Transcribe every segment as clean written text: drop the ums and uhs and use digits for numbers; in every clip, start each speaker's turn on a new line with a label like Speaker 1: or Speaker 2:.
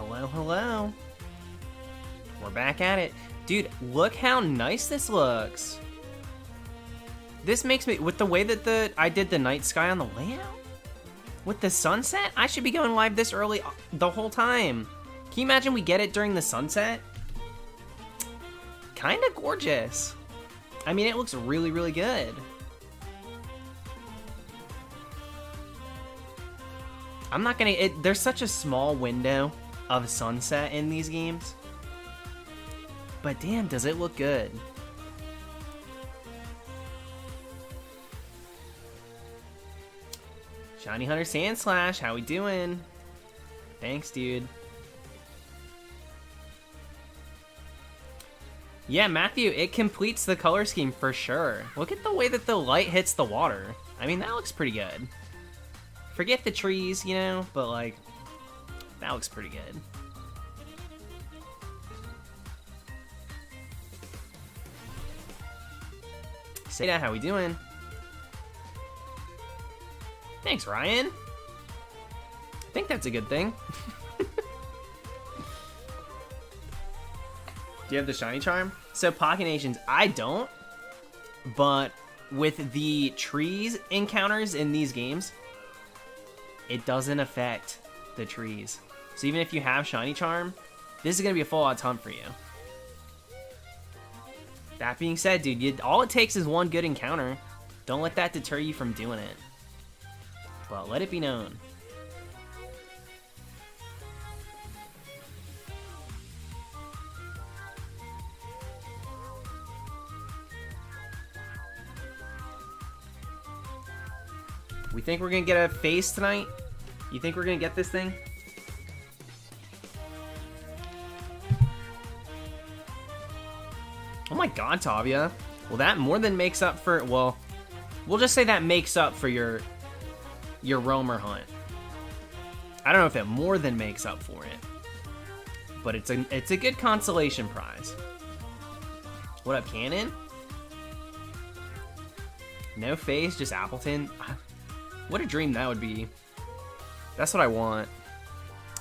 Speaker 1: Hello, hello. We're back at it. Dude, look how nice this looks. This makes me, with the way that I did the night sky on the layout, with the sunset, I should be going live this early the whole time. Can you imagine we get it during the sunset? Kinda gorgeous. I mean, it looks really, really good. I'm not gonna, there's such a small window of sunset in these games. But damn, does it look good. Shiny Hunter Sandslash, how we doing? Thanks, dude. Yeah, Matthew, it completes the color scheme for sure. Look at the way that the light hits the water. I mean, that looks pretty good. Forget the trees, you know, but like, that looks pretty good. Seda, how we doing? Thanks, Ryan. I think that's a good thing. Do you have the shiny charm? So, Pocket Nations, I don't. But with the trees encounters in these games, it doesn't affect the trees. So even if you have shiny charm, this is going to be a full odds hunt for you. That being said, dude, all it takes is one good encounter. Don't let that deter you from doing it. But let it be known. We think we're gonna get a face tonight? You think we're gonna get this thing? Oh my god, Tavia. Well, that more than makes up for, well, we'll just say that makes up for your roamer hunt. I don't know if it more than makes up for it, but it's a good consolation prize. What up, Cannon? No face, just Appletun. What a dream that would be. That's what I want.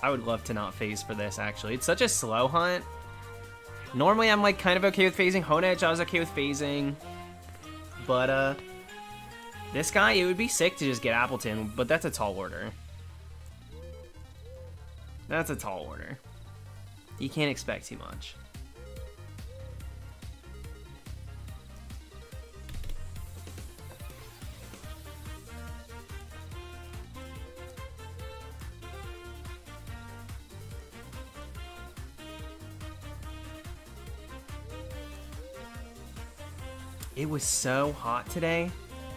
Speaker 1: I would love to not phase for this, actually. It's such a slow hunt. Normally, I'm like kind of okay with phasing. Homage, I was okay with phasing. But, this guy, it would be sick to just get Appletun, but that's a tall order. That's a tall order. You can't expect too much. It was so hot today.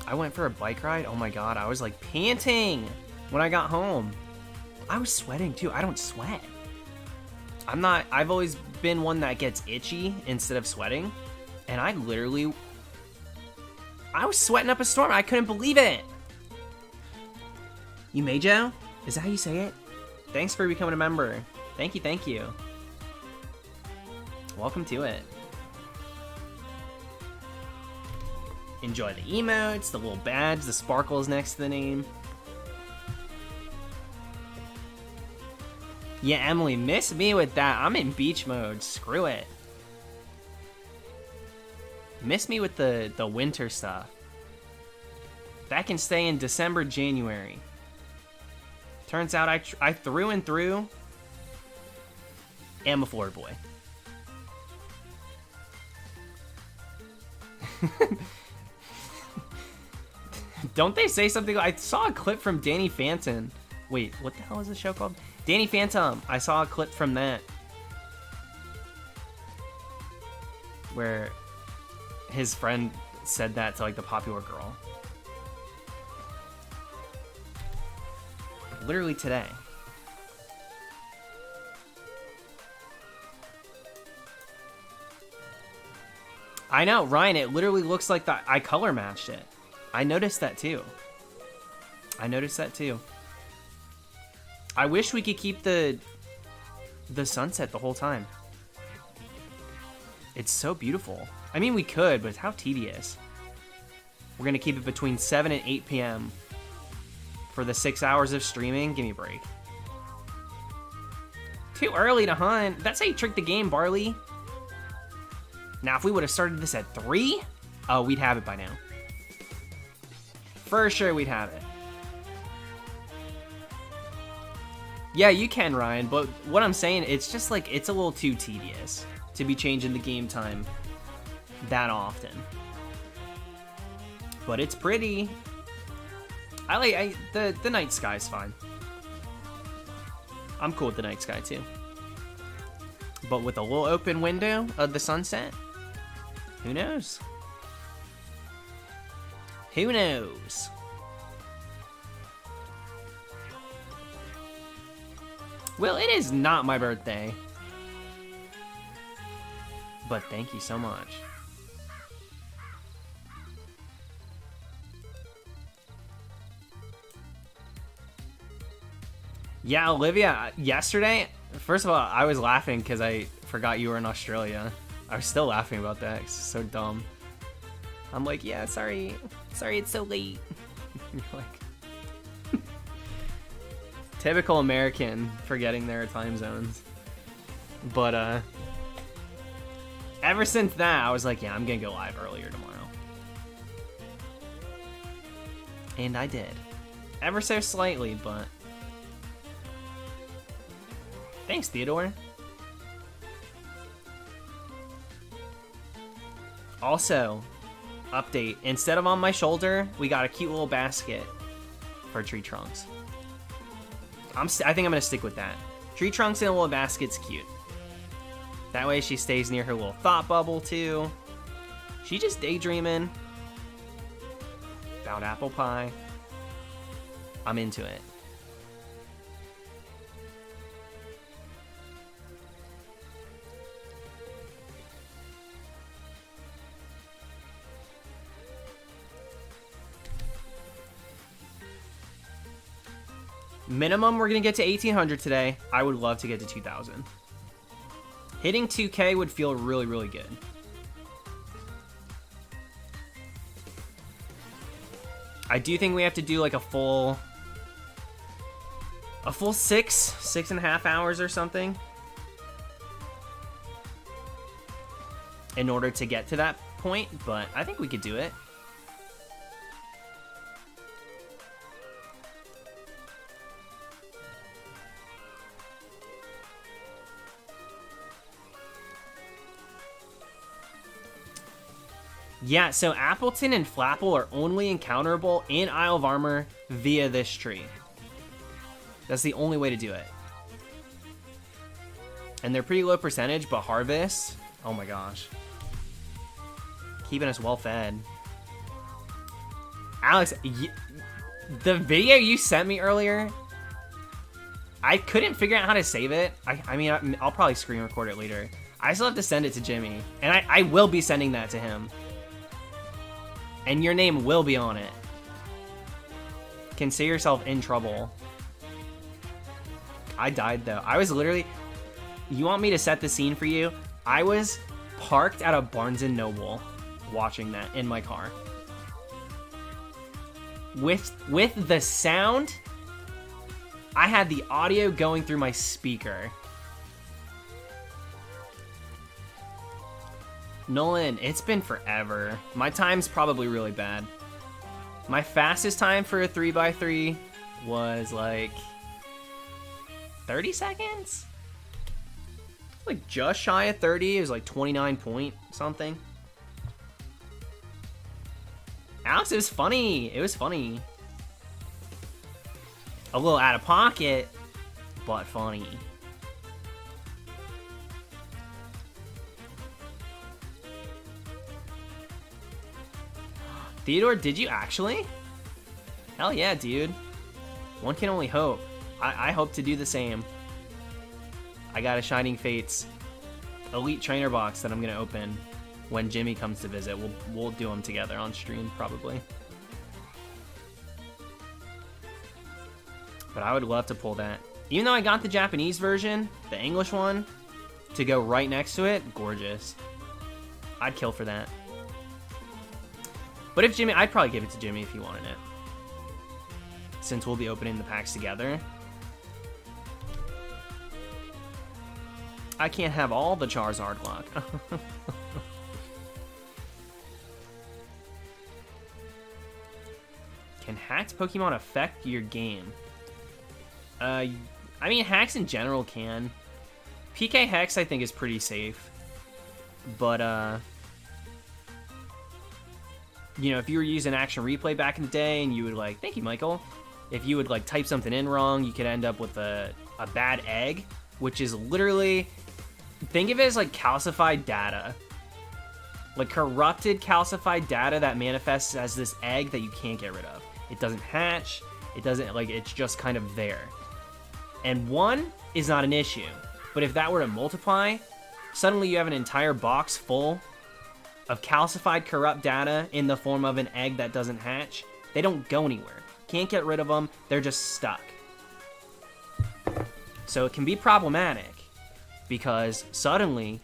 Speaker 1: I went for a bike ride. Oh my god, I was like panting when I got home. I was sweating too. I don't sweat. I've always been one that gets itchy instead of sweating. And I was sweating up a storm. I couldn't believe it. Yumejo? Is that how you say it? Thanks for becoming a member. Thank you, thank you. Welcome to it. Enjoy the emotes, the little badge, the sparkles next to the name. Yeah, Emily, miss me with that. I'm in beach mode. Screw it. Miss me with the winter stuff. That can stay in December, January. Turns out I through and through am a Florida boy. Don't they say something? I saw a clip from Danny Phantom. Wait, what the hell is the show called? Danny Phantom. I saw a clip from that where his friend said that to like the popular girl. Literally today. I know, Ryan, it literally looks like that I color matched it. I noticed that too. I wish we could keep the sunset the whole time. It's so beautiful. I mean, we could, but how tedious. We're gonna keep it between 7 and 8 p.m. for the 6 hours of streaming. Give me a break. Too early to hunt. That's how you trick the game, Barley. Now, if we would have started this at 3, oh, we'd have it by now. For sure, we'd have it. Yeah, you can, Ryan, but what I'm saying, it's just like, it's a little too tedious to be changing the game time that often. But it's pretty. The night sky's fine. I'm cool with the night sky too. But with a little open window of the sunset, who knows? Who knows? Well, it is not my birthday. But thank you so much. Yeah, Olivia, yesterday, first of all, I was laughing because I forgot you were in Australia. I was still laughing about that. It's so dumb. I'm like, yeah, sorry it's so late. You're like, typical American forgetting their time zones. But ever since that, I was like, yeah, I'm gonna go live earlier tomorrow. And I did. Ever so slightly, but thanks, Theodore. Also, update. Instead of on my shoulder, we got a cute little basket for Treetrunks. I think I'm going to stick with that. Treetrunks in a little basket's cute. That way she stays near her little thought bubble, too. She just daydreaming about apple pie. I'm into it. Minimum, we're going to get to 1,800 today. I would love to get to 2,000. Hitting 2K would feel really, really good. I do think we have to do like a full 6.5 hours or something in order to get to that point, but I think we could do it. Yeah, so Appletun and Flapple are only encounterable in Isle of Armor via this tree. That's the only way to do it. And they're pretty low percentage, but Harvest, oh my gosh. Keeping us well fed. Alex, the video you sent me earlier, I couldn't figure out how to save it. I mean, I'll probably screen record it later. I still have to send it to Jimmy, and I will be sending that to him. And your name will be on it. Consider yourself in trouble. I died, though. I was literally... You want me to set the scene for you? I was parked at a Barnes & Noble watching that in my car. With the sound, I had the audio going through my speaker. Nolan, it's been forever. My time's probably really bad. My fastest time for a 3x3 was like 30 seconds? Like just shy of 30. It was like 29 point something. Alex, it was funny. It was funny. A little out of pocket, but funny. Theodore, did you actually? Hell yeah, dude. One can only hope. I hope to do the same. I got a Shining Fates Elite Trainer box that I'm going to open when Jimmy comes to visit. We'll do them together on stream, probably. But I would love to pull that. Even though I got the Japanese version, the English one, to go right next to it, gorgeous. I'd kill for that. But if Jimmy, I'd probably give it to Jimmy if he wanted it. Since we'll be opening the packs together. I can't have all the Charizard luck. Can hacked Pokemon affect your game? I mean, hacks in general can. PK Hex, I think, is pretty safe. But, you know, if you were using Action Replay back in the day and you would, like, thank you, Michael. If you would, like, type something in wrong, you could end up with a bad egg, which is literally, think of it as, like, calcified data. Like, corrupted, calcified data that manifests as this egg that you can't get rid of. It doesn't hatch. It doesn't, like, it's just kind of there. And 1 is not an issue. But if that were to multiply, suddenly you have an entire box full of calcified, corrupt data in the form of an egg that doesn't hatch. They don't go anywhere. Can't get rid of them. They're just stuck. So it can be problematic because suddenly,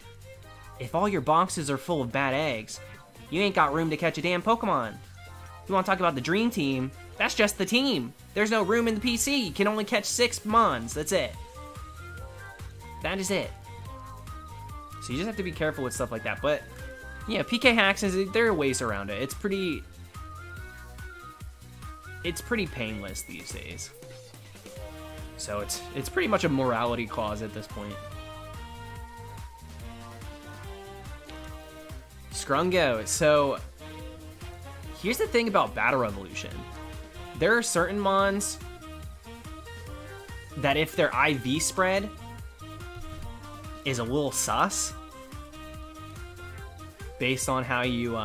Speaker 1: if all your boxes are full of bad eggs, you ain't got room to catch a damn Pokemon. You want to talk about the Dream Team? That's just the team. There's no room in the PC. You can only catch 6 Mons. That's it. That is it. So you just have to be careful with stuff like that. But yeah, PK hacks, there are ways around it. It's pretty painless these days. So it's pretty much a morality clause at this point. Scrungo. So here's the thing about Battle Revolution. There are certain Mons that if their IV spread is a little sus, based on how you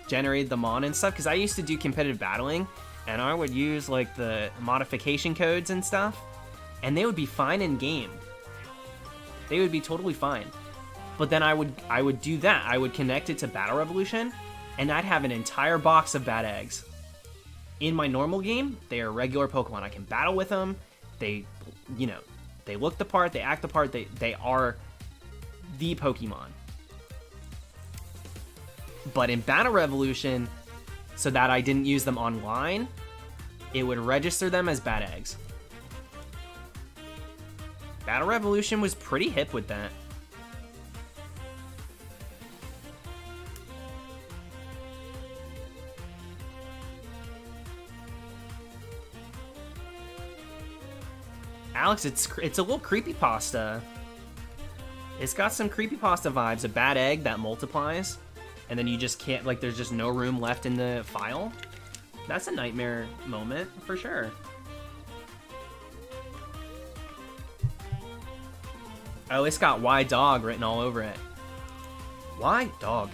Speaker 1: generate the Mon and stuff, because I used to do competitive battling, and I would use like the modification codes and stuff, and they would be fine in game. They would be totally fine. But then I would do that. I would connect it to Battle Revolution, and I'd have an entire box of bad eggs. In my normal game, they are regular Pokemon. I can battle with them. They, you know, they look the part, they act the part, they are the Pokemon. But in Battle Revolution, so that I didn't use them online, it would register them as bad eggs. Battle Revolution was pretty hip with that. Alex, it's a little creepypasta. It's got some creepypasta vibes. A bad egg that multiplies, and then you just can't, like, there's just no room left in the file. That's a nightmare moment, for sure. Oh, it's got Y Dog written all over it. Y Dog.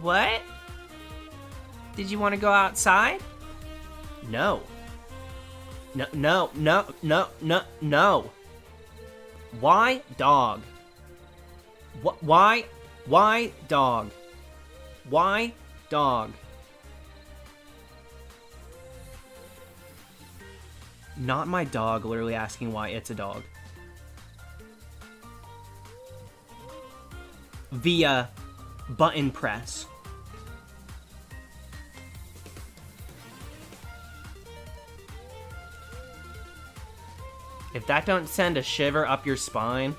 Speaker 1: What? Did you want to go outside? No. No. Why dog? Why dog? Why dog? Not my dog, literally asking why it's a dog. Via button press. If that don't send a shiver up your spine.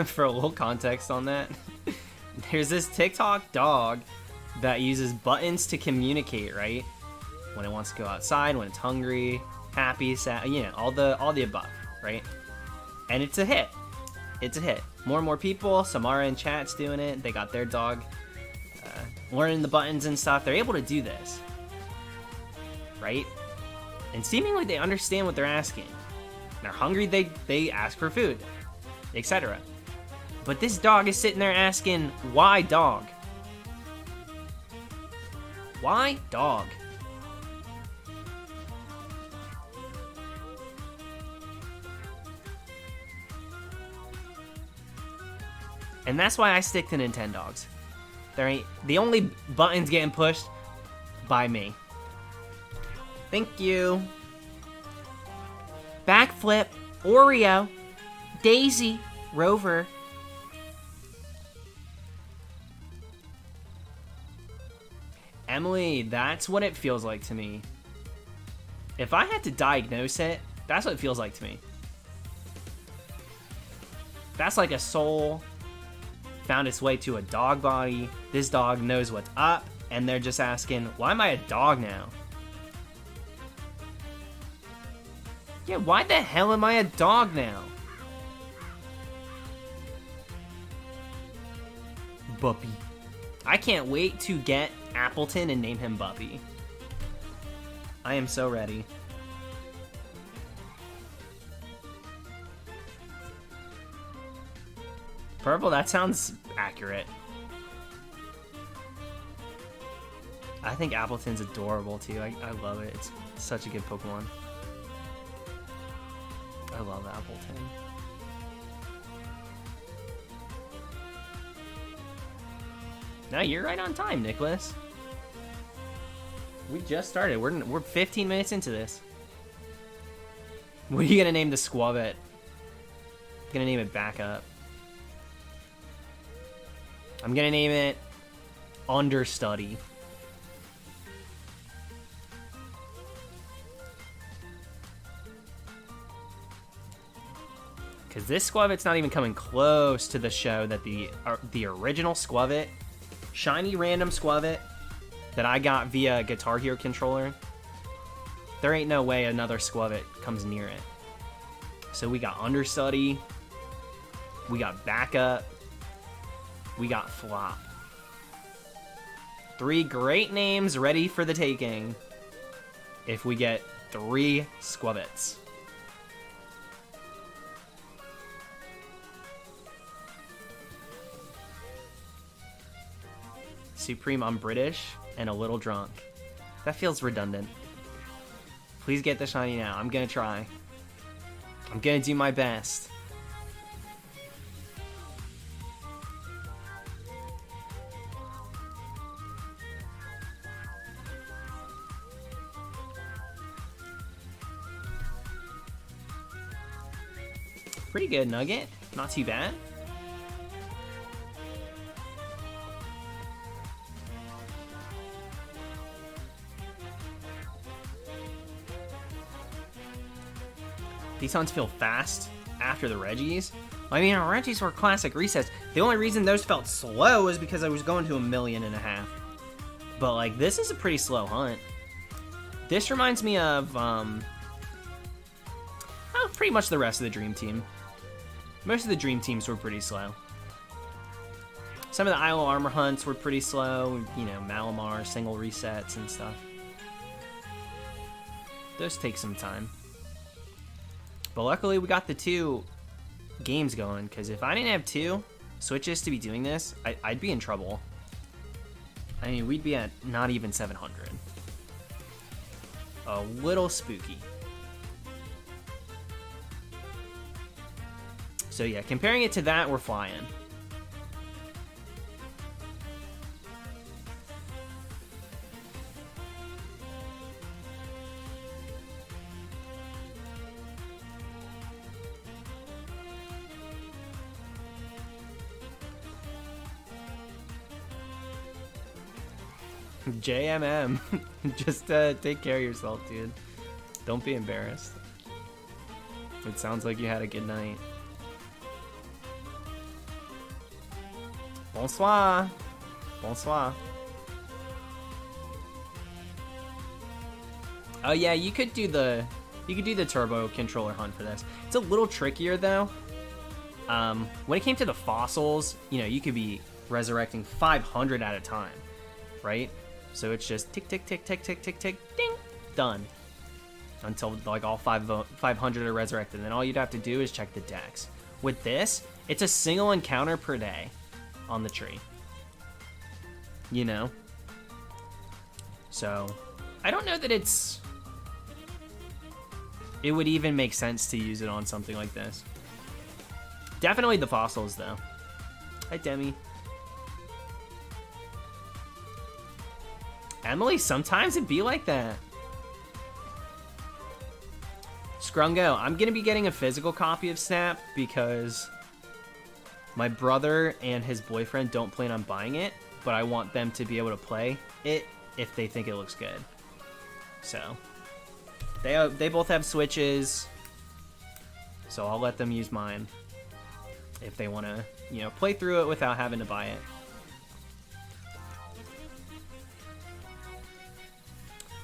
Speaker 1: For a little context on that, there's this TikTok dog that uses buttons to communicate, right? When it wants to go outside, when it's hungry, happy, sad, you know, all the above, right? And it's a hit. It's a hit. More and more people, Samara in chat's doing it. They got their dog learning the buttons and stuff. They're able to do this, right? And seemingly they understand what they're asking. When they're hungry, they ask for food, etc. But this dog is sitting there asking, why dog? Why dog? And that's why I stick to Nintendogs. There ain't the only buttons getting pushed by me. Thank you. Backflip, Oreo, Daisy, Rover. Emily, that's what it feels like to me. If I had to diagnose it, that's what it feels like to me. That's like a soul found its way to a dog body. This dog knows what's up, and they're just asking, why am I a dog now? Yeah, why the hell am I a dog now? Buppy. I can't wait to get Appletun and name him Buppy. I am so ready. Purple, that sounds accurate. I think Appleton's adorable too. I love it. It's such a good Pokemon. I love Appletun. No, you're right on time, Nicholas. We just started. We're 15 minutes into this. What are you gonna name the Squavit? Gonna name it Backup. I'm gonna name it Understudy. Because this Squavit's not even coming close to the show that the original Squavit, shiny random Squavit that I got via Guitar Hero controller, there ain't no way another Squavit comes near it. So we got Understudy, we got Backup, we got Flop. 3 great names ready for the taking if we get 3 Squavits. Supreme, I'm British and a little drunk. That feels redundant. Please get the shiny now. I'm gonna try. I'm gonna do my best. Pretty good, Nugget. Not too bad. These hunts feel fast after the Reggies. I mean, our Reggies were classic resets. The only reason those felt slow is because I was going to 1.5 million. But, like, this is a pretty slow hunt. This reminds me of, pretty much the rest of the Dream Team. Most of the Dream Teams were pretty slow. Some of the Isle of Armor hunts were pretty slow. You know, Malamar, single resets and stuff. Those take some time. But luckily we got the 2 games going, because if I didn't have 2 switches to be doing this, I'd be in trouble. I mean, we'd be at not even 700. A little spooky. So yeah, comparing it to that, we're flying. JMM. Just take care of yourself, dude. Don't be embarrassed. It sounds like you had a good night. Bonsoir. Bonsoir. Oh yeah, you could do the turbo controller hunt for this. It's a little trickier though. When it came to the fossils, you know, you could be resurrecting 500 at a time, right? So it's just tick, tick, tick, tick, tick, tick, tick, ding, done. Until like all 500 are resurrected. And then all you'd have to do is check the dex. With this, it's a single encounter per day on the tree. You know? So, I don't know that it would even make sense to use it on something like this. Definitely the fossils, though. Hi, Demi. Emily, sometimes it be like that. Scrungo, I'm gonna be getting a physical copy of Snap because my brother and his boyfriend don't plan on buying it, but I want them to be able to play it if they think it looks good. So, they both have Switches, so I'll let them use mine if they want to, you know, play through it without having to buy it.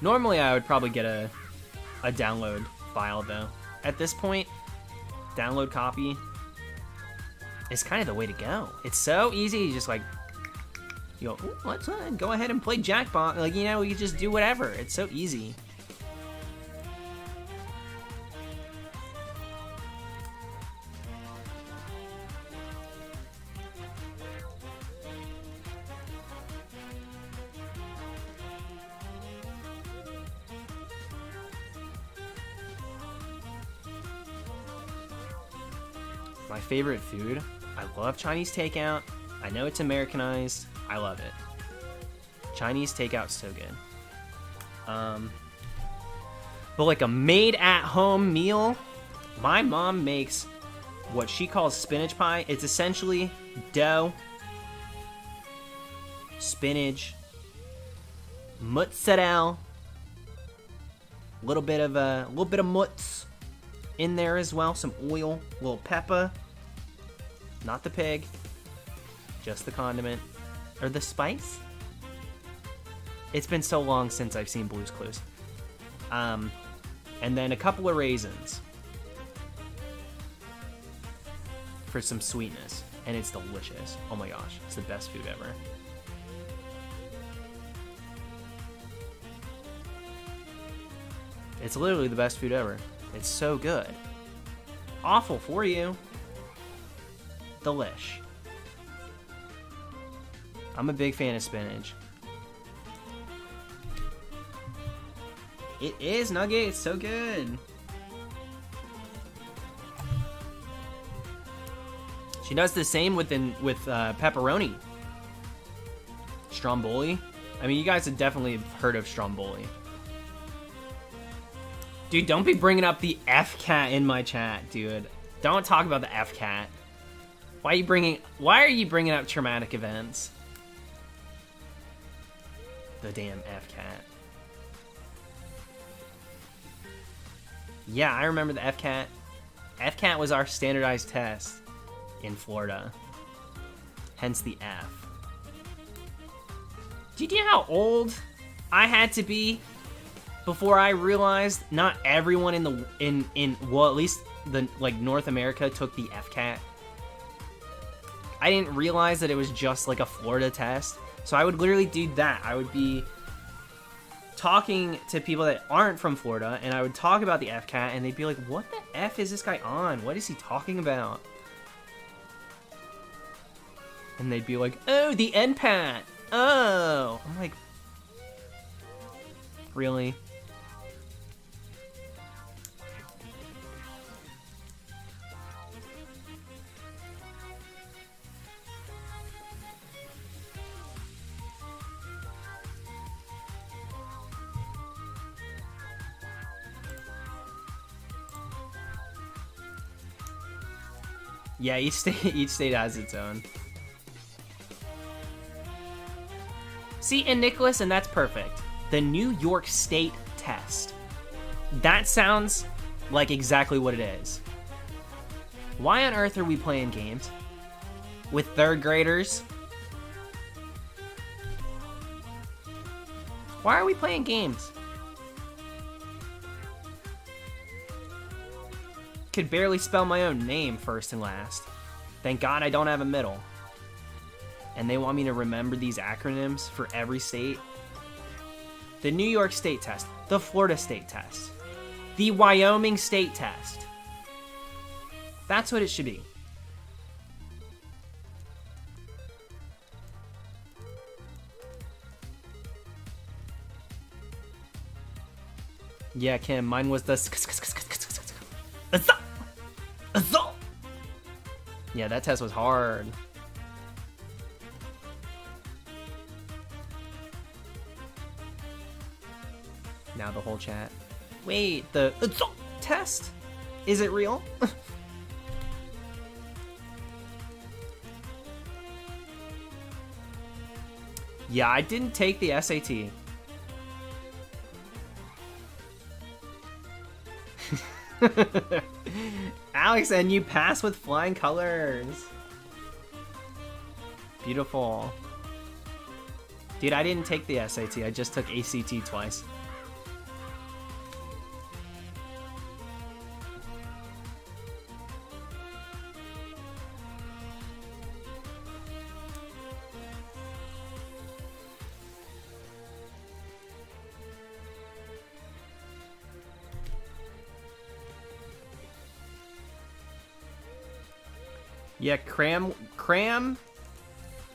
Speaker 1: Normally, I would probably get a download file, though. At this point, download copy is kind of the way to go. It's so easy. You just like, you go, let's go ahead and play Jackpot. Like, you know, you just do whatever. It's so easy. My favorite food? I love Chinese takeout. I know it's Americanized. I love it. Chinese takeout's so good. But like a made-at-home meal, my mom makes what she calls spinach pie. It's essentially dough, spinach, mozzarella, a little bit of mutz in there as well, some oil, a little pepper. Not the pig, just the condiment. Or the spice? It's been so long since I've seen Blue's Clues. And then a couple of raisins for some sweetness. And it's delicious. Oh my gosh, it's the best food ever. It's literally the best food ever. It's so good. Awful for you. Delish. I'm a big fan of spinach. It is, Nugget. It's so good. She does the same with pepperoni. Stromboli. I mean, you guys have definitely heard of Stromboli. Dude, don't be bringing up the F-cat in my chat, dude. Don't talk about the F-cat. Why are you bringing up traumatic events? The damn F-cat. Yeah, I remember the F-cat. F-cat was our standardized test in Florida. Hence the F. Do you know how old I had to be before I realized not everyone well, at least the North America took the F-cat? I didn't realize that it was just like a Florida test. So I would literally do that. I would be talking to people that aren't from Florida, and I would talk about the F-cat, and they'd be like, what the F is this guy on? What is he talking about? And they'd be like, oh, the NPAT. Oh. I'm like, really? Yeah, each state has its own. See, and Nicholas, and that's perfect. The New York State test. That sounds like exactly what it is. Why on earth are we playing games with third graders? Why are we playing games? Could barely spell my own name first and last. Thank God I don't have a middle. And they want me to remember these acronyms for every state. The New York State test, the Florida State test, the Wyoming State test. That's what it should be. Yeah, Kim, mine was the yeah, that test was hard. Now the whole chat. Wait, the test? Is it real? Yeah, I didn't take the SAT. Alex, and you pass with flying colors. Beautiful. Dude, I didn't take the SAT. I just took ACT twice. Yeah, cram.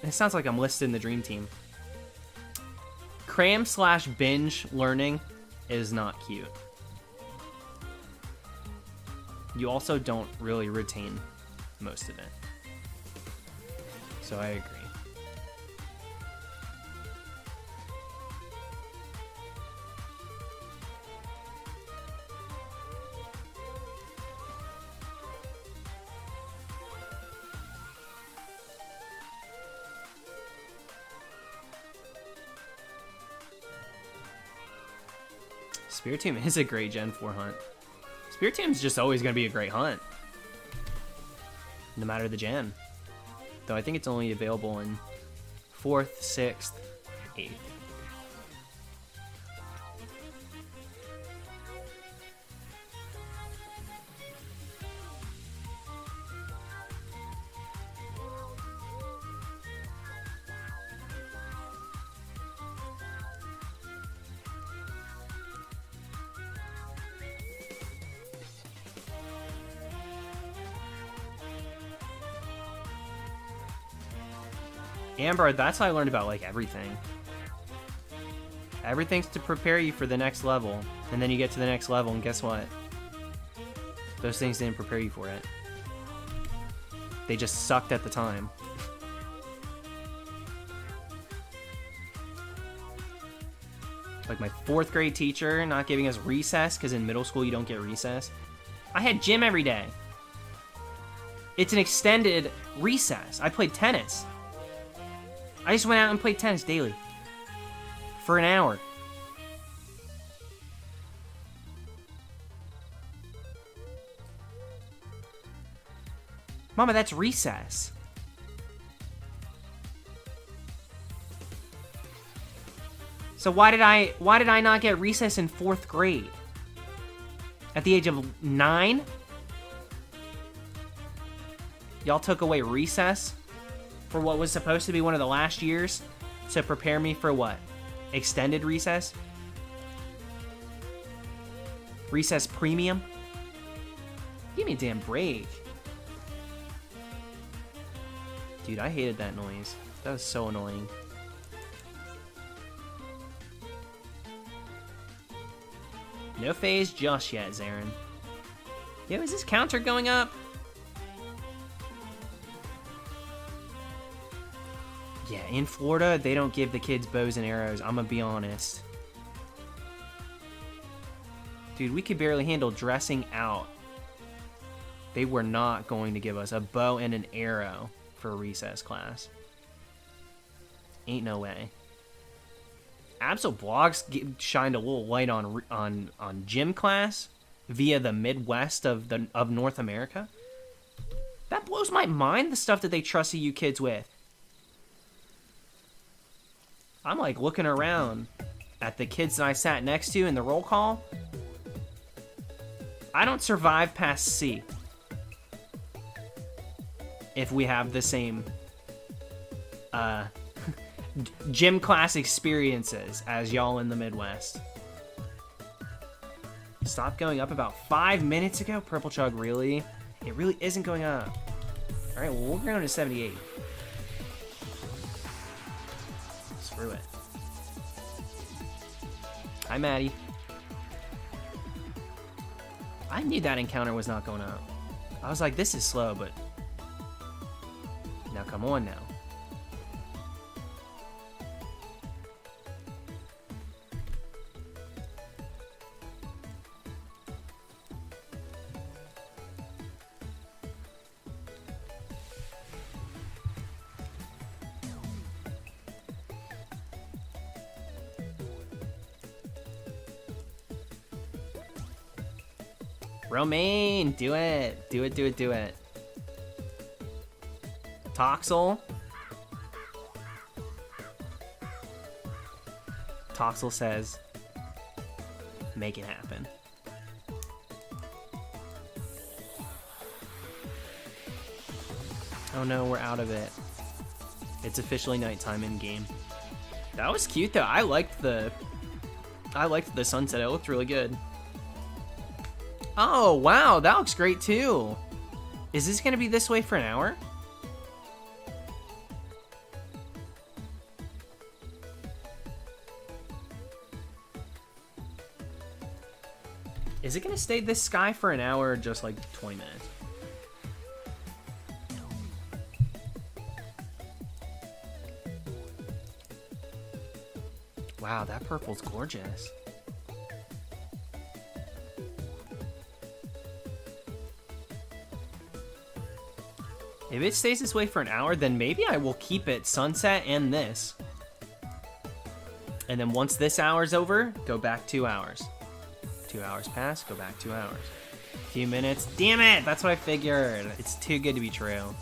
Speaker 1: It sounds like I'm listed in the dream team. Cram/binge learning is not cute. You also don't really retain most of it. So I agree. Spiritomb is a great Gen 4 hunt. Spiritomb's just always going to be a great hunt. No matter the gen. Though I think it's only available in 4th, 6th, 8th. Amber, that's how I learned about, like, everything. Everything's to prepare you for the next level. And then you get to the next level, and guess what? Those things didn't prepare you for it. They just sucked at the time. Like my 4th grade teacher not giving us recess, because in middle school you don't get recess. I had gym every day. It's an extended recess. I played tennis. I just went out and played tennis daily. For an hour. Mama, that's recess. So why did I not get recess in 4th grade? At the age of 9? Y'all took away recess for what was supposed to be one of the last years to prepare me for what? Extended recess? Recess premium? Give me a damn break. Dude, I hated that noise. That was so annoying. No phase just yet, Zarin. Yo, is this counter going up? Yeah, in Florida, they don't give the kids bows and arrows. I'm gonna be honest. Dude, we could barely handle dressing out. They were not going to give us a bow and an arrow for a recess class. Ain't no way. Absol Blogs shined a little light on gym class via the Midwest of North America. That blows my mind, the stuff that they trusted you kids with. I'm like looking around at the kids that I sat next to in the roll call. I don't survive past C if we have the same gym class experiences as y'all in the Midwest. Stopped going up about 5 minutes ago. Purple Chug, really? It really isn't going up. All right, well, we're going to 78. Screw it. Hi, Maddie. I knew that encounter was not going up. I was like, this is slow, but... Now, come on now. Romaine, do it. Do it, do it, do it. Toxel. Toxel says, make it happen. Oh no, we're out of it. It's officially nighttime in game. That was cute though. I liked the sunset. It looked really good. Oh wow, that looks great too. Is this gonna be this way for an hour? Is it gonna stay this sky for an hour or just like 20 minutes? Wow, that purple's gorgeous. If it stays this way for an hour, then maybe I will keep it sunset and this. And then once this hour's over, go back 2 hours. 2 hours pass, go back 2 hours. A few minutes. Damn it! That's what I figured. It's too good to be true. I was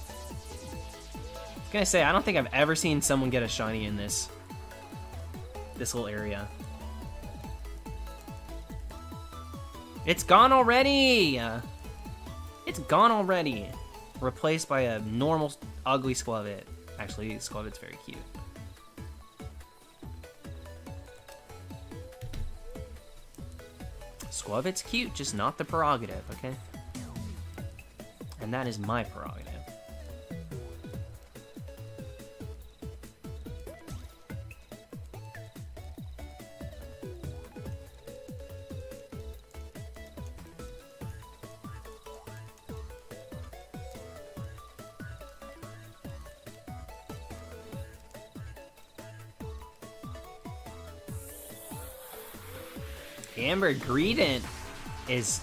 Speaker 1: gonna say, I don't think I've ever seen someone get a shiny in this little area. It's gone already! It's gone already. Replaced by a normal, ugly Skwovet. Actually, Skwovet's very cute. Skwovet's cute, just not the prerogative, okay? And that is my prerogative. Amber Greedent is,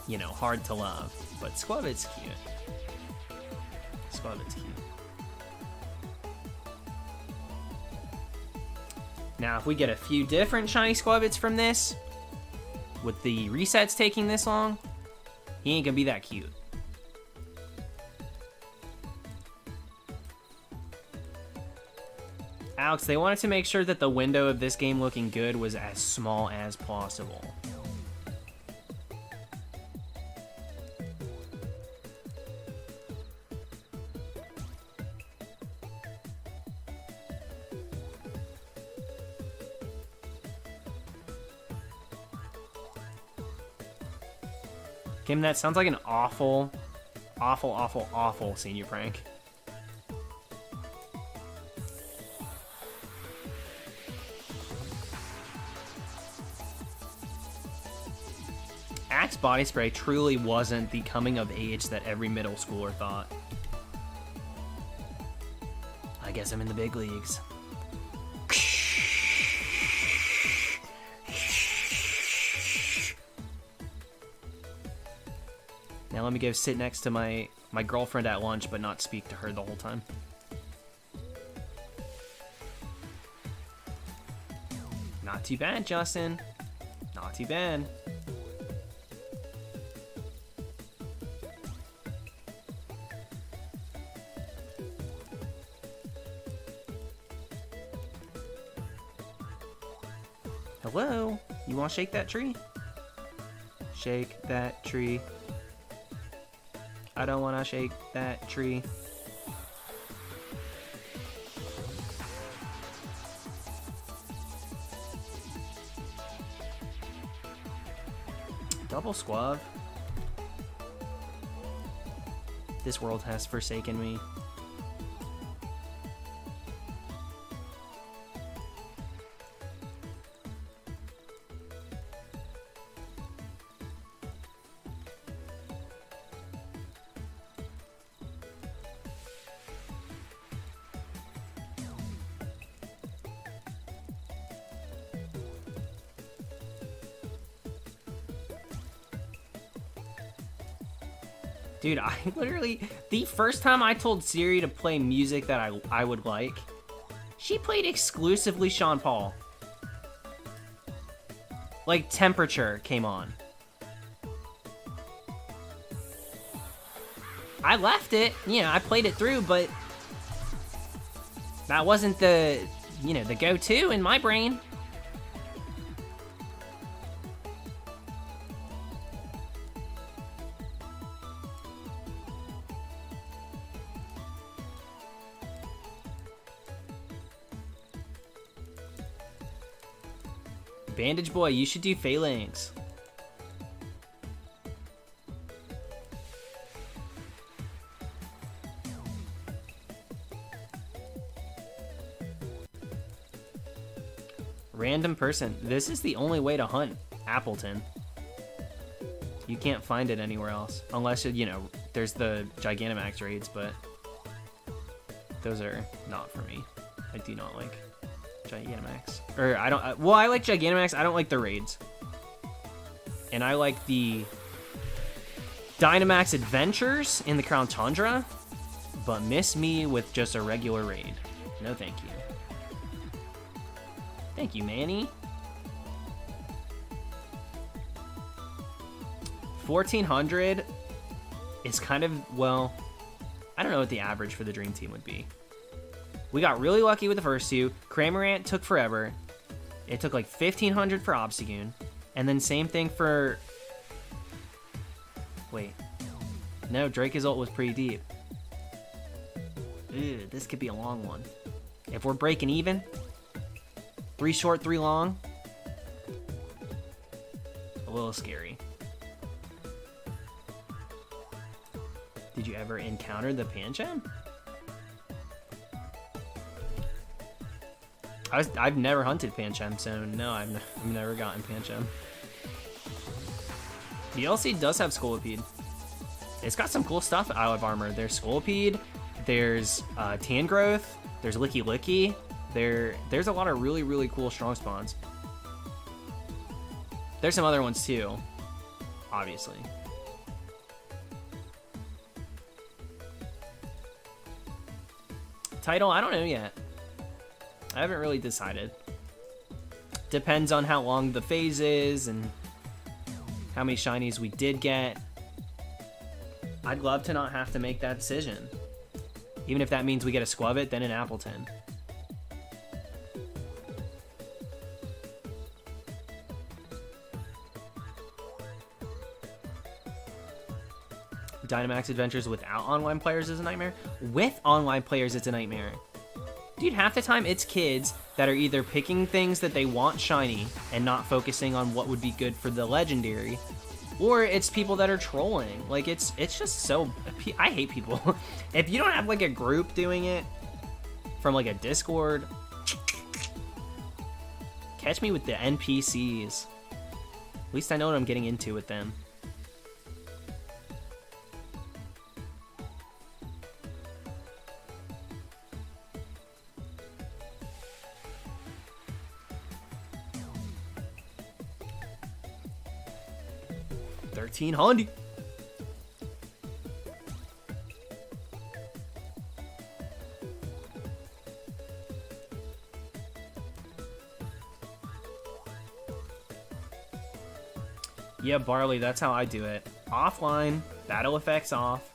Speaker 1: you know, hard to love, but Skwovet's cute. Skwovet's cute. Now, if we get a few different shiny Skwovets from this, with the resets taking this long, he ain't gonna be that cute. Alex, they wanted to make sure that the window of this game looking good was as small as possible. Kim, that sounds like an awful, awful, awful, awful senior prank. Axe body spray truly wasn't the coming of age that every middle schooler thought. I guess I'm in the big leagues. Now let me go sit next to my girlfriend at lunch, but not speak to her the whole time. Not too bad, Justin. Not too bad. Hello? You want to shake that tree? Shake that tree. I don't want to shake that tree. Double Squav. This world has forsaken me. Dude, I literally, the first time I told Siri to play music that I would like, she played exclusively Sean Paul. Like, Temperature came on. I left it. You know, I played it through, but that wasn't the, you know, the go-to in my brain. Bandage Boy, you should do Phalanx. Random person. This is the only way to hunt Appletun. You can't find it anywhere else. Unless, you know, there's the Gigantamax raids, but those are not for me. I do not like Gigantamax. Or I don't, well, I like Gigantamax. I don't like the raids. And I like the Dynamax Adventures in the Crown Tundra, but miss me with just a regular raid. No thank you. Thank you, Manny. 1400 is kind of, well, I don't know what the average for the Dream Team would be. We got really lucky with the first two. Cramorant took forever. It took like 1500 for Obstagoon. And then same thing for... Wait. No, Drake's ult was pretty deep. Ew, this could be a long one. If we're breaking even, 3 short, 3 long. A little scary. Did you ever encounter the Pancham? I've never hunted Pancham, so no, I've never gotten Pancham. DLC does have Scolipede. It's got some cool stuff, Isle of Armor. There's Scolipede, there's Tangrowth, there's Licky Licky. There's a lot of really, really cool strong spawns. There's some other ones too, obviously. Title, I don't know yet. I haven't really decided. Depends on how long the phase is and how many shinies we did get. I'd love to not have to make that decision. Even if that means we get a Squavit, then an Appletun. Dynamax Adventures without online players is a nightmare. With online players, it's a nightmare. Dude, half the time it's kids that are either picking things that they want shiny and not focusing on what would be good for the legendary, or it's people that are trolling. Like, it's just so... I hate people. If you don't have, like, a group doing it from, like, a Discord, catch me with the NPCs. At least I know what I'm getting into with them. $1,300. Yeah, Barley, that's how I do it. Offline, battle effects off.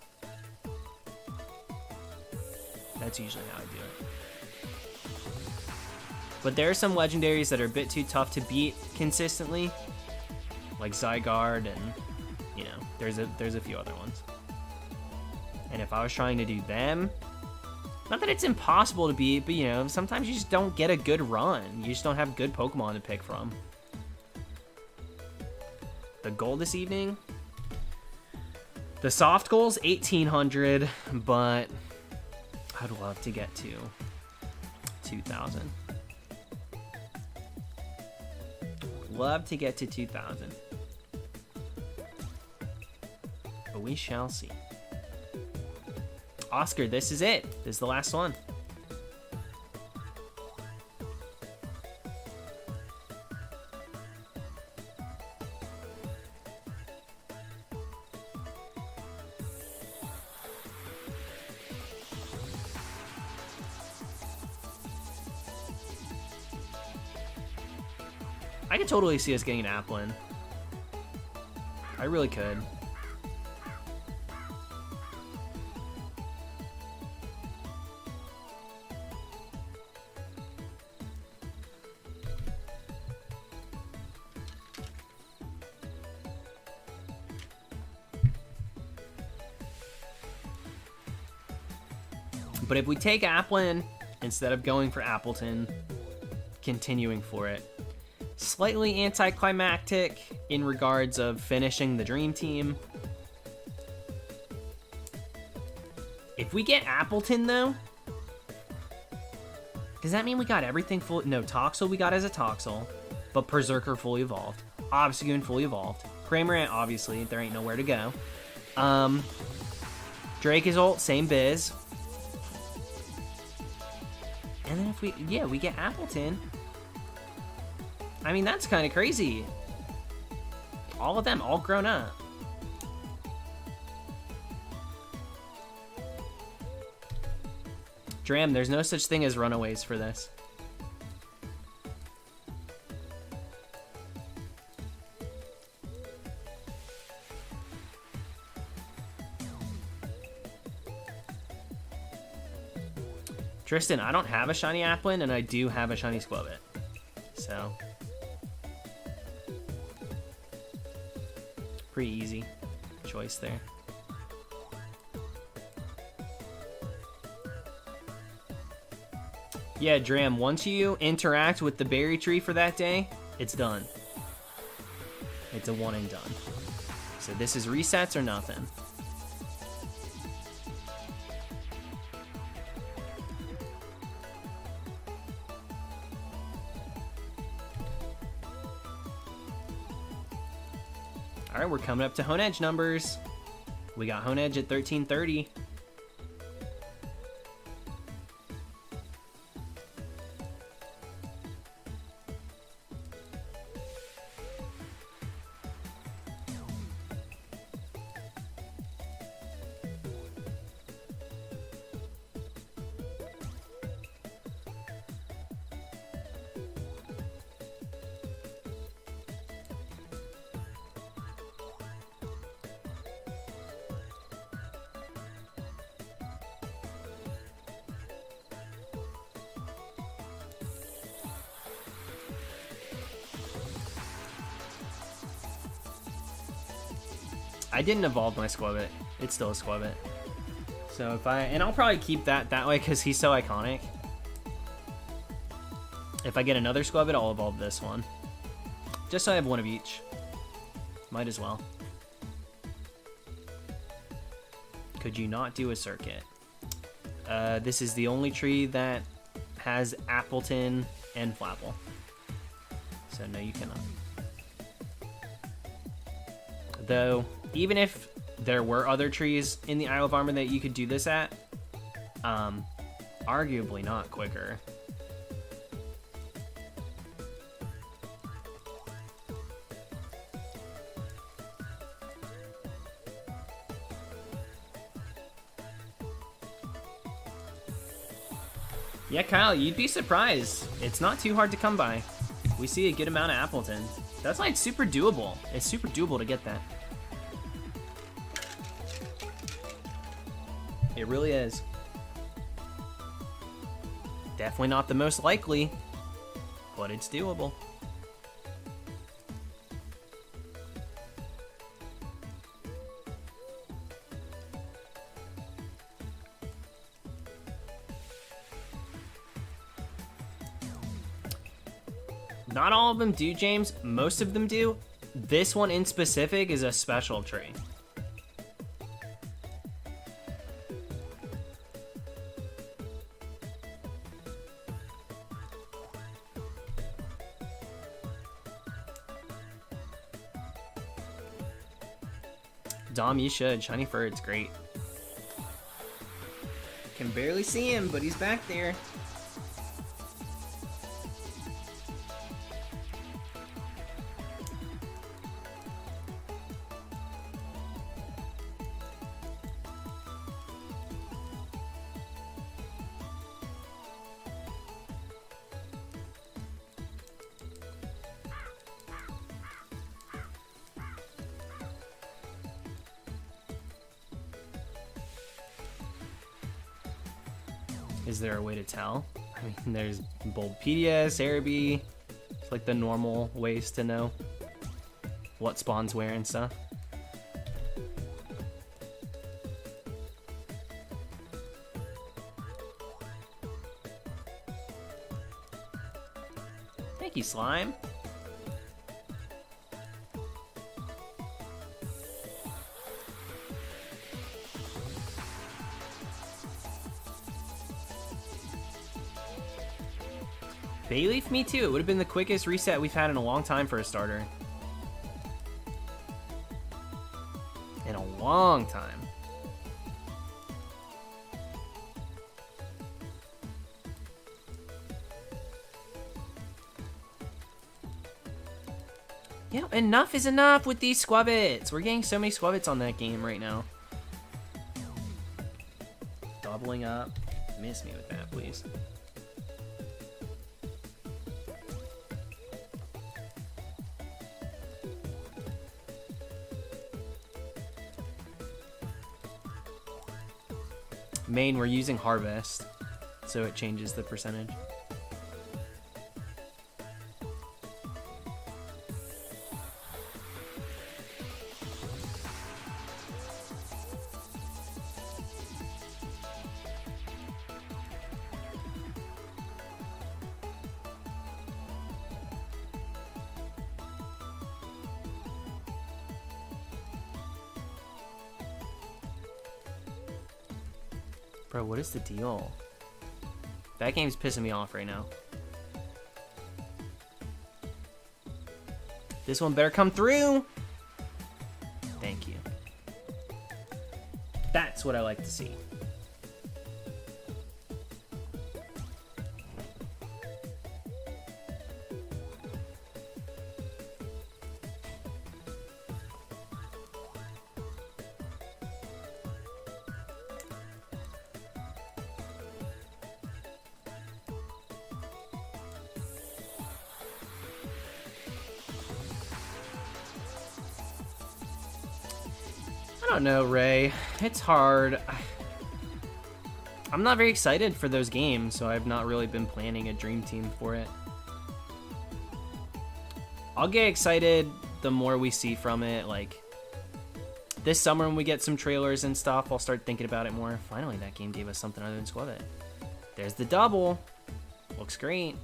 Speaker 1: That's usually how I do it. But there are some legendaries that are a bit too tough to beat consistently, like Zygarde, and you know, there's a few other ones. And if I was trying to do them, not that it's impossible to beat, but you know, sometimes you just don't get a good run. You just don't have good Pokemon to pick from. The goal this evening, the soft goal's 1,800, but I'd love to get to 2,000. Love to get to 2,000. But we shall see. Oscar, this is it. This is the last one. I could totally see us getting an Applin. I really could. But if we take Applin instead of going for Appletun, continuing for it, slightly anticlimactic in regards of finishing the Dream Team. If we get Appletun, though, does that mean we got everything full? No, Toxel we got as a Toxel, but Berserker fully evolved. Obstagoon fully evolved. Cramorant, obviously, there ain't nowhere to go. Drake is ult, same biz. And then if we get Appletun. I mean, that's kind of crazy. All of them, all grown up. Dram, there's no such thing as runaways for this. Tristan, I don't have a shiny Applin, and I do have a shiny Squabit. So, pretty easy choice there. Yeah, Dram, once you interact with the berry tree for that day, it's done. It's a one and done. So this is resets or nothing. All right, we're coming up to Honedge numbers. We got Honedge at 1330. I didn't evolve my Squabit. It's still a Squabit. So if and I'll probably keep that way because he's so iconic. If I get another Squabit, I'll evolve this one. Just so I have one of each. Might as well. Could you not do a circuit? This is the only tree that has Appletun and Flapple. So no, you cannot. Though, even if there were other trees in the Isle of Armor that you could do this at, arguably not quicker. Yeah, Kyle, you'd be surprised. It's not too hard to come by. We see a good amount of Appletun. That's like super doable. It's super doable to get that. It really is. Definitely not the most likely, but it's doable. Not all of them do, James. Most of them do. This one in specific is a special tree. Dom, you should. Shiny Fur, it's great. Can barely see him, but he's back there. Is there a way to tell? I mean, there's Bulbapedia, Cerebi. It's like the normal ways to know what spawns where and stuff. Thank you, Slime. Bayleaf, me too. It would have been the quickest reset we've had in a long time for a starter. In a long time. You know, enough is enough with these squabbits. We're getting so many squabbits on that game right now. Doubling up. Miss me with that, please. Main, we're using Harvest, so it changes the percentage. Bro, what is the deal? That game's pissing me off right now. This one better come through. Thank you. That's what I like to see. I don't know, Ray. It's hard. I'm not very excited for those games, so I've not really been planning a dream team for it. I'll get excited the more we see from it. Like, this summer when we get some trailers and stuff, I'll start thinking about it more. Finally, that game gave us something other than Squabbit. There's the double. Looks great.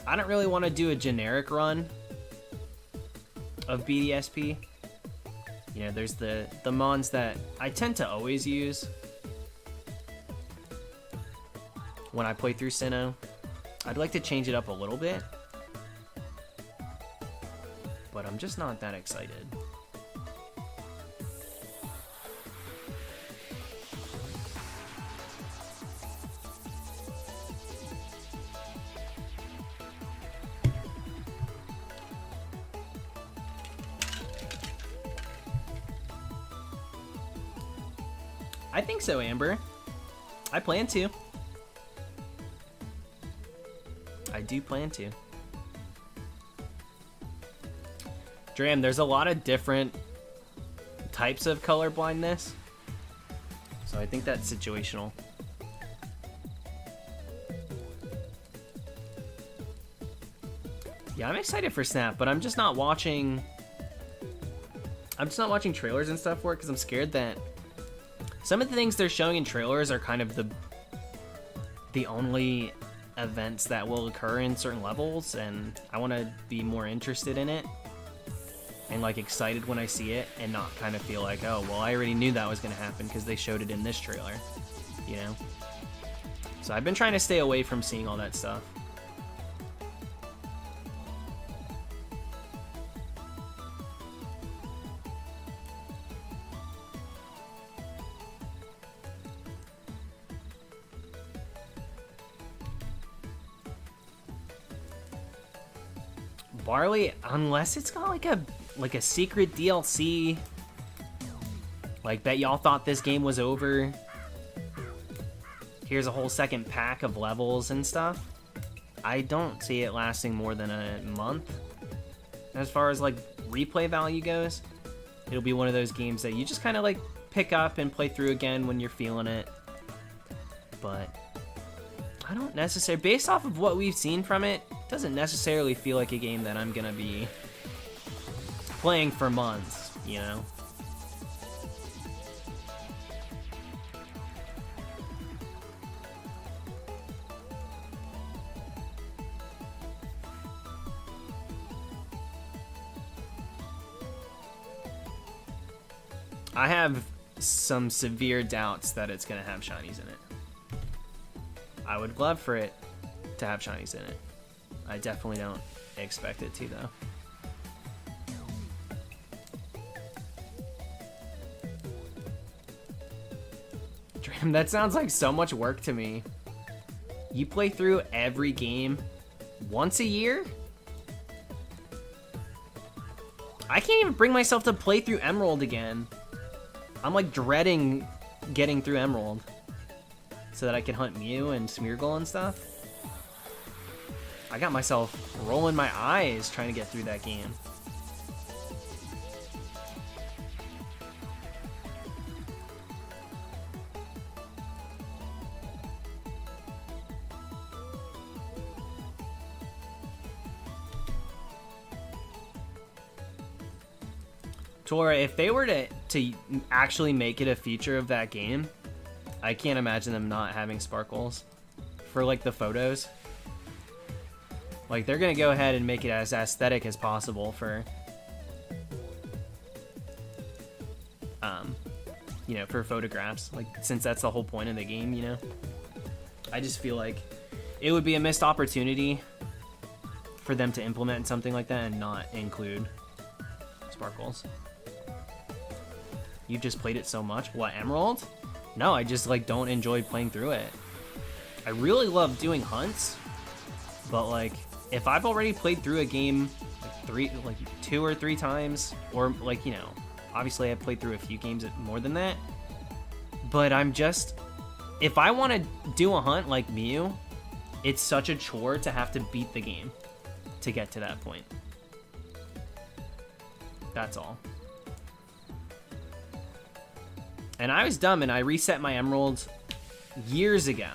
Speaker 1: I don't really want to do a generic run of BDSP. You know, there's the mons that I tend to always use when I play through Sinnoh. I'd like to change it up a little bit, but I'm just not that excited. I think so, Amber. I plan to. I do plan to. Dram, there's a lot of different types of color blindness, so I think that's situational. Yeah, I'm excited for Snap, but I'm just not watching trailers and stuff for it because I'm scared that some of the things they're showing in trailers are kind of the only events that will occur in certain levels, and I want to be more interested in it and like excited when I see it and not kind of feel like, oh, well, I already knew that was going to happen because they showed it in this trailer, you know? So I've been trying to stay away from seeing all that stuff. Barley, unless it's got like a secret DLC, like that y'all thought this game was over. Here's a whole second pack of levels and stuff. I don't see it lasting more than a month. As far as like replay value goes, it'll be one of those games that you just kind of like pick up and play through again when you're feeling it. But I don't necessarily, based off of what we've seen from it, doesn't necessarily feel like a game that I'm gonna be playing for months, you know? I have some severe doubts that it's going to have shinies in it. I would love for it to have shinies in it. I definitely don't expect it to, though. Damn, that sounds like so much work to me. You play through every game once a year? I can't even bring myself to play through Emerald again. I'm like dreading getting through Emerald so that I can hunt Mew and Smeargle and stuff. I got myself rolling my eyes trying to get through that game. Tora, if they were to actually make it a feature of that game, I can't imagine them not having sparkles for like the photos. Like they're gonna go ahead and make it as aesthetic as possible for, you know, for photographs. Like since that's the whole point of the game, you know. I just feel like it would be a missed opportunity for them to implement something like that and not include sparkles. You've just played it so much. What, Emerald? No, I just like don't enjoy playing through it. I really love doing hunts, but like if I've already played through a game like 2 or 3 times, or like, you know, obviously I've played through a few games more than that, but I'm just, if I want to do a hunt like Mew, it's such a chore to have to beat the game to get to that point. That's all. And I was dumb and I reset my emeralds years ago.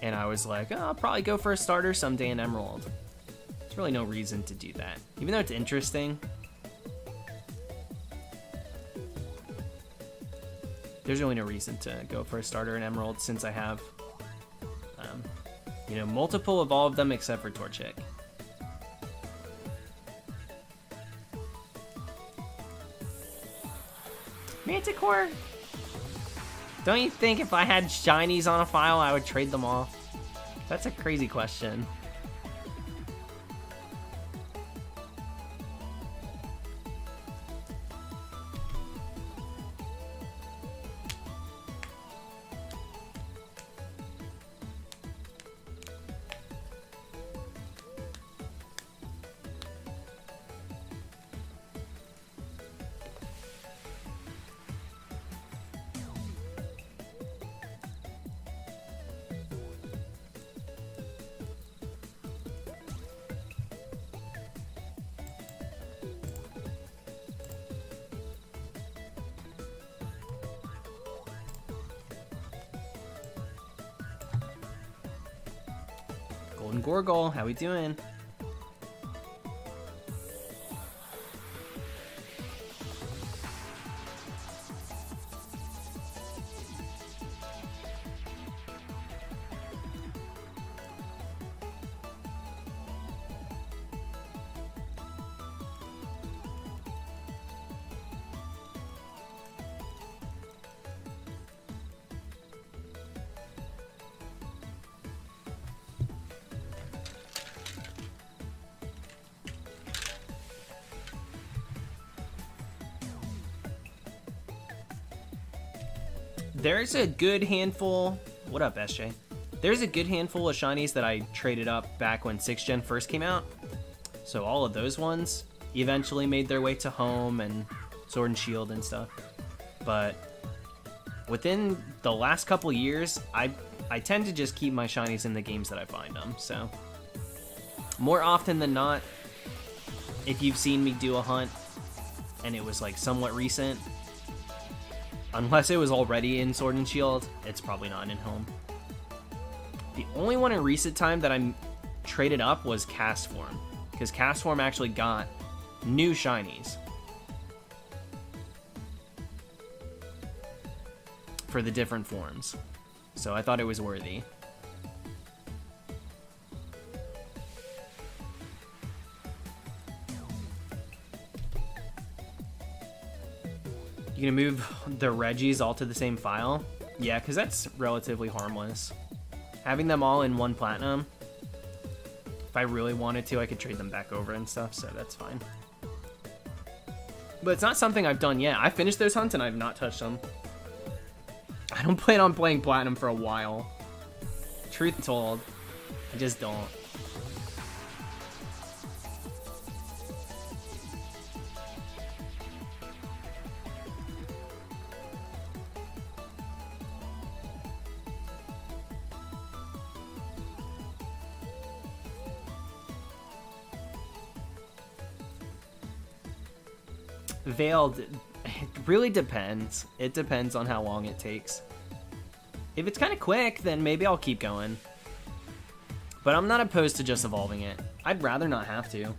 Speaker 1: And I was like, oh, I'll probably go for a starter someday in Emerald. There's really no reason to do that. Even though it's interesting, there's really no reason to go for a starter in Emerald since I have, you know, multiple of all of them except for Torchic. Manticore? Don't you think if I had shinies on a file, I would trade them off? That's a crazy question. Golden Gorgle, how we doing? There's a good handful. What up, SJ? There's a good handful of shinies that I traded up back when 6th Gen first came out. So all of those ones eventually made their way to home and Sword and Shield and stuff. But within the last couple years, I tend to just keep my shinies in the games that I find them. So more often than not, if you've seen me do a hunt and it was like somewhat recent, unless it was already in Sword and Shield, it's probably not in home. The only one in recent time that I traded up was Castform, because Castform actually got new shinies for the different forms. So I thought it was worthy. You gonna move the Reggies all to the same file? Yeah, because that's relatively harmless. Having them all in one platinum, if I really wanted to, I could trade them back over and stuff, so that's fine. But it's not something I've done yet. I finished those hunts and I've not touched them. I don't plan on playing platinum for a while. Truth told, I just don't. Veiled, it really depends. It depends on how long it takes. If it's kind of quick, then maybe I'll keep going. But I'm not opposed to just evolving it. I'd rather not have to.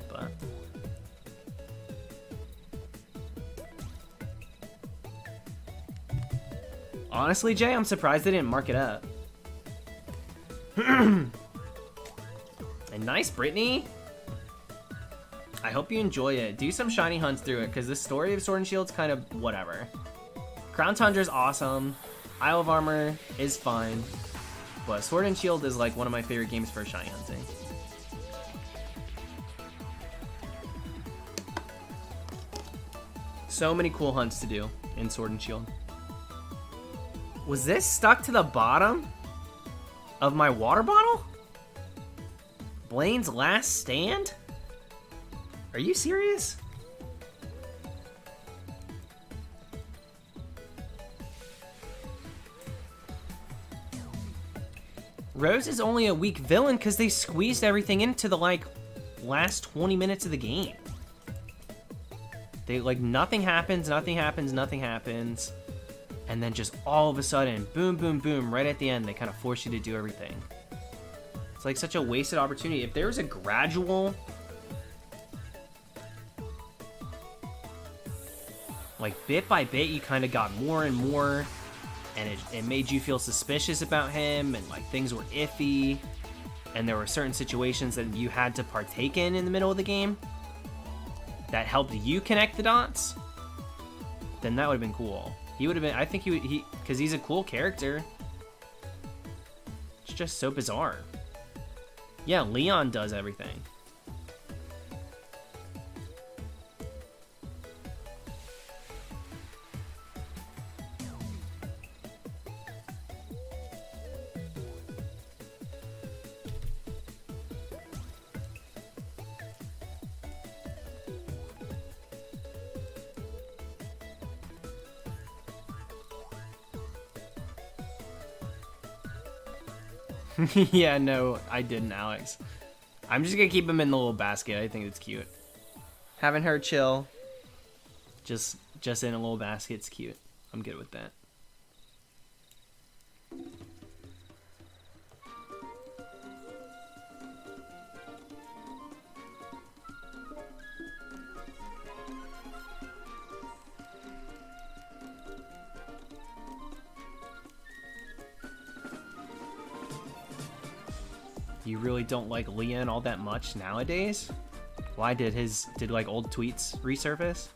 Speaker 1: But honestly, Jay, I'm surprised they didn't mark it up. And nice, Brittany. I hope you enjoy it. Do some shiny hunts through it, because the story of Sword and Shield's kind of whatever. Crown Tundra's awesome. Isle of Armor is fine. But Sword and Shield is like one of my favorite games for shiny hunting. So many cool hunts to do in Sword and Shield. Was this stuck to the bottom of my water bottle? Blaine's last stand? Are you serious? Rose is only a weak villain because they squeezed everything into the, like, last 20 minutes of the game. They, like, nothing happens, and then just all of a sudden, boom, boom, boom, right at the end, they kind of force you to do everything. It's like such a wasted opportunity. If there was a gradual, like, bit by bit, you kind of got more and more, and it made you feel suspicious about him, and, like, things were iffy, and there were certain situations that you had to partake in the middle of the game that helped you connect the dots, then that would have been cool. He would have been, I think he because he's a cool character. It's just so bizarre. Yeah, Leon does everything. Yeah, no, I didn't, Alex. I'm just gonna keep him in the little basket. I think it's cute. Having her chill, just in a little basket's cute. I'm good with that. You really don't like Leon all that much nowadays? Why did like old tweets resurface?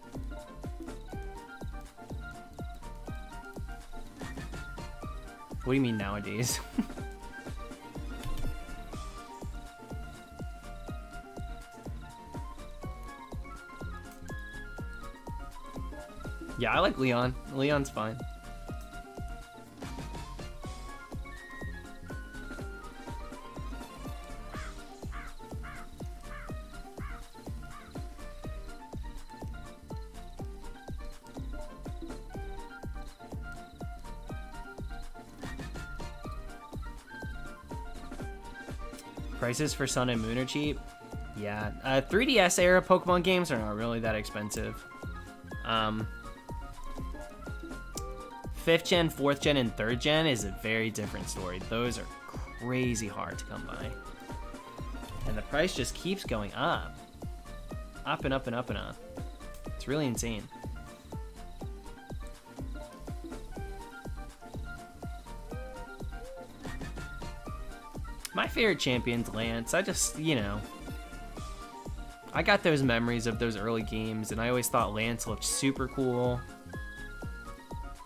Speaker 1: What do you mean nowadays? Yeah, I like Leon. Leon's fine. Prices for Sun and Moon are cheap. Yeah, 3DS era Pokemon games are not really that expensive. 5th gen, 4th gen, and 3rd gen is a very different story. Those are crazy hard to come by. And the price just keeps going up. Up and up and up and up. It's really insane. My favorite champion's Lance. I just, you know, I got those memories of those early games, and I always thought Lance looked super cool.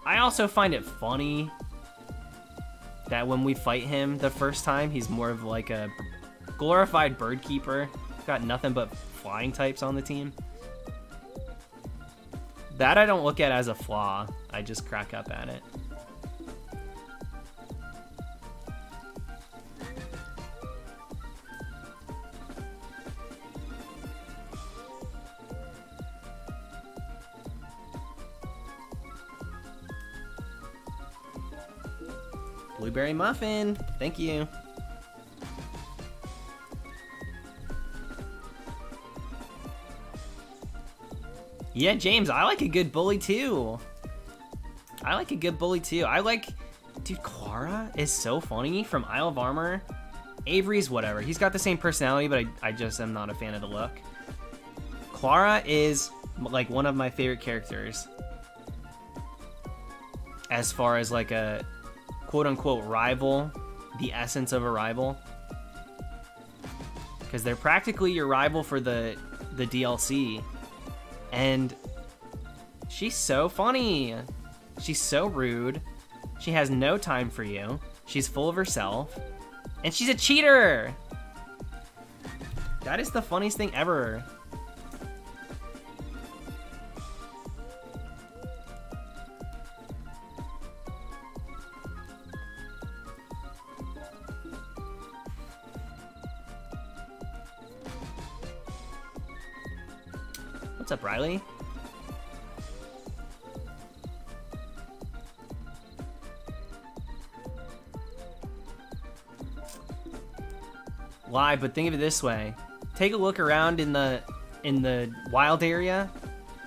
Speaker 1: I also find it funny that when we fight him the first time, he's more of like a glorified bird keeper. Got nothing but flying types on the team. That I don't look at as a flaw. I just crack up at it. Blueberry muffin. Thank you. Yeah, James, I like a good bully too. I like, dude, Clara is so funny from Isle of Armor. Avery's whatever. He's got the same personality, but I just am not a fan of the look. Clara is like one of my favorite characters as far as like a quote-unquote rival, the essence of a rival, because they're practically your rival for the DLC. And she's so funny. She's so rude. She has no time for you. She's full of herself. And she's a cheater. That is the funniest thing ever. What's up, Riley? Lie, but think of it this way. Take a look around in the wild area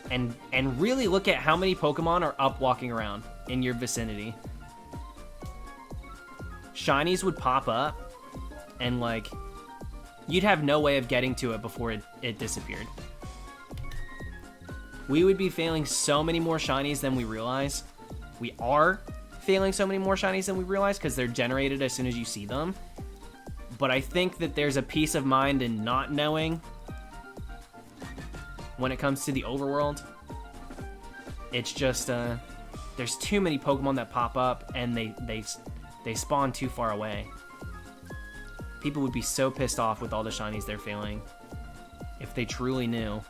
Speaker 1: and really look at how many Pokemon are up walking around in your vicinity. Shinies would pop up and like you'd have no way of getting to it before it disappeared. We would be failing so many more shinies than we realize. We are failing so many more shinies than we realize because they're generated as soon as you see them. But I think that there's a peace of mind in not knowing when it comes to the overworld. It's just, there's too many Pokemon that pop up and they spawn too far away. People would be so pissed off with all the shinies they're failing if they truly knew.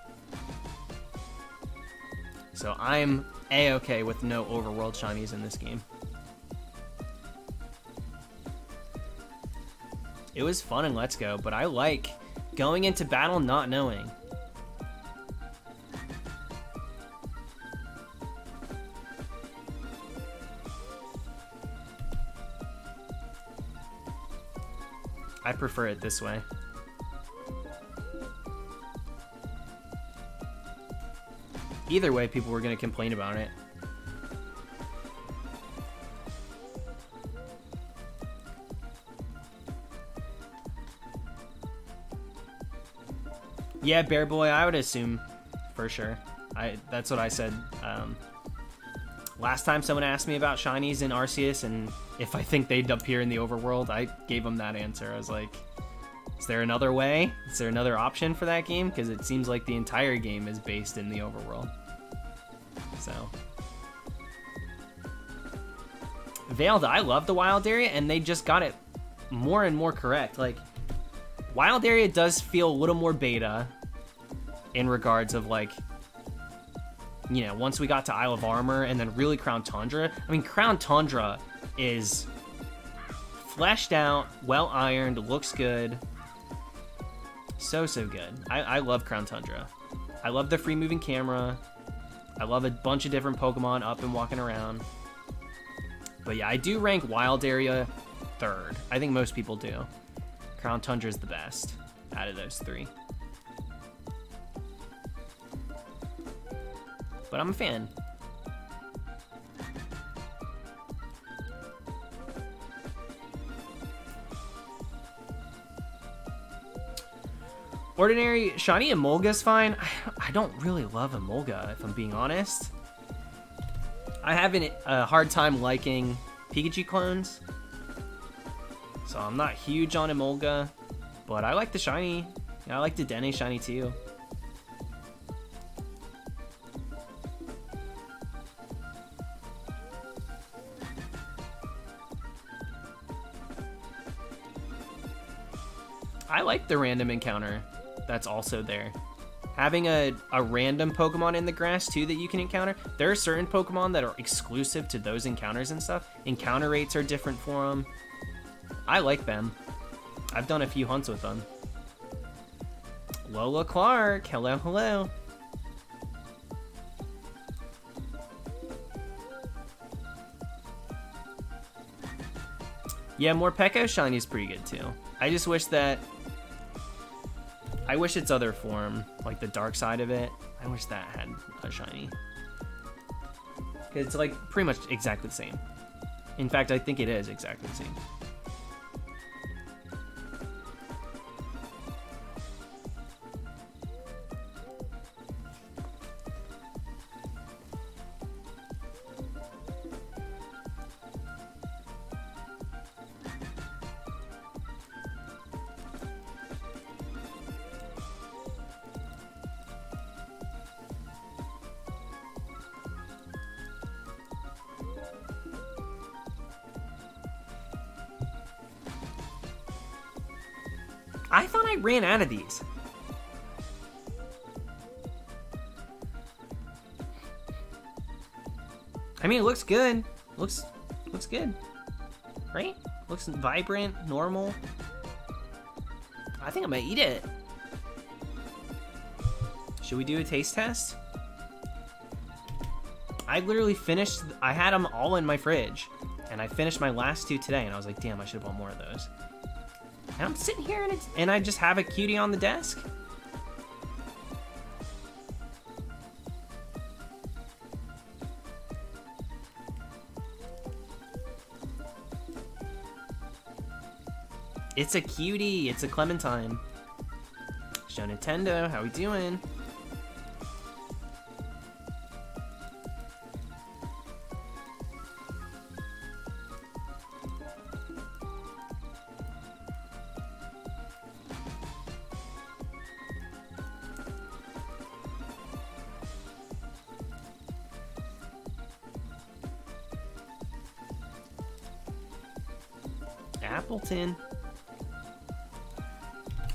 Speaker 1: So I'm A-okay with no overworld shinies in this game. It was fun in Let's Go, but I like going into battle not knowing. I prefer it this way. Either way, people were going to complain about it. Yeah, Bear Boy, I would assume for sure. That's what I said. Last time someone asked me about shinies in Arceus and if I think they'd appear in the overworld, I gave them that answer. I was like, is there another way? Is there another option for that game? Because it seems like the entire game is based in the overworld. So. Veiled, I love the wild area, and they just got it more and more correct. Like, wild area does feel a little more beta in regards of, like, you know, once we got to Isle of Armor and then really Crown Tundra. I mean, Crown Tundra is fleshed out, well ironed, looks good. So good. I love Crown Tundra. I love the free moving camera. I love a bunch of different Pokemon up and walking around. But yeah, I do rank Wild Area third. I think most people do. Crown Tundra is the best out of those three. But I'm a fan. Ordinary Shiny Emolga's fine. I don't really love Emolga, if I'm being honest. I have a hard time liking Pikachu clones. So I'm not huge on Emolga, but I like the Shiny. I like the Dene Shiny too. I like the random encounter that's also there. Having a random Pokemon in the grass, too, that you can encounter. There are certain Pokemon that are exclusive to those encounters and stuff. Encounter rates are different for them. I like them. I've done a few hunts with them. Lola Clark, hello, hello. Yeah, Morpeko Shiny is pretty good, too. I just wish that... I wish its other form, like the dark side of it, I wish that had a shiny. It's like pretty much exactly the same. In fact, I think it is exactly the same. I thought I ran out of these. I mean, it looks good. Looks good, right? Looks vibrant, normal. I think I'm gonna eat it. Should we do a taste test? I literally finished. I had them all in my fridge, and I finished my last 2 today. And I was like, damn, I should have bought more of those. And I'm sitting here and I just have a cutie on the desk. It's a cutie. It's a Clementine. Show Nintendo, how we doing? Appletun.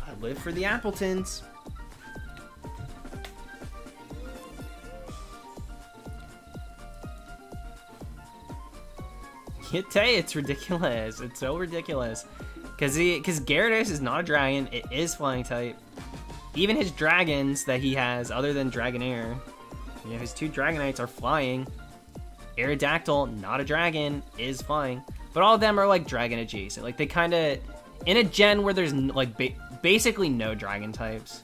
Speaker 1: I live for the Appletuns. It's ridiculous. It's so ridiculous. Because Gyarados is not a dragon. It is flying type. Even his dragons that he has, other than Dragonair, you know, his 2 Dragonites are flying. Aerodactyl, not a dragon, is flying. But all of them are like dragon adjacent. Like they kind of, in a gen where there's like basically no dragon types.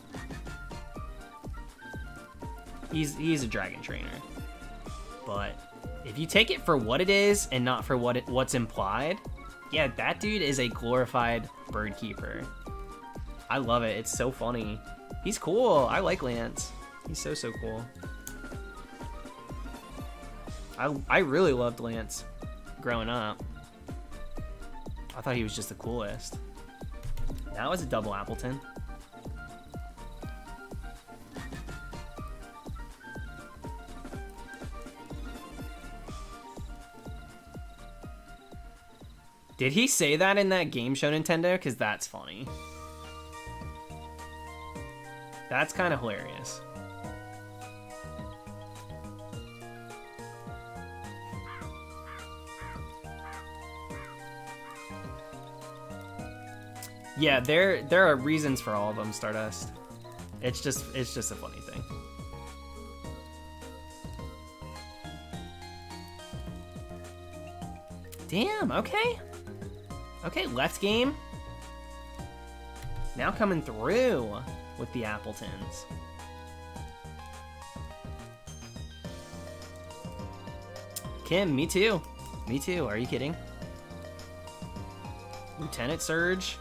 Speaker 1: He's a dragon trainer. But if you take it for what it is and not for what's implied, yeah, that dude is a glorified bird keeper. I love it. It's so funny. He's cool. I like Lance. He's so cool. I really loved Lance growing up. I thought he was just the coolest. Now it's a double Appletun. Did he say that in that game show, Nintendo? Because that's funny. That's kind of hilarious. Yeah, there are reasons for all of them, Stardust. It's just a funny thing. Damn, okay. Okay, left game. Now coming through with the Appletuns. Kim, me too. Me too, are you kidding? Lieutenant Surge.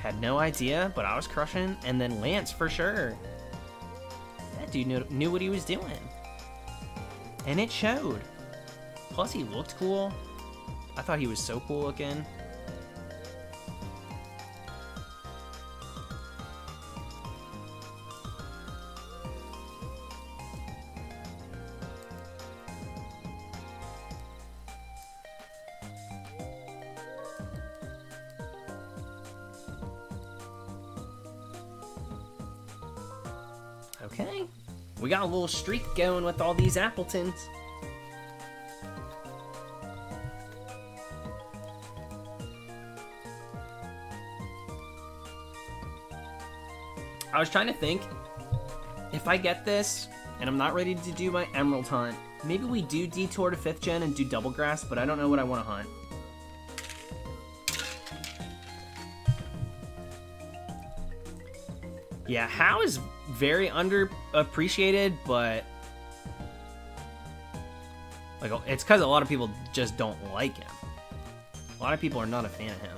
Speaker 1: Had no idea, but I was crushing. And then Lance for sure. That dude knew what he was doing. And it showed. Plus he looked cool. I thought he was so cool looking. Okay. We got a little streak going with all these Appletuns. I was trying to think, if I get this, and I'm not ready to do my Emerald Hunt, maybe we do Detour to 5th Gen and do Double Grass, but I don't know what I want to hunt. Yeah, How is very underappreciated, but like it's because a lot of people just don't like him. A lot of people are not a fan of him.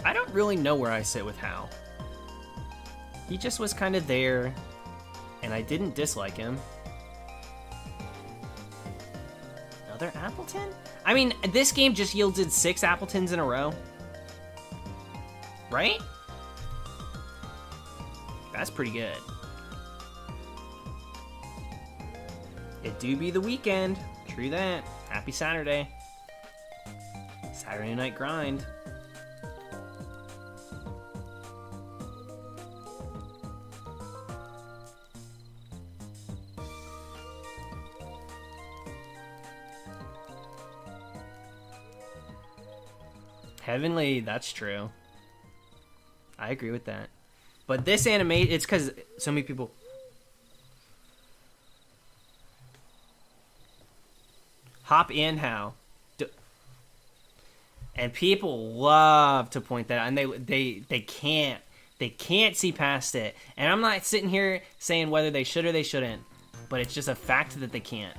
Speaker 1: I don't really know where I sit with How. He just was kind of there, and I didn't dislike him. Another Appletun? I mean, this game just yielded 6 Appletuns in a row. Right? That's pretty good. It do be the weekend. True that. Happy Saturday. Saturday night grind. Heavenly, that's true. I agree with that. But this anime, it's because so many people... Hop and How. And people love to point that out, and they can't see past it. And I'm not sitting here saying whether they should or they shouldn't, but it's just a fact that they can't.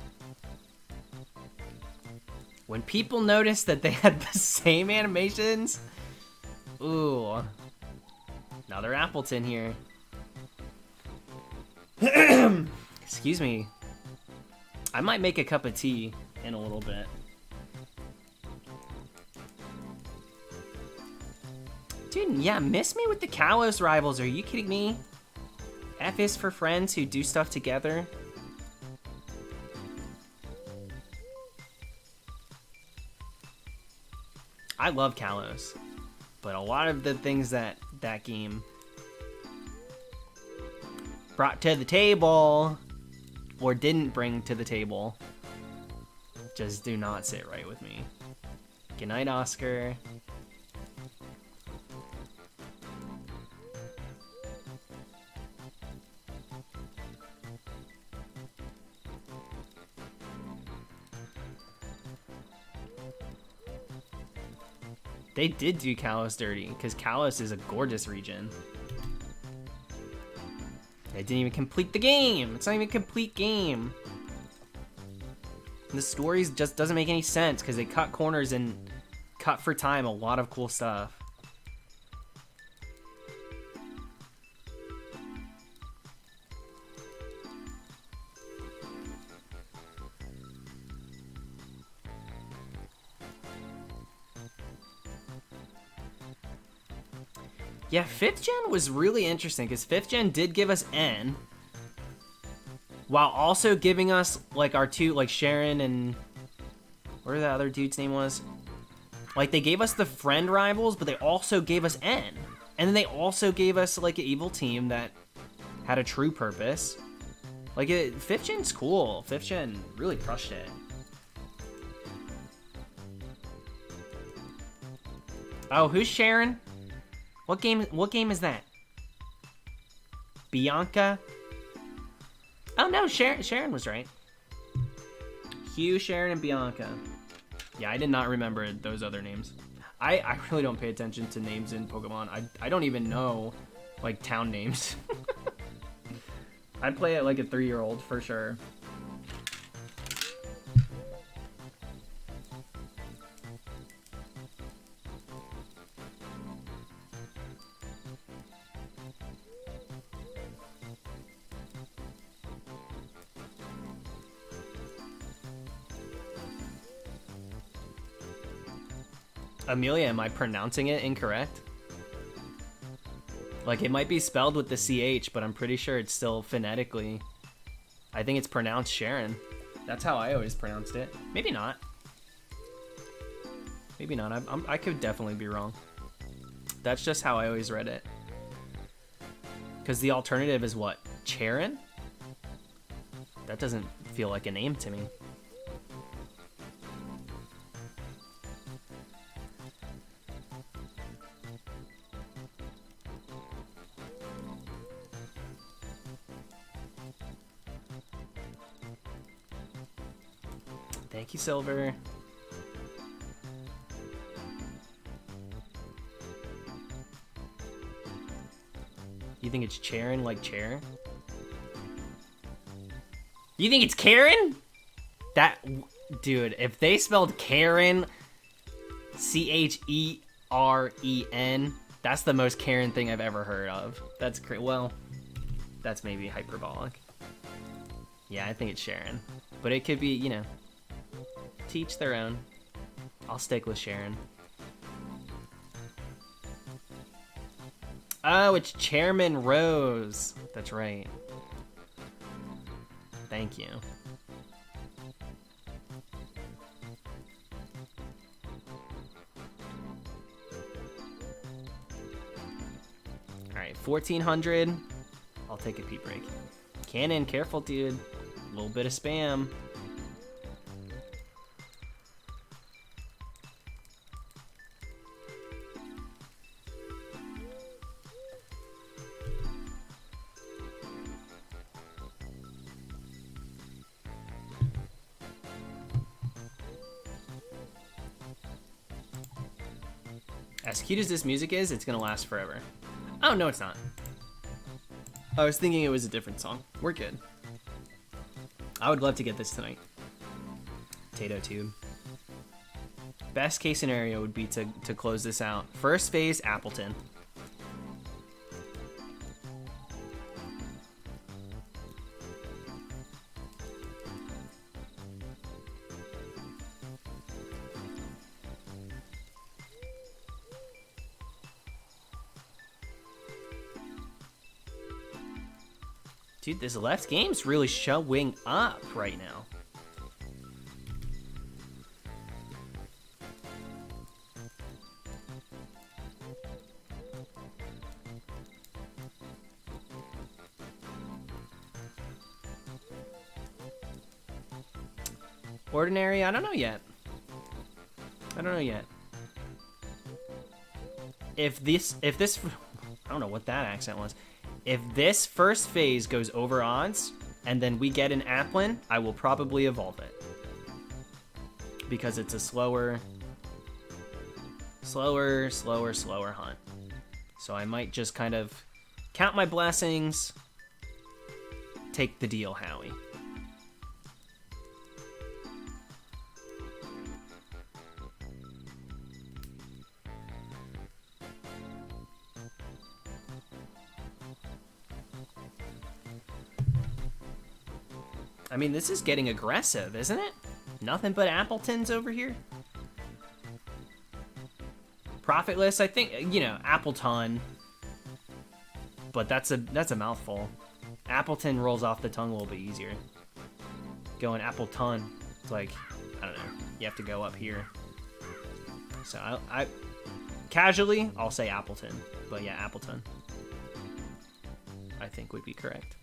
Speaker 1: When people noticed that they had the same animations, ooh, another Appletun here. Excuse me. I might make a cup of tea in a little bit. Dude, yeah, miss me with the Kalos rivals. Are you kidding me? F is for friends who do stuff together. I love Kalos, but a lot of the things that game brought to the table or didn't bring to the table just do not sit right with me. Good night, Oscar. They did do Kalos dirty, because Kalos is a gorgeous region. They didn't even complete the game! It's not even a complete game! And the story just doesn't make any sense, because they cut corners and cut for time a lot of cool stuff. Yeah, 5th Gen was really interesting, because 5th Gen did give us N, while also giving us, like, our two, like, Sharon and... whatever the other dude's name was. Like, they gave us the friend rivals, but they also gave us N. And then they also gave us, like, an evil team that had a true purpose. Like, 5th Gen's cool. 5th Gen really crushed it. Oh, who's Sharon? What game is that? Bianca? Oh no, Sharon was right. Hugh, Sharon, and Bianca. Yeah, I did not remember those other names. I really don't pay attention to names in Pokemon. I don't even know, like, town names. I'd play it like a 3-year-old for sure. Amelia, am I pronouncing it incorrect? Like, it might be spelled with the CH, but I'm pretty sure it's still phonetically. I think it's pronounced Sharon. That's how I always pronounced it. Maybe not. Maybe not. I could definitely be wrong. That's just how I always read it. Because the alternative is what? Charon? That doesn't feel like a name to me. Thank you, Silver. You think it's Charon like chair? You think it's Karen? That, dude, if they spelled Karen, C-H-E-R-E-N, that's the most Karen thing I've ever heard of. That's great. Well, that's maybe hyperbolic. Yeah, I think it's Sharon. But it could be, you know, to each their own. I'll stick with Sharon. Oh, it's Chairman Rose. That's right. Thank you. Alright, 1400. I'll take a pee break. Cannon, careful, dude. A little bit of spam. As cute as this music is, it's gonna last forever. Oh, no, it's not. I was thinking it was a different song. We're good. I would love to get this tonight. Potato Tube. Best case scenario would be to close this out. First phase, Appletun. Dude, this left game's really showing up right now. Ordinary, I don't know yet. I don't know yet. If this, I don't know what that accent was. If this first phase goes over odds, and then we get an Applin, I will probably evolve it. Because it's a slower hunt. So I might just kind of count my blessings, take the deal, Howie. I mean, this is getting aggressive, isn't it? Nothing but Appletuns over here. Profitless, I think, you know, Appletun. But that's a mouthful. Appletun rolls off the tongue a little bit easier. Going Appletun, it's like, I don't know, you have to go up here. So I casually, I'll say Appletun. But yeah, Appletun, I think would be correct.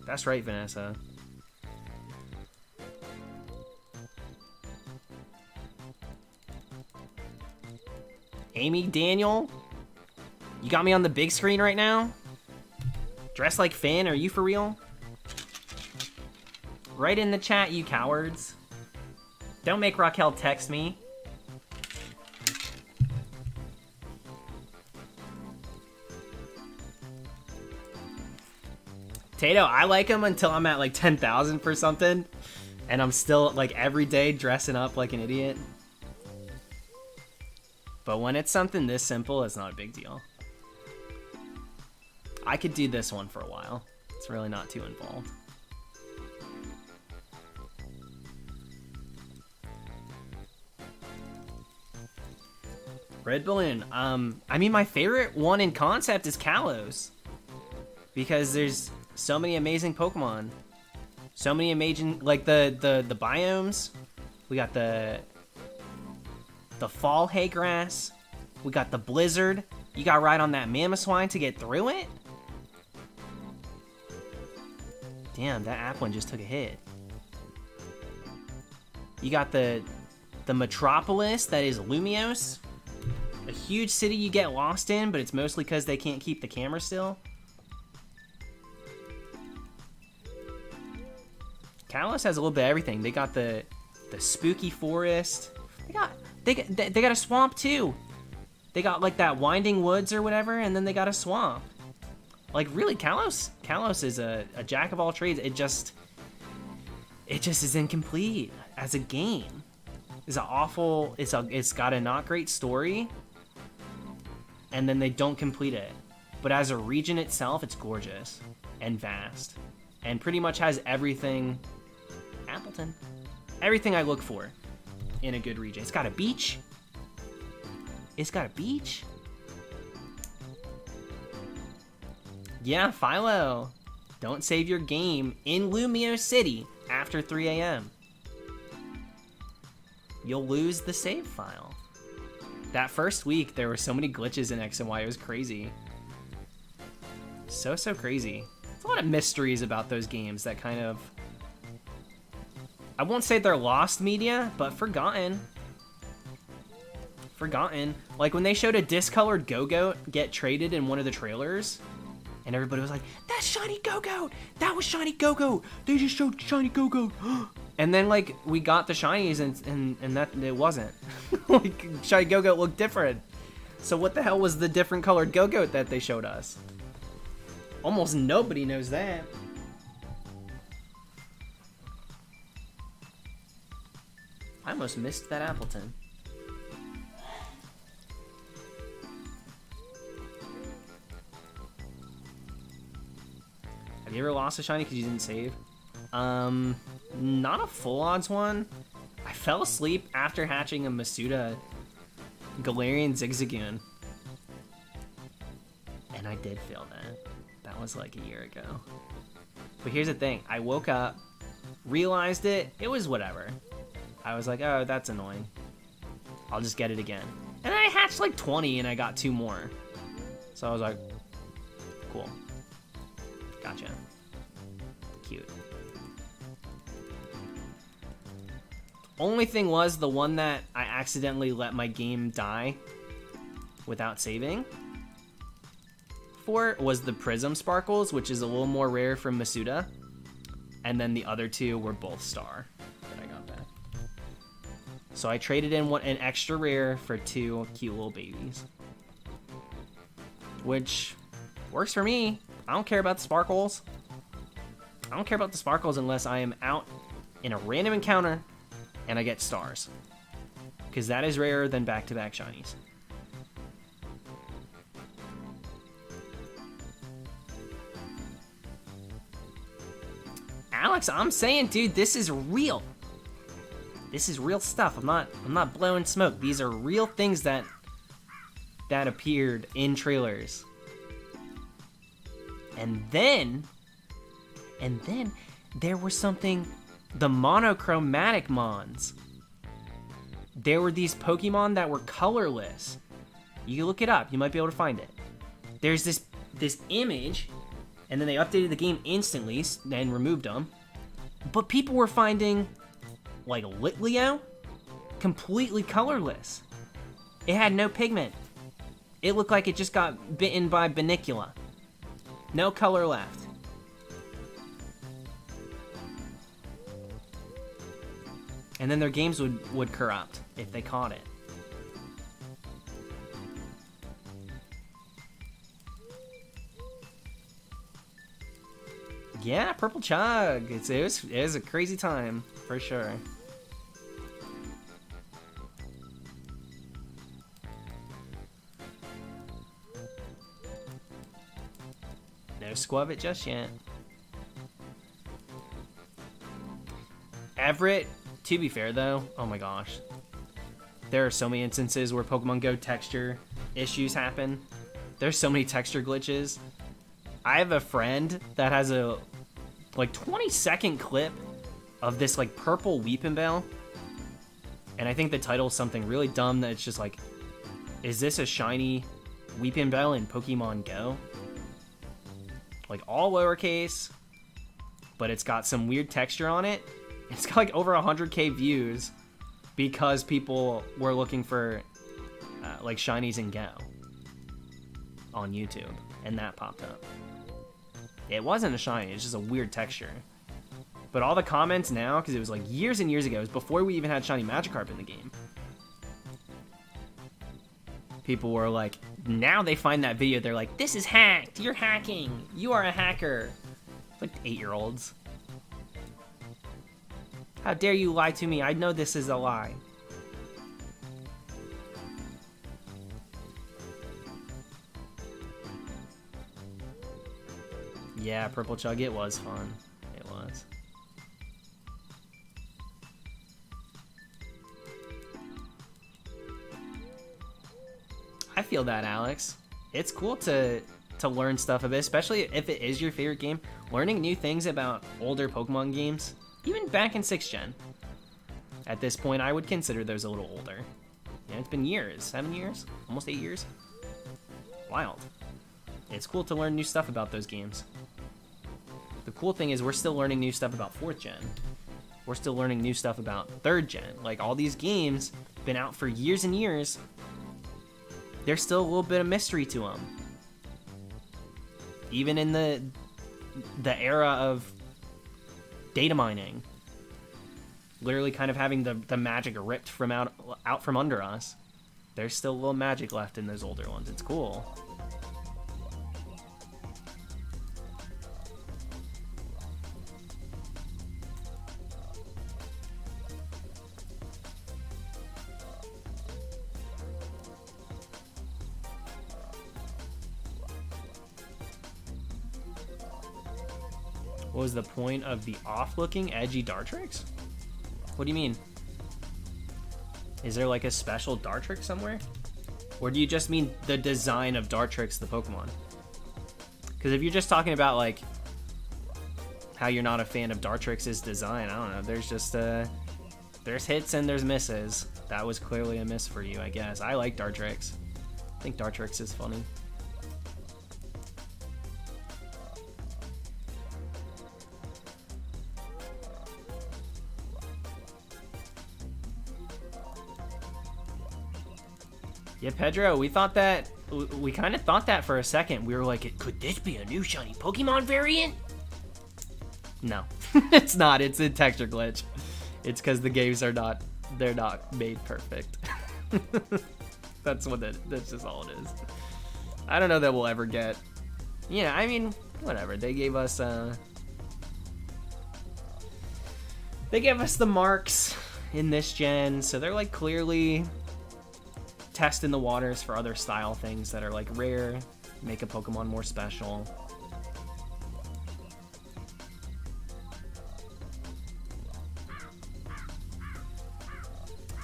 Speaker 1: That's right, Vanessa. Amy, Daniel? You got me on the big screen right now? Dressed like Finn, are you for real? Right in the chat, you cowards. Don't make Raquel text me. Tato, I like him until I'm at like 10,000 for something, and I'm still like every day dressing up like an idiot. But when it's something this simple, it's not a big deal. I could do this one for a while. It's really not too involved. Red Balloon. I mean, my favorite one in concept is Kalos. because there's so many amazing Pokemon. So many amazing, like the biomes. We got the fall hay grass. We got the blizzard. You got to ride on that Mamoswine to get through it. Damn, that Appletun just took a hit. You got the metropolis that is Lumiose. A huge city you get lost in, but it's mostly because they can't keep the camera still. Kalos has a little bit of everything. They got the spooky forest. They got a swamp too. They got like that winding woods or whatever, and then they got a swamp. Like really, Kalos is a jack of all trades. It just is incomplete as a game. It's got a not great story, and then they don't complete it. But as a region itself, it's gorgeous and vast, and pretty much has everything. Appletun. Everything I look for in a good region. It's got a beach. Yeah, Philo. Don't save your game in Lumiose City after 3 a.m. You'll lose the save file. That first week, there were so many glitches in X and Y. It was crazy. So crazy. There's a lot of mysteries about those games that kind of... I won't say they're lost media, but forgotten. Like when they showed a discolored Go-Goat get traded in one of the trailers, and everybody was like, that's Shiny Go-Goat! That was Shiny Go-Goat! They just showed Shiny Go-Goat! And then like we got the shinies and that it wasn't. Like Shiny Go-Goat looked different. So what the hell was the different colored Go-Goat that they showed us? Almost nobody knows that. I almost missed that Appletun. Have you ever lost a shiny because you didn't save? Not a full odds one. I fell asleep after hatching a Masuda Galarian Zigzagoon. And I did fail that. That was like a year ago. But here's the thing. I woke up, realized it was whatever. I was like, oh, that's annoying. I'll just get it again. And then I hatched like 20 and I got 2 more. So I was like, cool. Gotcha. Cute. Only thing was the one that I accidentally let my game die without saving for was the Prism Sparkles, which is a little more rare from Masuda. And then the other 2 were both star that I got back. So I traded in an extra rare for 2 cute little babies. Which works for me. I don't care about the sparkles. I don't care about the sparkles unless I am out in a random encounter and I get stars. Because that is rarer than back-to-back shinies. Alex, I'm saying, dude, this is real. This is real stuff. I'm not blowing smoke. These are real things that appeared in trailers. And then there was something, the monochromatic mons. There were these Pokemon that were colorless. You can look it up. You might be able to find it. There's this image, and then they updated the game instantly and removed them. But people were finding, like, Litleo, completely colorless. It had no pigment. It looked like it just got bitten by Banicula. No color left. And then their games would corrupt if they caught it. Yeah, Purple Chug. It was a crazy time, for sure. No Squavit just yet. Everett, to be fair though, oh my gosh. There are so many instances where Pokemon Go texture issues happen. There's so many texture glitches. I have a friend that has a like 20-second clip of this like purple Weepin' Bell, and I think the title is something really dumb that it's just like, is this a shiny Weepin' Bell in Pokemon Go? Like all lowercase, but it's got some weird texture on it. It's got like over 100k views because people were looking for like shinies in Go on YouTube, and that popped up. It wasn't a shiny, it's just a weird texture. But all the comments now, because it was like years and years ago, it was before we even had shiny Magikarp in the game. People were like, now they find that video, they're like, this is hacked, you're hacking, you are a hacker. Like 8-year-olds. How dare you lie to me, I know this is a lie. Yeah, Purple Chug, it was fun. It was. I feel that, Alex. It's cool to learn stuff a bit, especially if it is your favorite game. Learning new things about older Pokemon games, even back in 6th Gen. At this point, I would consider those a little older. Yeah, it's been years. 7 years? Almost 8 years? Wild. It's cool to learn new stuff about those games. The cool thing is we're still learning new stuff about 4th Gen. We're still learning new stuff about 3rd Gen. Like, all these games, been out for years and years. There's still a little bit of mystery to them. Even in the era of data mining. Literally kind of having the magic ripped from out from under us. There's still a little magic left in those older ones. It's cool. What was the point of the off-looking, edgy Dartrix? What do you mean? Is there like a special Dartrix somewhere? Or do you just mean the design of Dartrix, the Pokemon? Because if you're just talking about like how you're not a fan of Dartrix's design, I don't know. There's just there's hits and there's misses. That was clearly a miss for you, I guess. I like Dartrix. I think Dartrix is funny. Yeah, Pedro, we kind of thought that for a second. We were like, could this be a new shiny Pokemon variant? No, it's not. It's a texture glitch. It's because the games they're not made perfect. That's just all it is. I don't know that we'll ever get, yeah, I mean, whatever. They gave us the marks in this gen, so they're like clearly testing the waters for other style things that are like rare, make a Pokemon more special.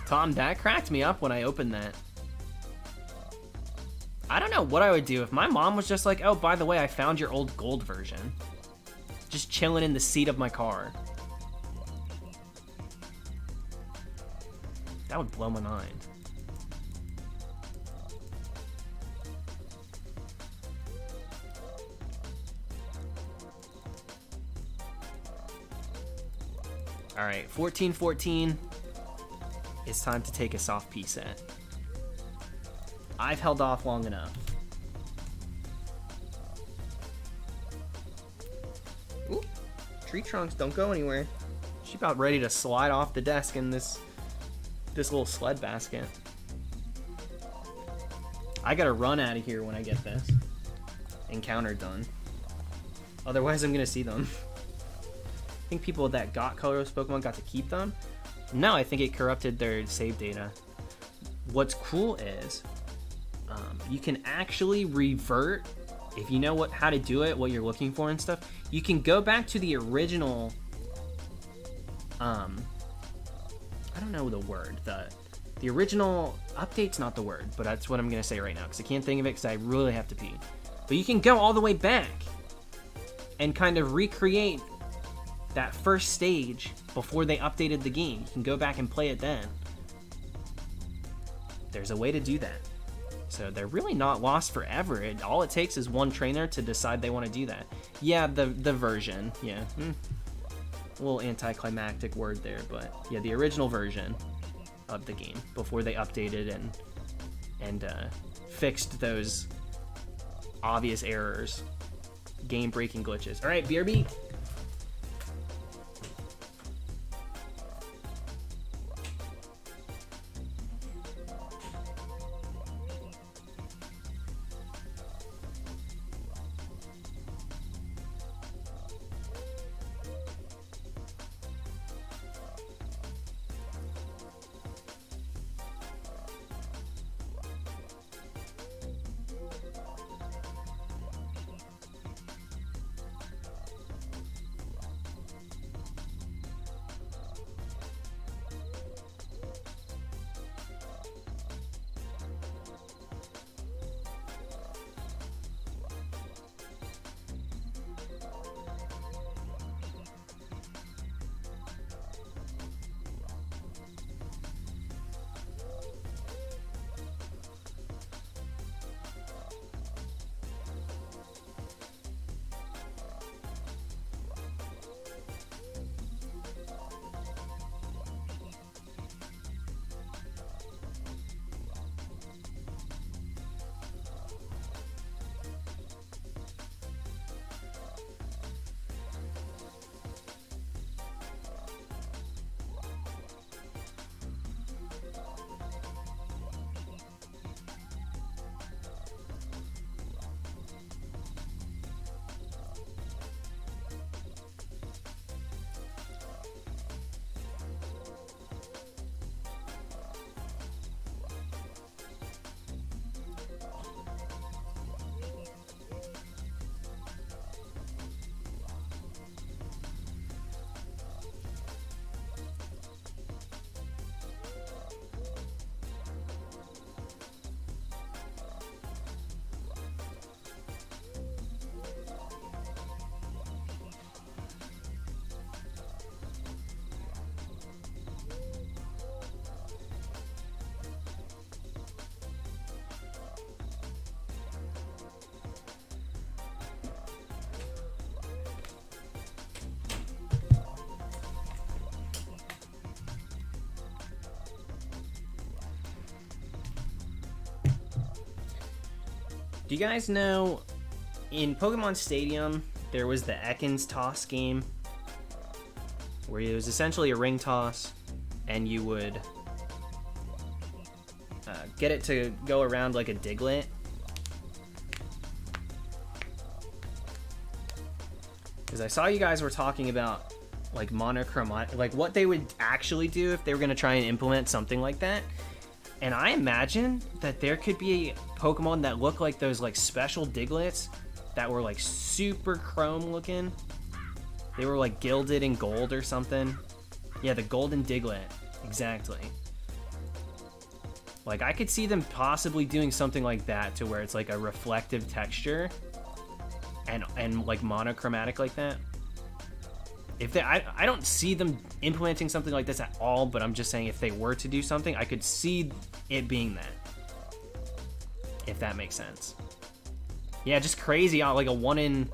Speaker 1: Tom, that cracked me up when I opened that. I don't know what I would do if my mom was just like, oh, by the way, I found your old gold version. Just chilling in the seat of my car. That would blow my mind. Alright, 14-14. It's time to take a soft P set. I've held off long enough. Ooh, Treetrunks, don't go anywhere. She's about ready to slide off the desk in this little sled basket. I gotta run out of here when I get this encounter done. Otherwise, I'm gonna see them. I think people that got colorless Pokemon got to keep them. No, I think it corrupted their save data. What's cool is you can actually revert, if you know how to do it, what you're looking for and stuff. You can go back to the original. I don't know the word. The original update's not the word, but that's what I'm gonna say right now because I can't think of it because I really have to pee. But you can go all the way back and kind of recreate that first stage before they updated the game. You can go back and play it then. There's a way to do that. So they're really not lost forever. All it takes is one trainer to decide they want to do that. Yeah, the version. Yeah. A little anticlimactic word there, but yeah, the original version of the game before they updated and fixed those obvious errors, game-breaking glitches. All right, BRB. Do you guys know, in Pokemon Stadium, there was the Ekans toss game, where it was essentially a ring toss, and you would get it to go around like a Diglett. Because I saw you guys were talking about like monochromatic, like what they would actually do if they were going to try and implement something like that. And I imagine that there could be Pokemon that look like those like special Digletts that were like super chrome looking. They were like gilded in gold or something. Yeah, the golden Diglett. Exactly. Like I could see them possibly doing something like that to where it's like a reflective texture and like monochromatic like that. If they, I don't see them implementing something like this at all, but I'm just saying if they were to do something, I could see it being that. If that makes sense. Yeah, just crazy. Like a 1 in...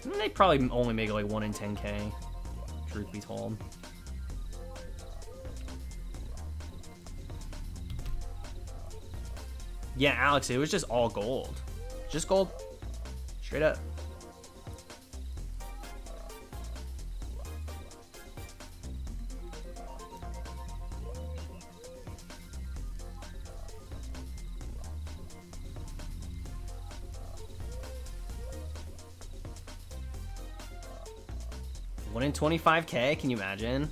Speaker 1: They probably only make it like 1 in 10k, truth be told. Yeah, Alex, it was just all gold. Just gold. Straight up. One in 25k, can you imagine?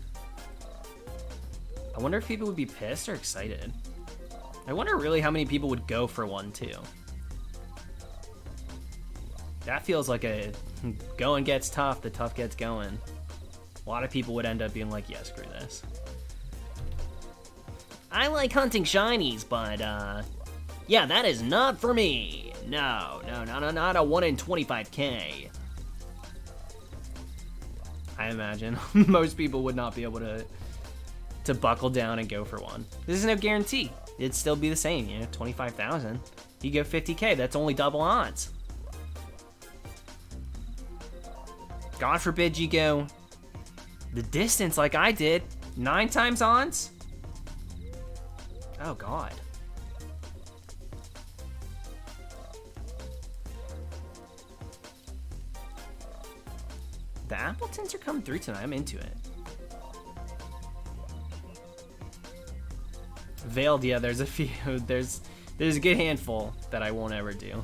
Speaker 1: I wonder if people would be pissed or excited. I wonder really how many people would go for one too. That feels like a going gets tough, the tough gets going. A lot of people would end up being like, yeah, screw this. I like hunting shinies, but yeah, that is not for me. No, not a 1 in 25k. I imagine most people would not be able to buckle down and go for one. This is no guarantee. It'd still be the same, you know, 25,000. You go 50K, that's only double odds. God forbid you go the distance like I did, 9 times odds. Oh God. The Appletuns are coming through tonight. I'm into it. Veiled, yeah, there's a few. There's a good handful that I won't ever do.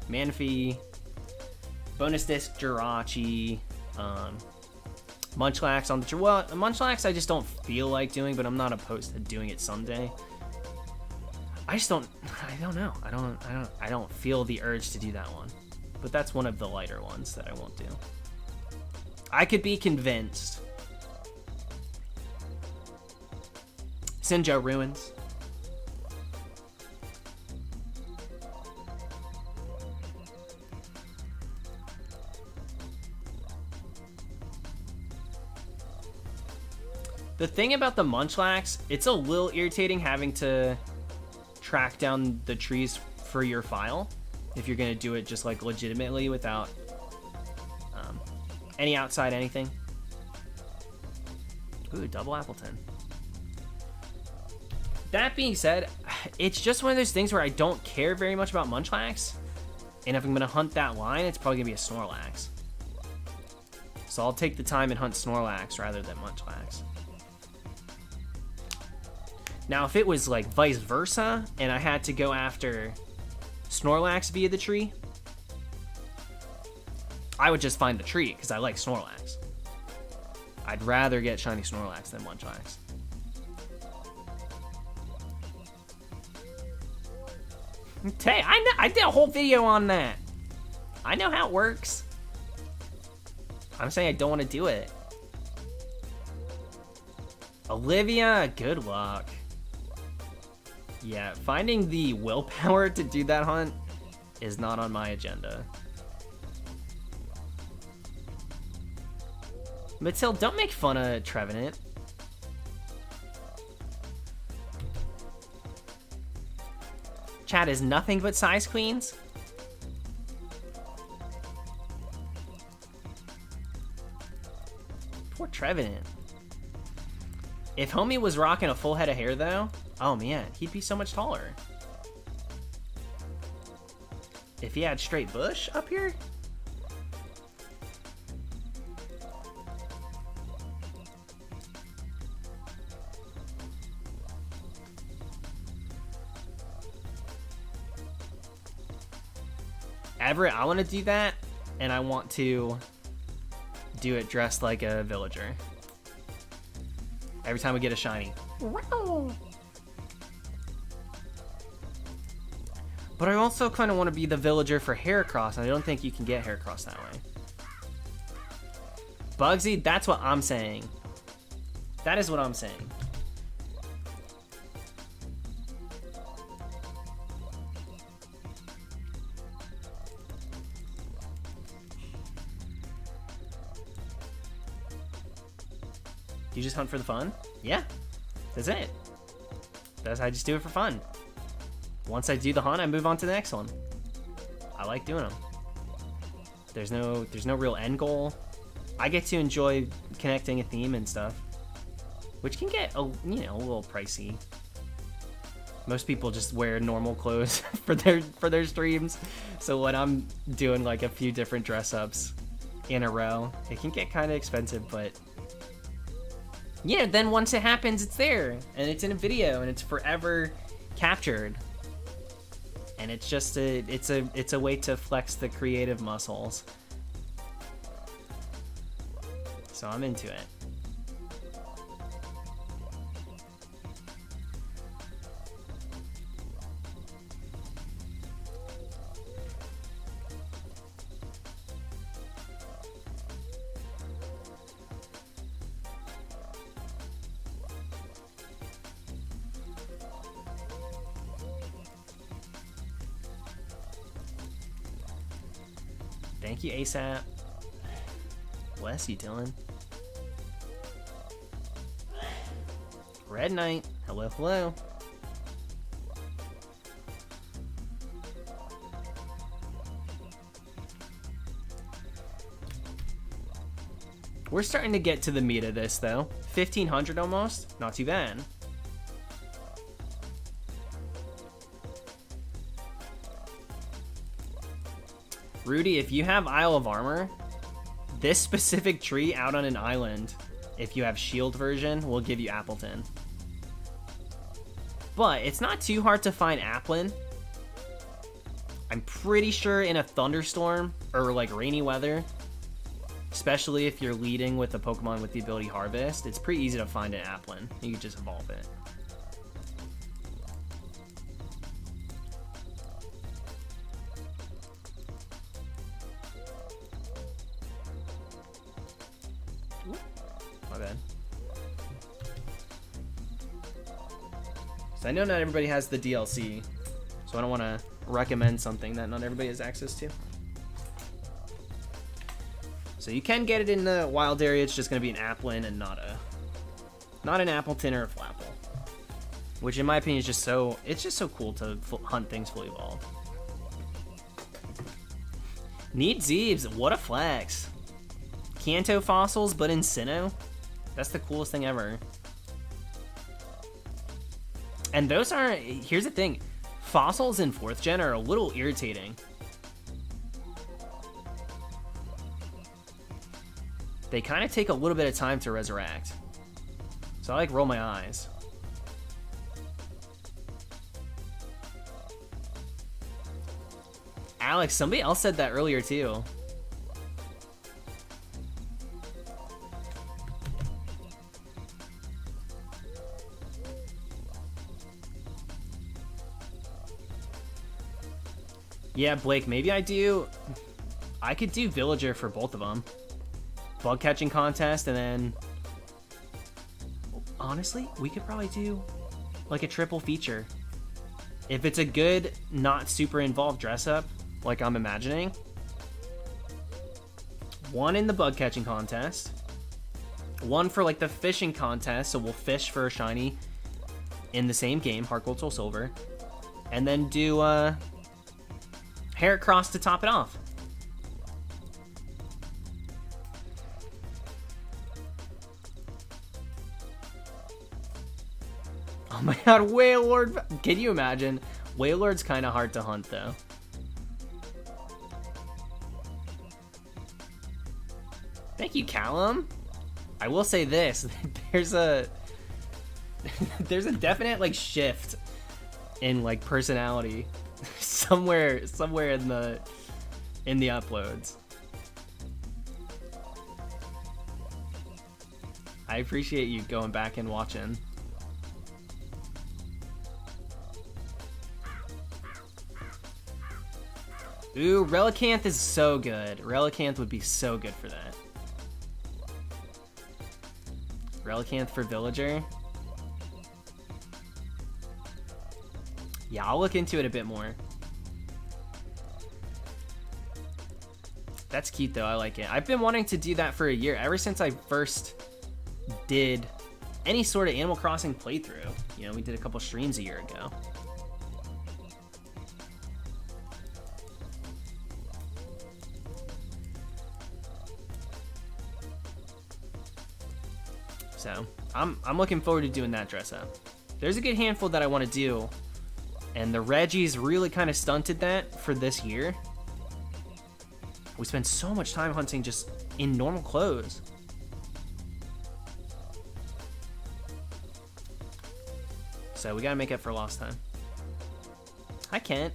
Speaker 1: Manphy, bonus disc Jirachi, Munchlax on the well, Munchlax I just don't feel like doing, but I'm not opposed to doing it someday. I don't know. I don't feel the urge to do that one. But that's one of the lighter ones that I won't do. I could be convinced. Sinjo Ruins. The thing about the Munchlax, it's a little irritating having to track down the trees for your file if you're gonna do it just like legitimately without any outside anything. Ooh, double Appletun. That being said, it's just one of those things where I don't care very much about Munchlax, and if I'm gonna hunt that line, it's probably gonna be a Snorlax. So I'll take the time and hunt Snorlax rather than Munchlax. Now, if it was like vice versa, and I had to go after Snorlax via the tree, I would just find the tree, because I like Snorlax. I'd rather get shiny Snorlax than Munchlax. Hey, I did a whole video on that. I know how it works. I'm saying I don't want to do it. Olivia, good luck. Yeah, finding the willpower to do that hunt is not on my agenda. Matilda, don't make fun of Trevenant. Chat is nothing but size queens. Poor Trevenant. If homie was rocking a full head of hair though, oh man, he'd be so much taller. If he had straight bush up here? Everett, I want to do that, and I want to do it dressed like a villager. Every time we get a shiny. But I also kind of want to be the villager for Heracross, and I don't think you can get Heracross that way. Bugsy, that's what I'm saying. That is what I'm saying. You just hunt for the fun? Yeah, that's it. I just do it for fun. Once I do the hunt, I move on to the next one. I like doing them. There's no real end goal. I get to enjoy connecting a theme and stuff, which can get a little pricey. Most people just wear normal clothes for their streams, so when I'm doing like a few different dress ups in a row, it can get kind of expensive, but. Yeah, then once it happens, it's there, and it's in a video, and it's forever captured. And it's just it's a way to flex the creative muscles. So I'm into it. Thank you, ASAP. Bless you, Dylan. Red Knight. Hello, hello. We're starting to get to the meat of this, though. 1,500 almost. Not too bad. Rudy, if you have Isle of Armor, this specific tree out on an island, if you have shield version, will give you Appletun. But it's not too hard to find Appletun. I'm pretty sure in a thunderstorm or like rainy weather, especially if you're leading with a Pokemon with the ability Harvest, it's pretty easy to find an Appletun. You can just evolve it. Ooh, my bad. So I know not everybody has the DLC, so I don't want to recommend something that not everybody has access to. So you can get it in the wild area. It's just going to be an Appletun and not an Appletun or a Flapple, which in my opinion is just so, it's just so cool to hunt things fully evolved. Neat Zeebs, what a flex. Kanto fossils, but in Sinnoh? That's the coolest thing ever. And those are, here's the thing, fossils in 4th gen are a little irritating. They kind of take a little bit of time to resurrect. So I like roll my eyes. Alex, somebody else said that earlier too. Yeah, Blake, maybe I could do Villager for both of them. Bug catching contest, and then honestly, we could probably do like a triple feature. If it's a good, not super involved dress up, like I'm imagining. One in the bug catching contest. One for like the fishing contest, so we'll fish for a shiny in the same game, Heart Gold Soul Silver. And then do Heracross to top it off. Oh my god, Wailord! Can you imagine? Wailord's kind of hard to hunt, though. Thank you, Callum. I will say this: there's a definite like shift in like personality somewhere in the uploads. I appreciate you going back and watching. Ooh, Relicanth is so good. Relicanth would be so good for that. Relicanth for Villager. Yeah, I'll look into it a bit more. That's cute though, I like it. I've been wanting to do that for a year, ever since I first did any sort of Animal Crossing playthrough. You know, we did a couple streams a year ago. So I'm looking forward to doing that dress up. There's a good handful that I want to do, and the Reggies really kind of stunted that for this year. We spend so much time hunting just in normal clothes. So we gotta make up for lost time. Hi, Kent.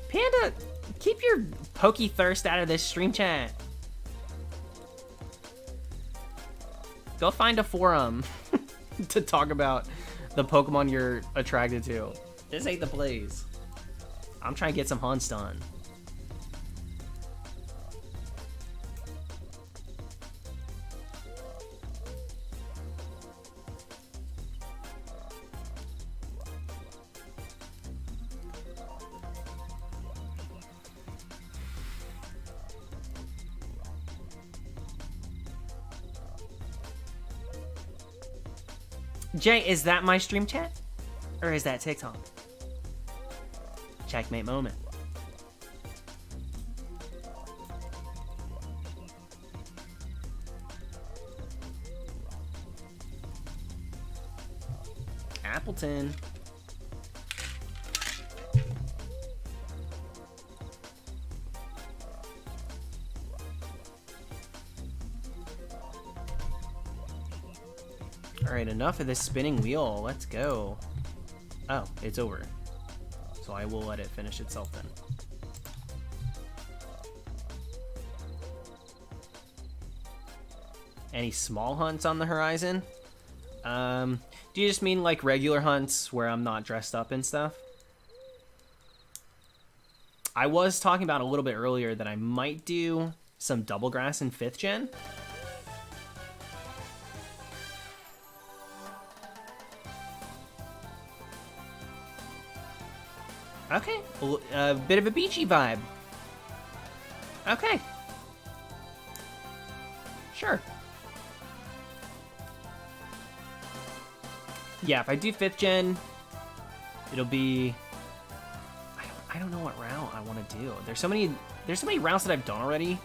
Speaker 1: Panda, keep your pokey thirst out of this stream chat. Go find a forum to talk about the Pokemon you're attracted to. This ain't the place. I'm trying to get some hunts done. Jay, is that my stream chat? Or is that TikTok? Checkmate moment. Appletun. Alright, enough of this spinning wheel. Let's go. Oh, it's over. So I will let it finish itself then. Any small hunts on the horizon? Do you just mean like regular hunts where I'm not dressed up and stuff? I was talking about a little bit earlier that I might do some double grass in 5th gen. Okay, a bit of a beachy vibe. Okay. Sure. Yeah, if I do 5th gen, it'll be... I don't know what route I want to do. There's so many routes that I've done already.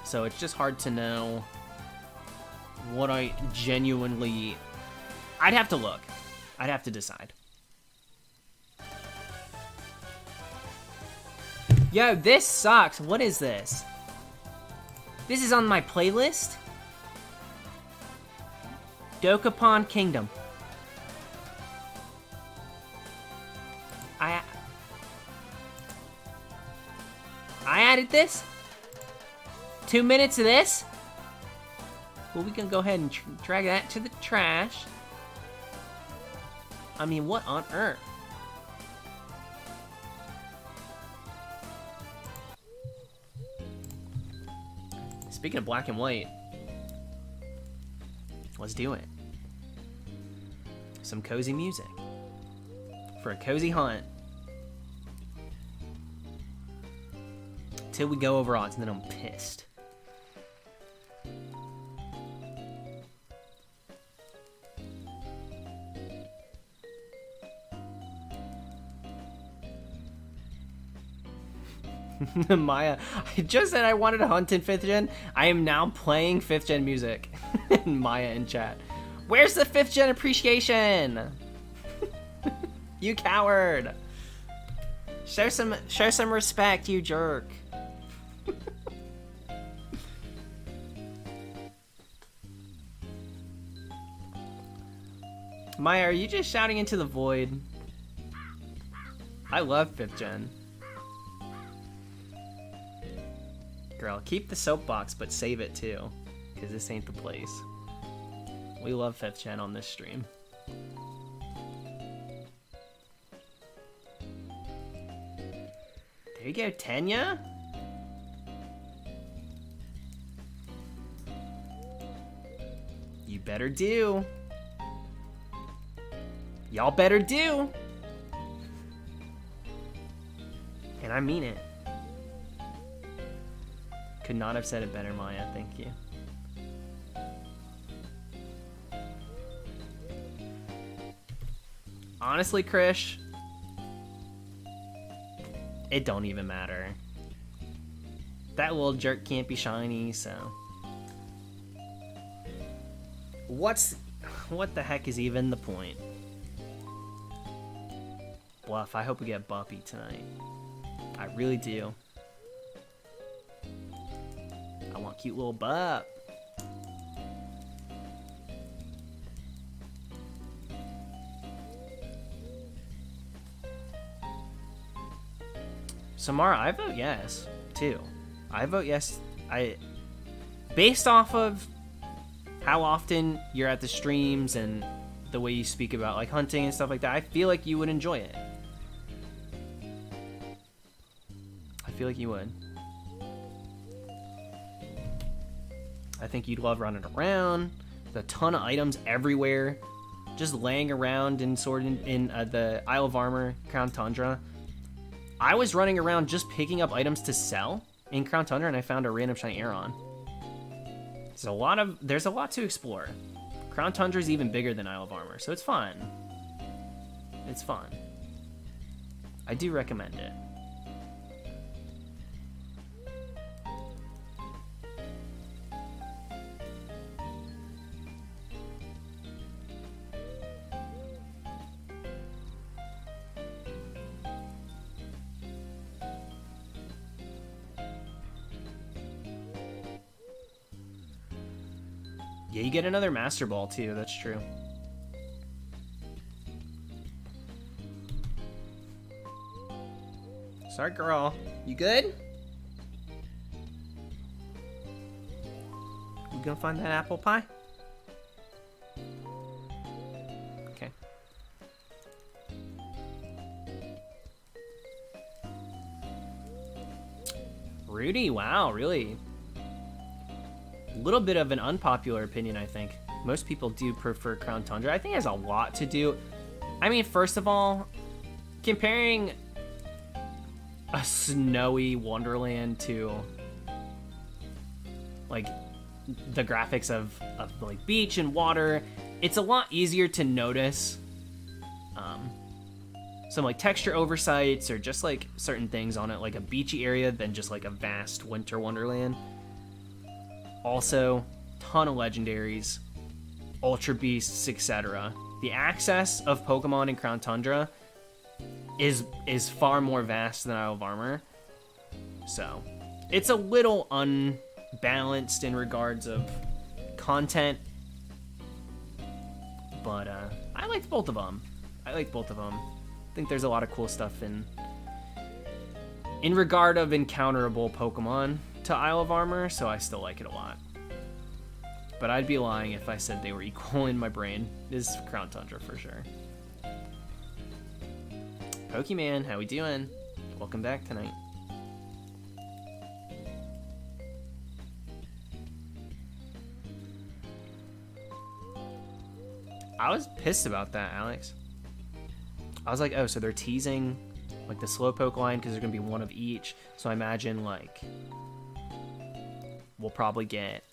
Speaker 1: So it's just hard to know what I genuinely... I'd have to look. I'd have to decide. Yo, this sucks. What is this? This is on my playlist? Dokapon Kingdom. I added this? 2 minutes of this? Well, we can go ahead and drag that to the trash. I mean, what on earth? Speaking of black and white, let's do it. Some cozy music for a cozy hunt. Till we go over odds, and then I'm pissed. Maya, I just said I wanted to hunt in 5th gen. I am now playing 5th gen music. Maya in chat. Where's the 5th gen appreciation? You coward. Show some respect, you jerk. Maya, are you just shouting into the void? I love 5th gen. Girl, keep the soapbox, but save it too, because this ain't the place. We love 5th gen on this stream. There you go, Tenya. You better do. Y'all better do. And I mean it. Could not have said it better, Maya. Thank you. Honestly, Krish, it don't even matter. That little jerk can't be shiny, so... What the heck is even the point? Bluff, I hope we get Buppy tonight. I really do. I want cute little Bup. Samara, I vote yes, too. I vote yes. Based off of how often you're at the streams and the way you speak about like hunting and stuff like that, I feel like you would enjoy it. I feel like you would. I think you'd love running around. There's a ton of items everywhere, just laying around in the Isle of Armor, Crown Tundra. I was running around just picking up items to sell in Crown Tundra, and I found a random shiny Aeron. There's a lot to explore. Crown Tundra is even bigger than Isle of Armor, so it's fun. It's fun. I do recommend it. Yeah, you get another Master Ball too, that's true. Sorry, girl. You good? You gonna find that apple pie? Okay. Rudy, wow, really? A little bit of an unpopular opinion, I think. Most people do prefer Crown Tundra. I think it has a lot to do. I mean, first of all, comparing a snowy Wonderland to like the graphics of like beach and water, it's a lot easier to notice some like texture oversights or just like certain things on it, like a beachy area, than just like a vast winter Wonderland. Also, ton of legendaries, ultra beasts, etc. The access of Pokemon in Crown Tundra is far more vast than Isle of Armor, so it's a little unbalanced in regards of content, but I liked both of them. I think there's a lot of cool stuff in regard of encounterable Pokemon to Isle of Armor, so I still like it a lot. But I'd be lying if I said they were equal in my brain. This is Crown Tundra for sure. Pokemon, how we doing? Welcome back tonight. I was pissed about that, Alex. I was like, oh, so they're teasing like the Slowpoke line because there's gonna be one of each. So I imagine like we'll probably get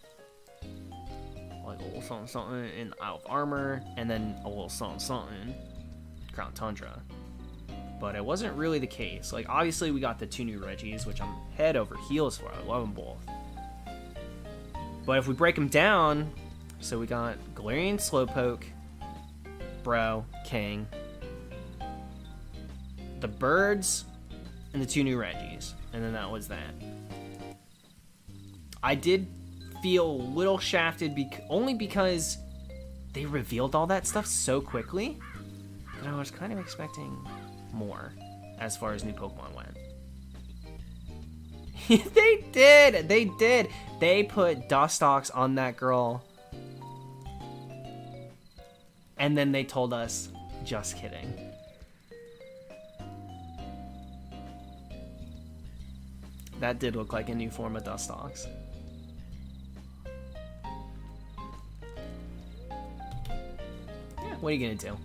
Speaker 1: like a little something something in Isle of Armor and then a little something something Crown Tundra. But it wasn't really the case. Like, obviously we got the 2 new Reggies, which I'm head over heels for. I love them both. But if we break them down, so we got Galarian Slowpoke, Bro, King, the birds, and the 2 new Reggies. And then that was that. I did feel a little shafted only because they revealed all that stuff so quickly that I was kind of expecting more as far as new Pokemon went. They did. They put Dustox on that girl. And then they told us, just kidding. That did look like a new form of Dustox. Yeah, what are you gonna do?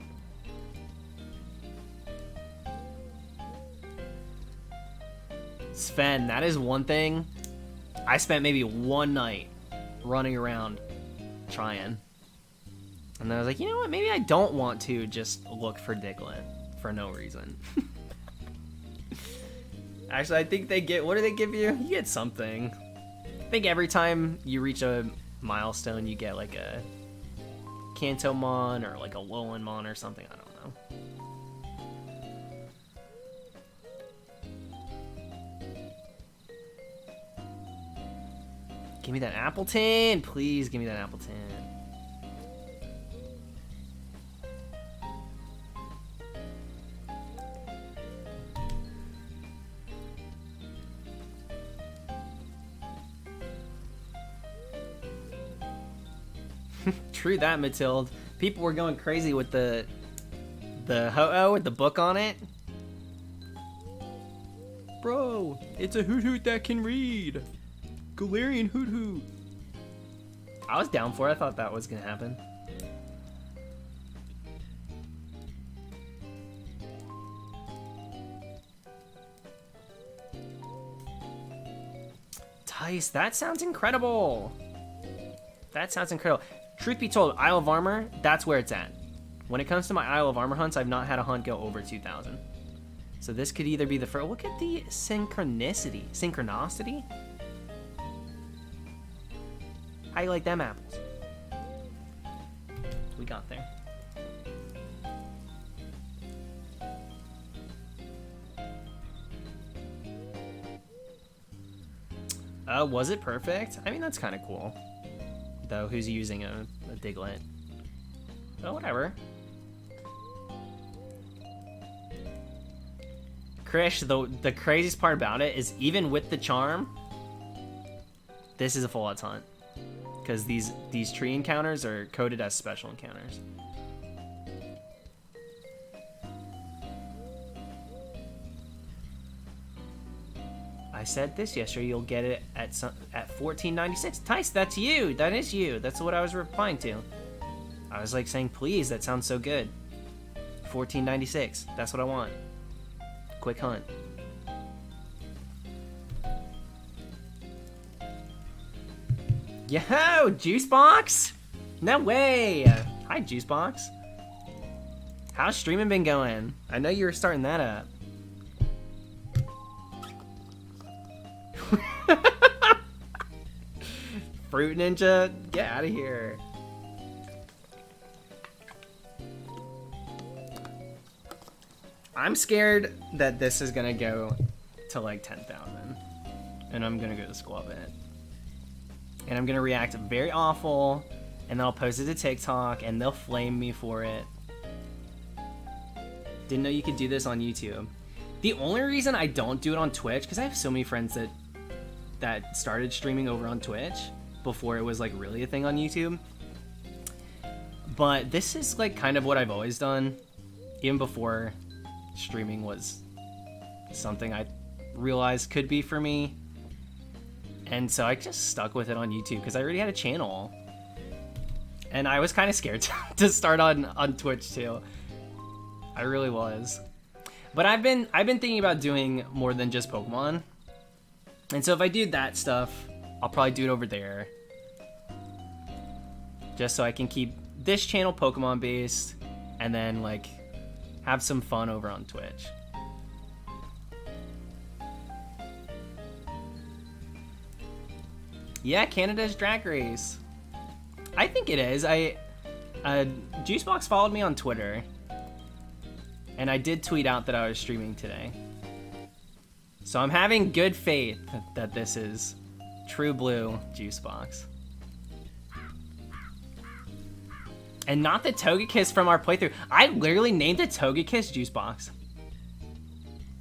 Speaker 1: Sven, that is one thing. I spent maybe one night running around trying. And then I was like, you know what? Maybe I don't want to just look for Diglett for no reason. Actually, I think they get... What do they give you? You get something. I think every time you reach a milestone, you get like a Kantomon or like a Alolan or something. I don't know. Give me that Appletun! Please give me that Appletun. True that, Matilde. People were going crazy with the Ho-Oh with the book on it. Bro, it's a Hoot-Hoot that can read. Galarian Hoot-Hoot. I was down for it. I thought that was gonna happen. Tice, that sounds incredible. That sounds incredible. Truth be told, Isle of Armor, that's where it's at. When it comes to my Isle of Armor hunts, I've not had a hunt go over 2,000. So this could either be the first. Look at the synchronicity. Synchronicity? How you like them apples? We got there. Was it perfect? I mean, that's kind of cool. Though, who's using a Diglett? Oh, whatever. Krish, the craziest part about it is even with the charm, this is a full odds hunt. Because these tree encounters are coded as special encounters. I said this yesterday. You'll get it at 14.96. Tice, that's you. That is you. That's what I was replying to. I was like saying, please. That sounds so good. 14.96. That's what I want. Quick hunt. Yo, Juicebox? No way. Hi, Juicebox. How's streaming been going? I know you were starting that up. Fruit Ninja, get out of here. I'm scared that this is gonna go to like 10,000 and I'm gonna go to squab it. And I'm gonna react very awful and then I'll post it to TikTok and they'll flame me for it. Didn't know you could do this on YouTube. The only reason I don't do it on Twitch, because I have so many friends that started streaming over on Twitch before it was like really a thing on YouTube. But this is like kind of what I've always done, even before streaming was something I realized could be for me. And so I just stuck with it on YouTube because I already had a channel. And I was kind of scared to start on Twitch too. I really was. But I've been thinking about doing more than just Pokemon. And so if I do that stuff, I'll probably do it over there. Just so I can keep this channel Pokemon based and then like have some fun over on Twitch. Yeah, Canada's Drag Race. I think it is. Juicebox followed me on Twitter. And I did tweet out that I was streaming today. So I'm having good faith that this is true blue Juicebox. And not the Togekiss from our playthrough. I literally named it Togekiss Juicebox.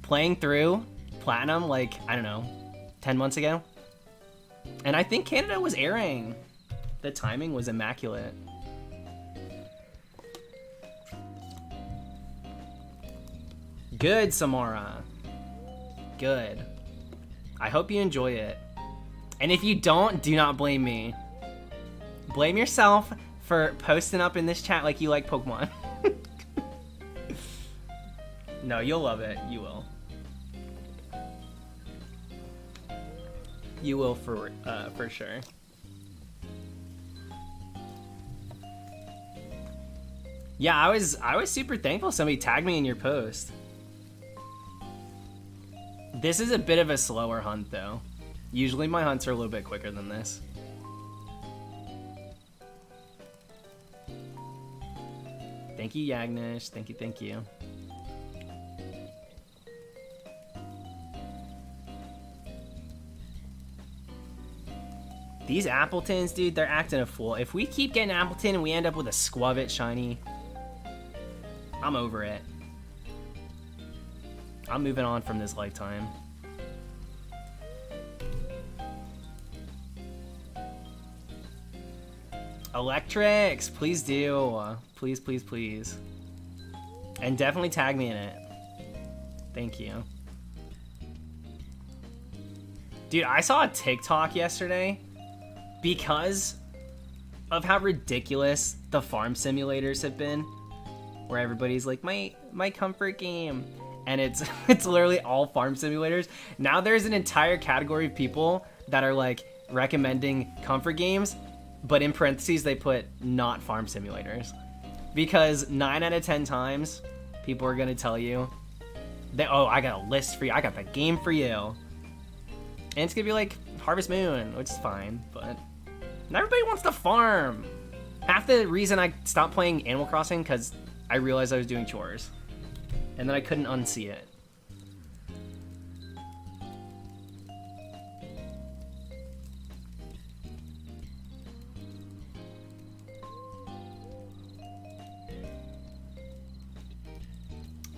Speaker 1: Playing through Platinum like, I don't know, 10 months ago. And I think Canada was airing. The timing was immaculate. Good, Samara. Good. I hope you enjoy it. And if you don't, do not blame me. Blame yourself for posting up in this chat like you like Pokemon. No, you'll love it. You will. You will for sure. Yeah, I was super thankful somebody tagged me in your post. This is a bit of a slower hunt though. Usually my hunts are a little bit quicker than this. Thank you, Yagnish. Thank you, thank you. These Appletuns, dude, they're acting a fool. If we keep getting Appletun and we end up with a Squavit shiny, I'm over it. I'm moving on from this lifetime. Electrics, please do. Please, please, please. And definitely tag me in it. Thank you. Dude, I saw a TikTok yesterday because of how ridiculous the farm simulators have been, where everybody's like, my comfort game. And it's literally all farm simulators. Now there's an entire category of people that are like recommending comfort games, but in parentheses they put not farm simulators. Because 9 out of 10 times, people are going to tell you that, oh, I got a list for you. I got the game for you. And it's going to be like Harvest Moon, which is fine, but not everybody wants to farm. Half the reason I stopped playing Animal Crossing because I realized I was doing chores. And then I couldn't unsee it.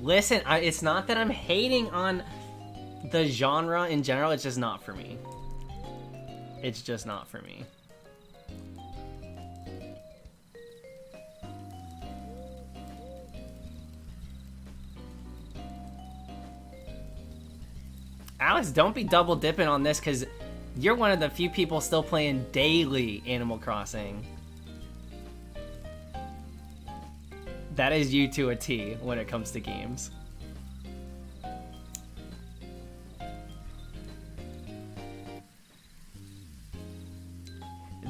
Speaker 1: Listen, it's not that I'm hating on the genre in general, it's just not for me. It's just not for me. Alex, don't be double dipping on this because you're one of the few people still playing daily Animal Crossing. That is you to a T when it comes to games.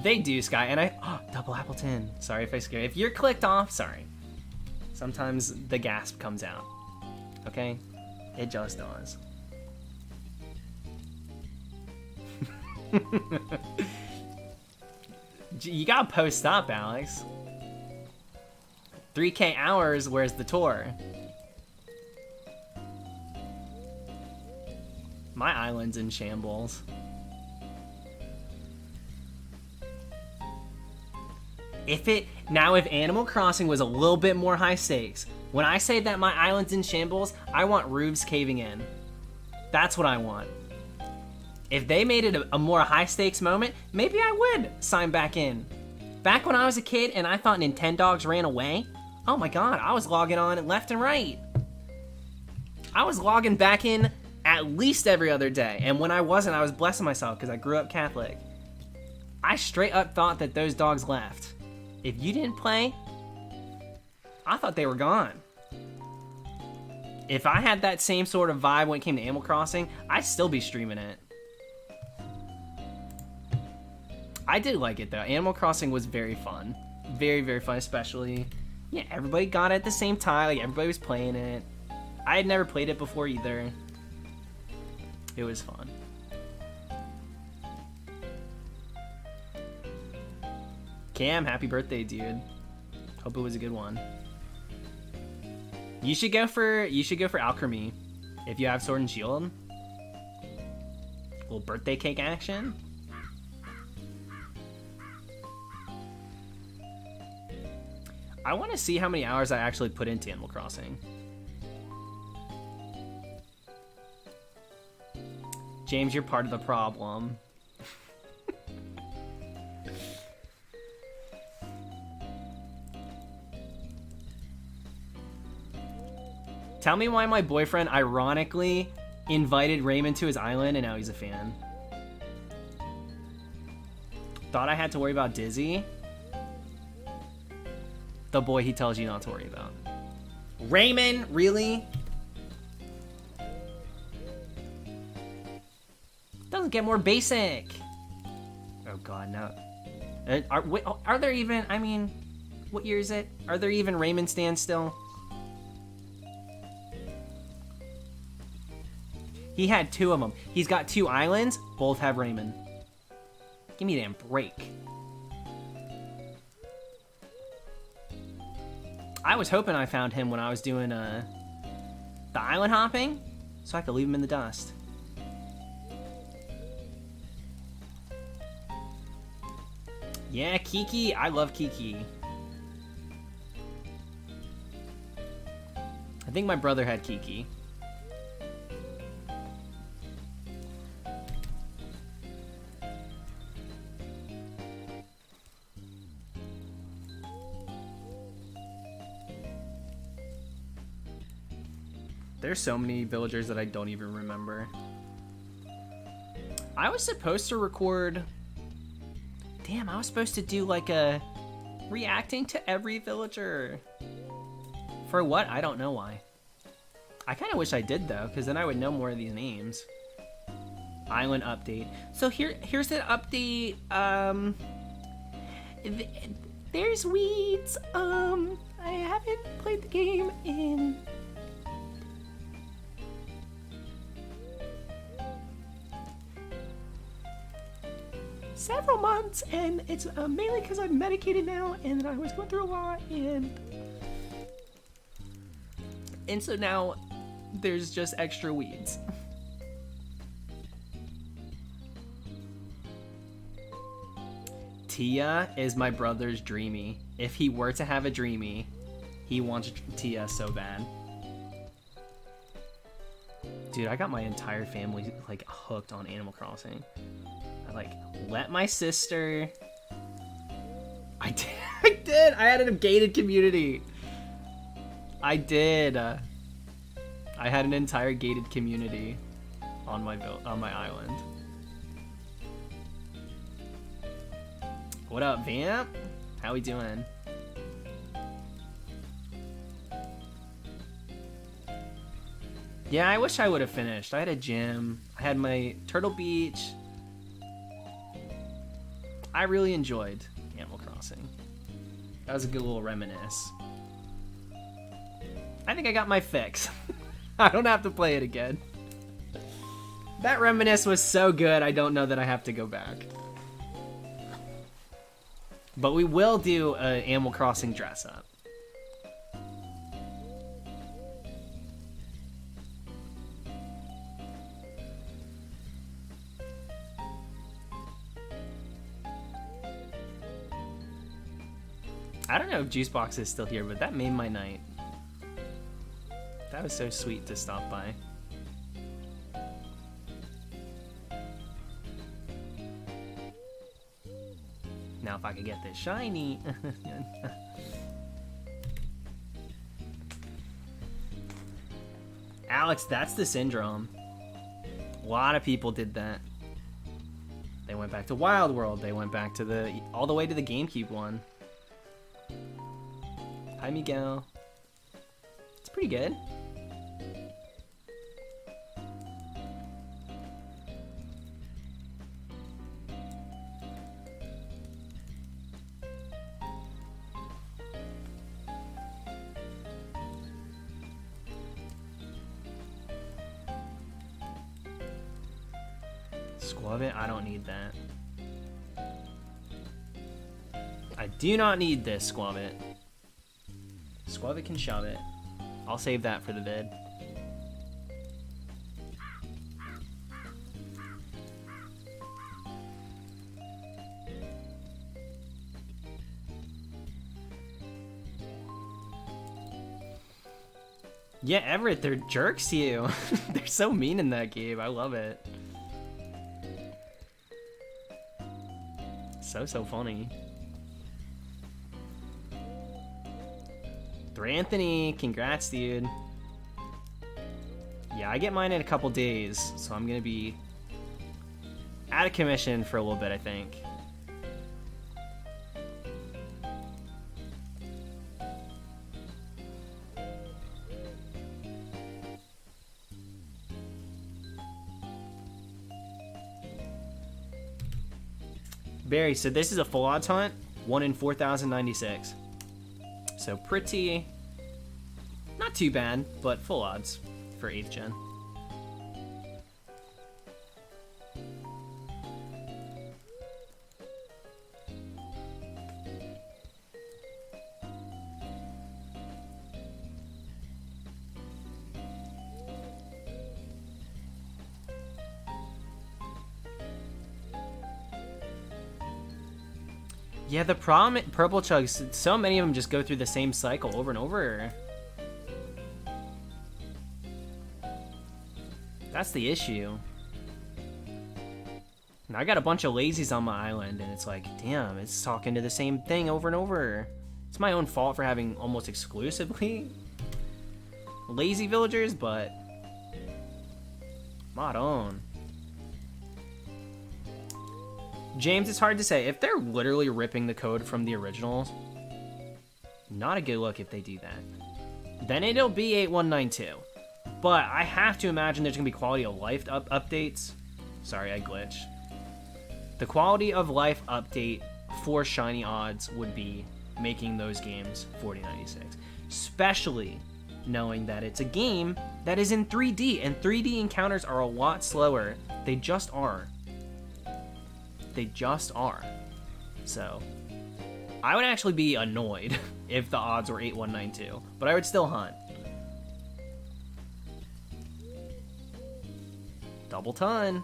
Speaker 1: They do, Sky, and double Appletun. Sorry if I scared. If you're clicked off, sorry. Sometimes the gasp comes out. Okay? It just does. You gotta post up, Alex. 3K hours, where's the tour? My island's in shambles. If Animal Crossing was a little bit more high stakes, when I say that my island's in shambles, I want roofs caving in. That's what I want. If they made it a more high stakes moment, maybe I would sign back in. Back when I was a kid and I thought Nintendogs ran away, oh my god, I was logging on left and right. I was logging back in at least every other day. And when I wasn't, I was blessing myself because I grew up Catholic. I straight up thought that those dogs left. If you didn't play, I thought they were gone. If I had that same sort of vibe when it came to Animal Crossing, I'd still be streaming it. I did like it though. Animal Crossing was very fun. Very, very fun, especially... Yeah, everybody got it at the same time. Like, everybody was playing it. I had never played it before either. It was fun. Cam, happy birthday, dude. Hope it was a good one. You should go for Alchemy if you have Sword and Shield. Little birthday cake action. I want to see how many hours I actually put into Animal Crossing. James, you're part of the problem. Tell me why my boyfriend ironically invited Raymond to his island and now he's a fan. Thought I had to worry about Dizzy? The boy he tells you not to worry about. Raymond, really? Doesn't get more basic. Oh god, no. Are there even, I mean, what year is it? Are there even Raymond stands still? He had 2 of them. He's got 2 islands, both have Raymond. Give me a damn break. I was hoping I found him when I was doing the island hopping, so I could leave him in the dust. Yeah, Kiki. I love Kiki. I think my brother had Kiki. There's so many villagers that I don't even remember. I was supposed to record... Damn, I was supposed to do like a... reacting to every villager. For what? I don't know why. I kind of wish I did though, because then I would know more of these names. Island update. So here's the update. there's weeds. I haven't played the game in several months, and it's mainly because I'm medicated now, and I was going through a lot, and so now there's just extra weeds. Tia is my brother's dreamy. If he were to have a dreamy, he wants Tia so bad. Dude, I got my entire family like hooked on Animal Crossing. I like let my sister. I did. I had a gated community. I did. I had an entire gated community on my island. What up, Vamp? How we doing? Yeah, I wish I would have finished. I had a gym. I had my Turtle Beach. I really enjoyed Animal Crossing. That was a good little reminisce. I think I got my fix. I don't have to play it again. That reminisce was so good, I don't know that I have to go back. But we will do an Animal Crossing dress up. I don't know if Juicebox is still here, but that made my night. That was so sweet to stop by. Now if I could get this shiny. Alex, that's the syndrome. A lot of people did that. They went back to Wild World. They went back to all the way to the GameCube one. Hi, Miguel. It's pretty good. Squab-it? I don't need that. I do not need this, Squab-it. Squab-it can shove it. I'll save that for the vid. Yeah, Everett, they're jerks to you. They're so mean in that game. I love it. So funny. Anthony, congrats, dude. Yeah, I get mine in a couple days, so I'm gonna be out of commission for a little bit, I think. Barry, so this is a full odds hunt, 1 in 4,096. So pretty, not too bad, but full odds for 8th gen. Yeah, the problem at Purple Chugs, so many of them just go through the same cycle over and over. That's the issue. And I got a bunch of lazies on my island, and it's like, damn, it's talking to the same thing over and over. It's my own fault for having almost exclusively lazy villagers, but mod on. James, it's hard to say. If they're literally ripping the code from the originals, not a good look if they do that. Then it'll be 8192. But I have to imagine there's going to be quality of life updates. Sorry, I glitched. The quality of life update for shiny odds would be making those games 4096. Especially knowing that it's a game that is in 3D, and 3D encounters are a lot slower. They just are. They just are. So, I would actually be annoyed if the odds were 8192, but I would still hunt. Double ton.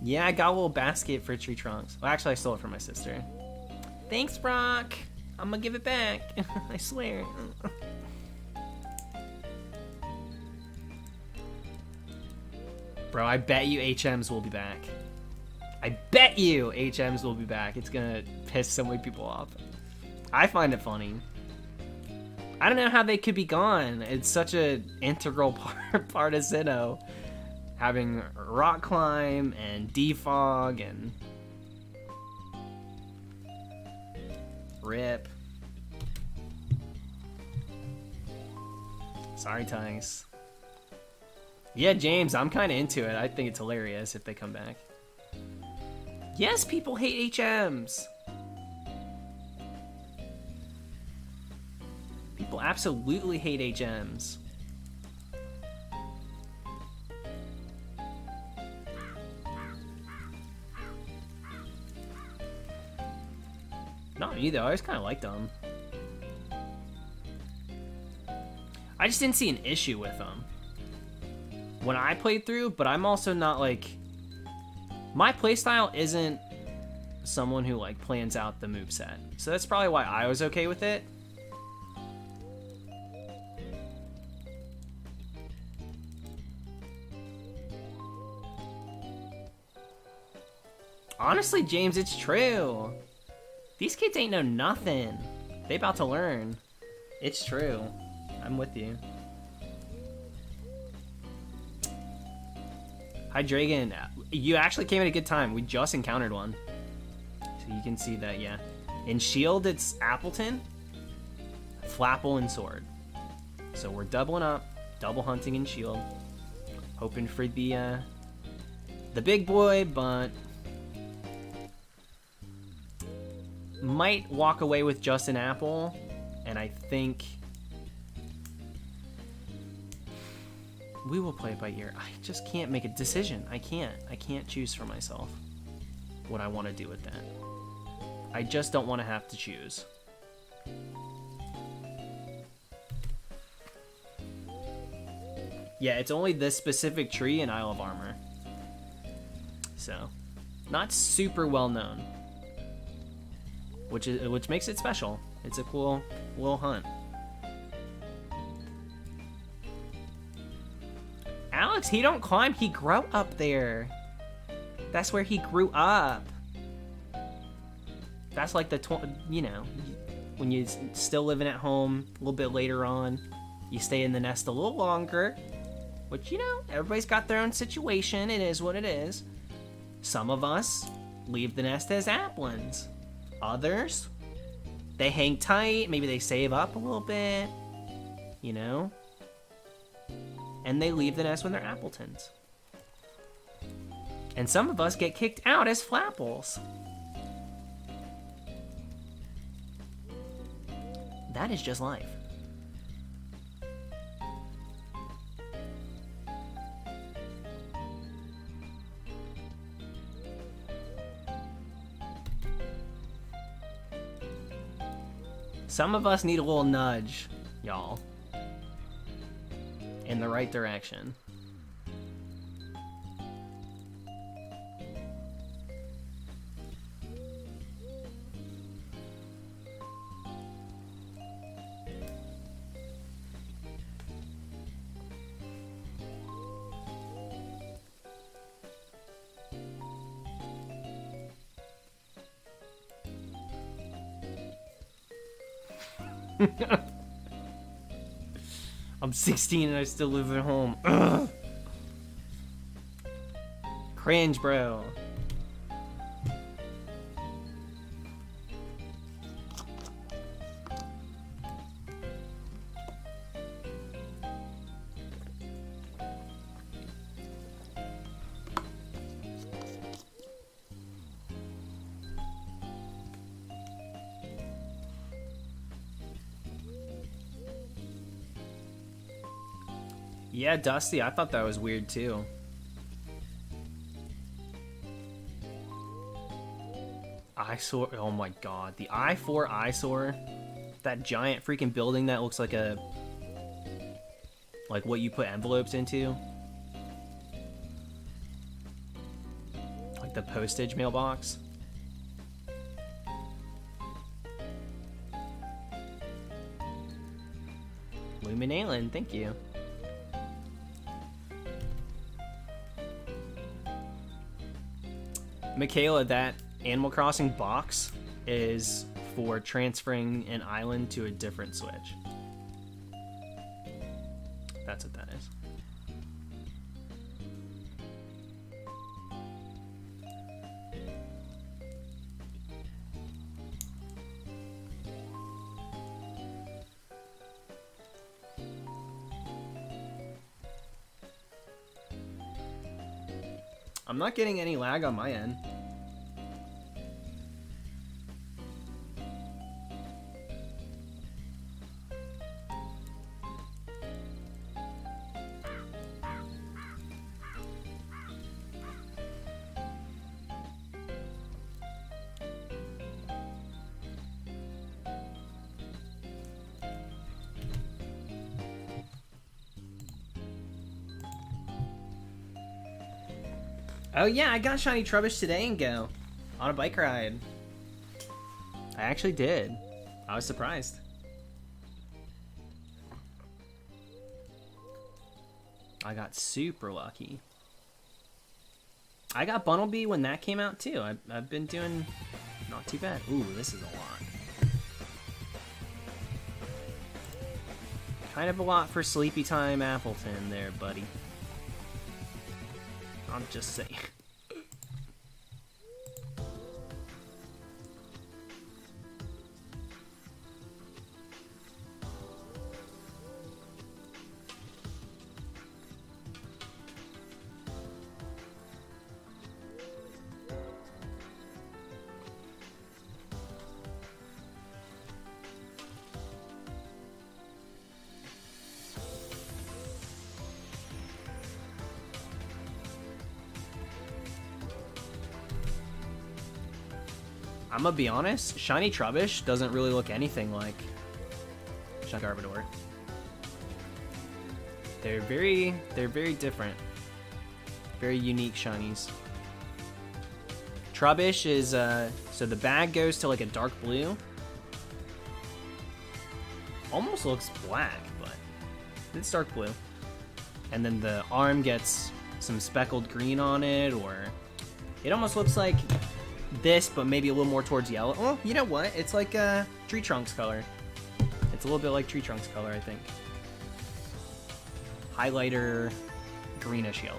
Speaker 1: Yeah, I got a little basket for Treetrunks. Well, actually, I stole it from my sister. Thanks, Brock. I'm gonna give it back. I swear. Bro, I bet you HMs will be back. I bet you HMs will be back. It's gonna piss so many people off. I find it funny. I don't know how they could be gone. It's such an integral part of Sinnoh. Having rock climb and defog and rip. Sorry, Tice. Yeah, James, I'm kind of into it. I think it's hilarious if they come back. Yes, people hate HMs. People absolutely hate HMs. Not me though, I always kind of liked them. I just didn't see an issue with them when I played through, but I'm also not like... My playstyle isn't someone who like plans out the moveset, so that's probably why I was okay with it. Honestly, James, it's true. These kids ain't know nothing. They about to learn. It's true. I'm with you. Hi, Dragon. You actually came at a good time. We just encountered one. So you can see that, yeah. In Shield, it's Appletun, Flapple, and Sword. So we're doubling up. Double hunting in Shield. Hoping for the big boy, but... might walk away with just an apple, and I think we will play it by ear. I just can't make a decision. I can't choose for myself what I want to do with that. I just don't want to have to choose. Yeah, it's only this specific tree in Isle of Armor, so not super well known. Which makes it special. It's a cool little hunt. Alex, he don't climb. He grew up there. That's where he grew up. That's like the, you know, when you're still living at home a little bit later on, you stay in the nest a little longer. Which, you know, everybody's got their own situation. It is what it is. Some of us leave the nest as applins. Others, they hang tight, maybe they save up a little bit, you know, and they leave the nest when they're Appletuns. And some of us get kicked out as Flapples. That is just life. Some of us need a little nudge, y'all, in the right direction. I'm 16 and I still live at home. Ugh. Cringe, bro. Yeah, Dusty, I thought that was weird too. Eyesore, oh my god. The I-4 eyesore. That giant freaking building that looks like a... like what you put envelopes into. Like the postage mailbox. Luminalen, thank you. Michaela, that Animal Crossing box is for transferring an island to a different Switch. That's what that is. I'm not getting any lag on my end. Oh yeah, I got Shiny Trubbish today and Go. On a bike ride. I actually did. I was surprised. I got super lucky. I got Bunnelby when that came out too. I've been doing not too bad. Ooh, this is a lot. Kind of a lot for Sleepy Time Appletun there, buddy. I'm just saying. I'm gonna be honest, Shiny Trubbish doesn't really look anything like Shiny Garbodor. They're very different. Very unique shinies. Trubbish is, so the bag goes to like a dark blue. Almost looks black, but it's dark blue. And then the arm gets some speckled green on it, or it almost looks like this, but maybe a little more towards yellow. Well, you know what? It's like a Treetrunks color. It's a little bit like Treetrunks color, I think. Highlighter, greenish yellow.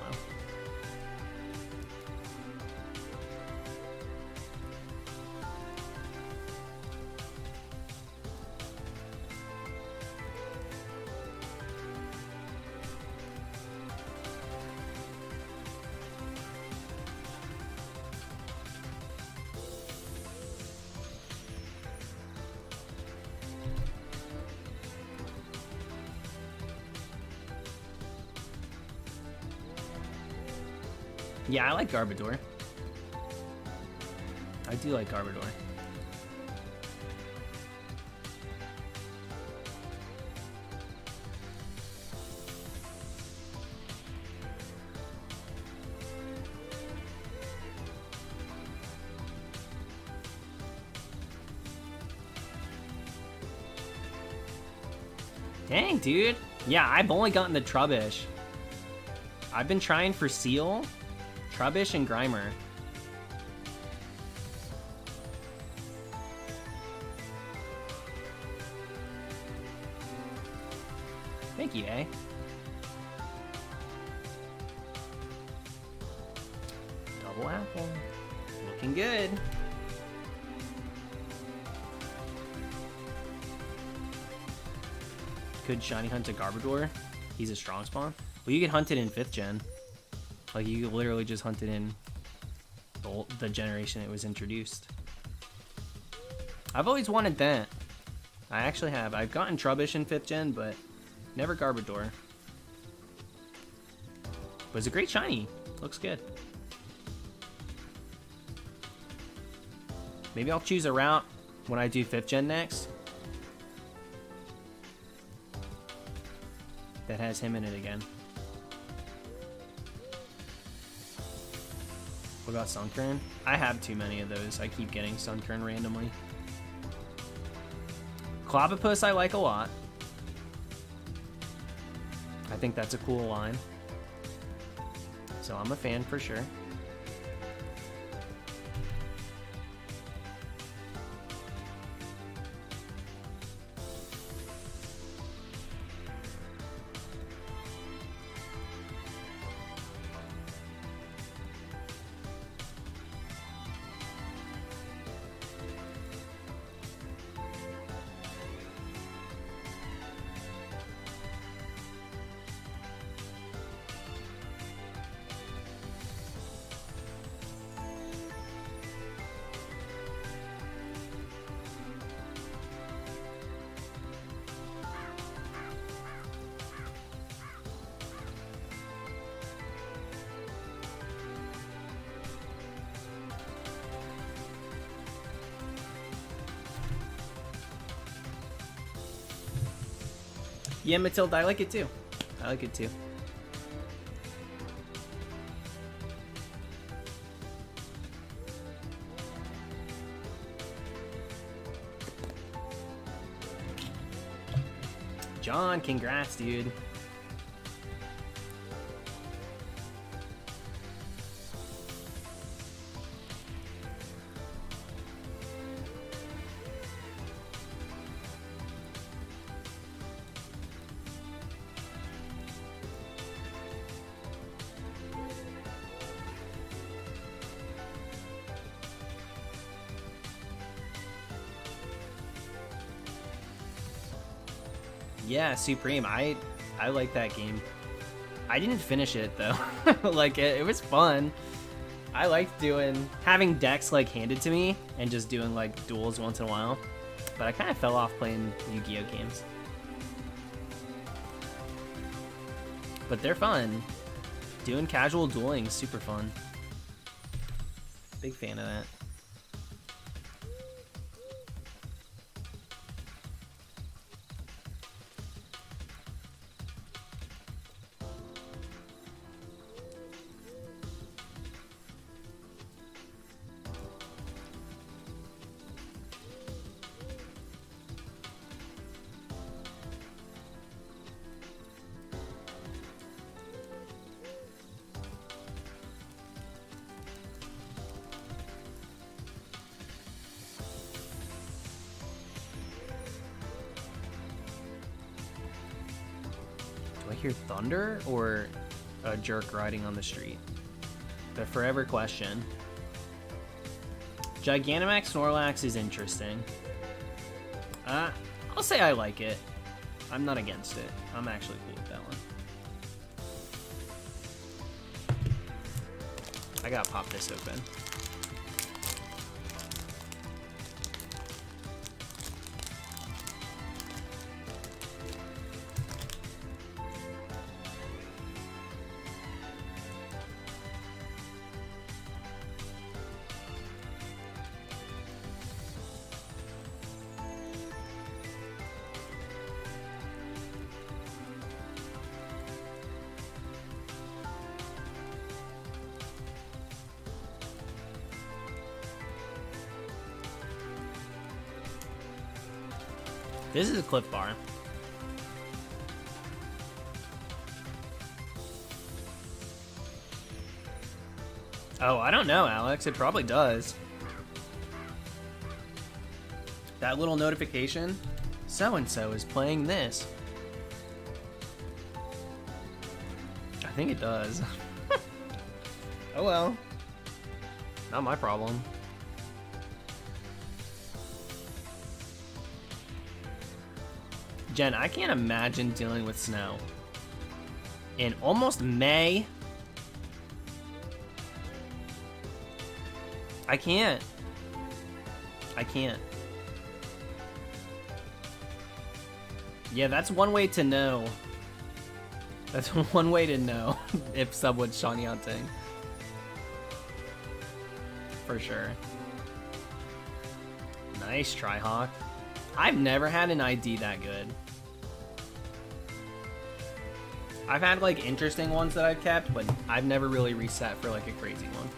Speaker 1: Yeah, I like Garbodor. I do like Garbodor. Dang, dude. Yeah, I've only gotten the Trubbish. I've been trying for Seal, Trubbish, and Grimer. Thank you, eh? Double apple. Looking good. Could shiny hunt a Garbodor? He's a strong spawn. Well, you could hunt it in 5th gen. Like, you could literally just hunt it in the generation it was introduced. I've always wanted that. I actually have. I've gotten Trubbish in 5th gen, but never Garbodor. was a great shiny. Looks good. Maybe I'll choose a route when I do 5th gen next that has him in it again. What about Sunkern? I have too many of those. I keep getting Sunkern randomly. Clobopus I like a lot. I think that's a cool line. So I'm a fan for sure. Yeah, Matilda, I like it too. I like it too. John, congrats, dude. Yeah, Supreme. I like that game. I didn't finish it though. Like it was fun. I liked having decks like handed to me and just doing like duels once in a while. But I kind of fell off playing Yu-Gi-Oh games. But they're fun. Doing casual dueling is super fun. Big fan of that. Do I hear thunder or a jerk riding on the street? The forever question. Gigantamax Snorlax is interesting. I'll say I like it. I'm not against it. I'm actually cool with that one. I gotta pop this open. This is a Cliff Bar. Oh, I don't know, Alex. It probably does. That little notification. So-and-so is playing this. I think it does. Oh well. Not my problem. Jen, I can't imagine dealing with snow in almost May. I can't. Yeah, that's one way to know That's one way to know if someone's Sean Yunting. For sure. Nice try, Hawk. I've never had an ID that good. I've had like interesting ones that I've kept, but I've never really reset for like a crazy one.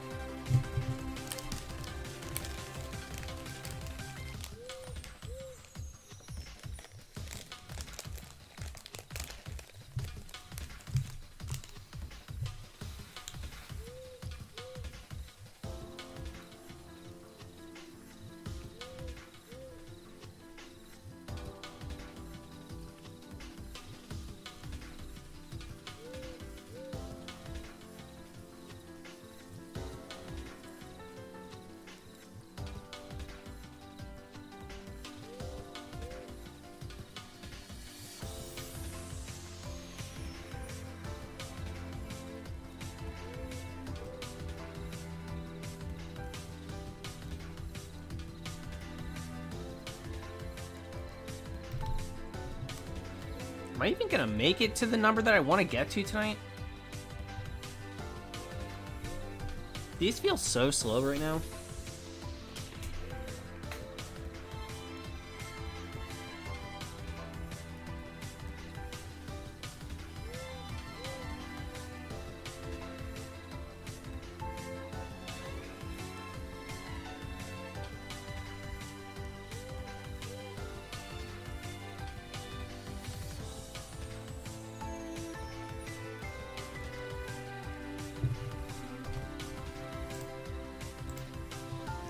Speaker 1: Am I even gonna make it to the number that I want to get to tonight? These feel so slow right now.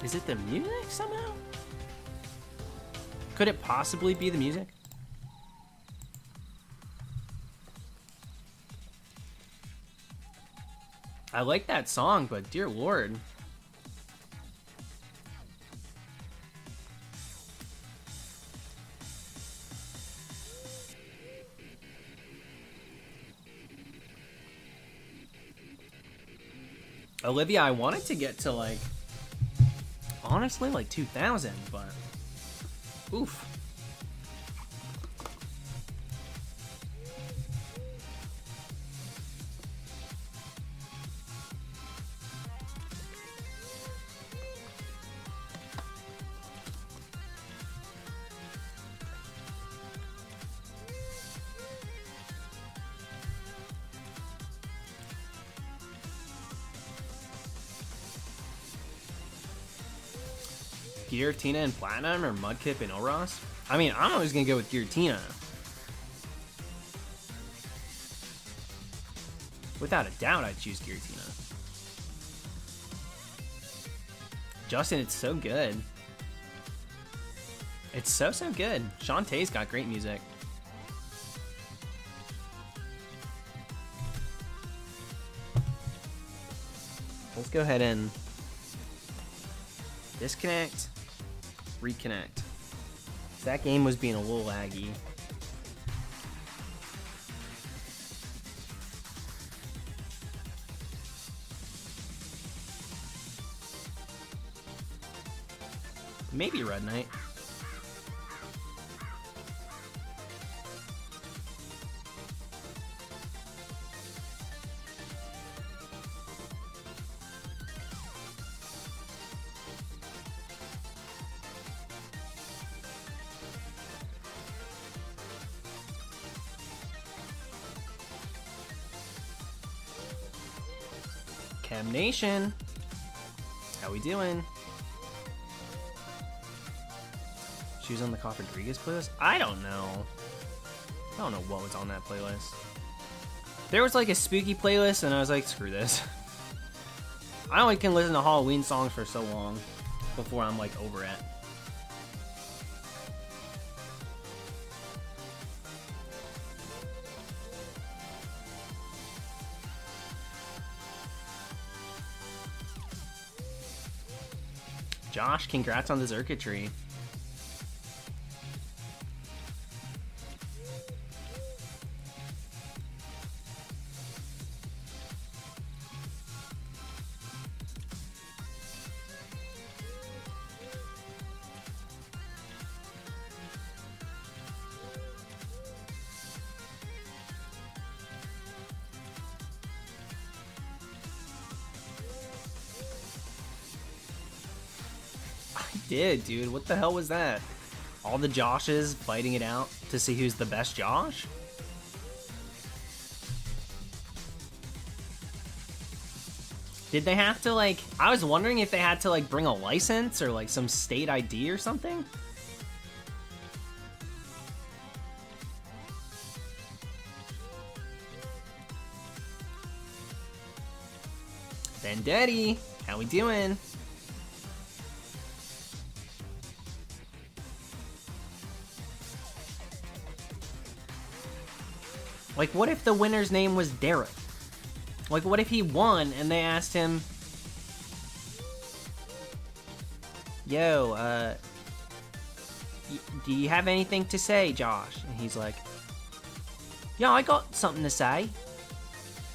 Speaker 1: Is it the music somehow? Could it possibly be the music? I like that song, but dear Lord. Olivia, I wanted to get to like, honestly, like 2000, but oof. Giratina and Platinum or Mudkip and Oros? I mean, I'm always gonna go with Giratina. Without a doubt, I'd choose Giratina. Justin, it's so good. It's so good. Shantae's got great music. Let's go ahead and disconnect. Reconnect. That game was being a little laggy. Maybe Red Knight. Chem Nation, how we doing? She was on the Coff Rodriguez playlist? I don't know. I don't know what was on that playlist. There was like a spooky playlist and I was like, screw this. I only can listen to Halloween songs for so long before I'm like over it. Josh, congrats on the circuitry. did, dude. What the hell was that? All the Joshes fighting it out to see who's the best Josh? Did they have to, like... I was wondering if they had to, like, bring a license or, like, some state ID or something? Vendetti, how we doing? Like, what if the winner's name was Derek? Like, what if he won and they asked him, yo, do you have anything to say, Josh? And he's like, yeah, I got something to say.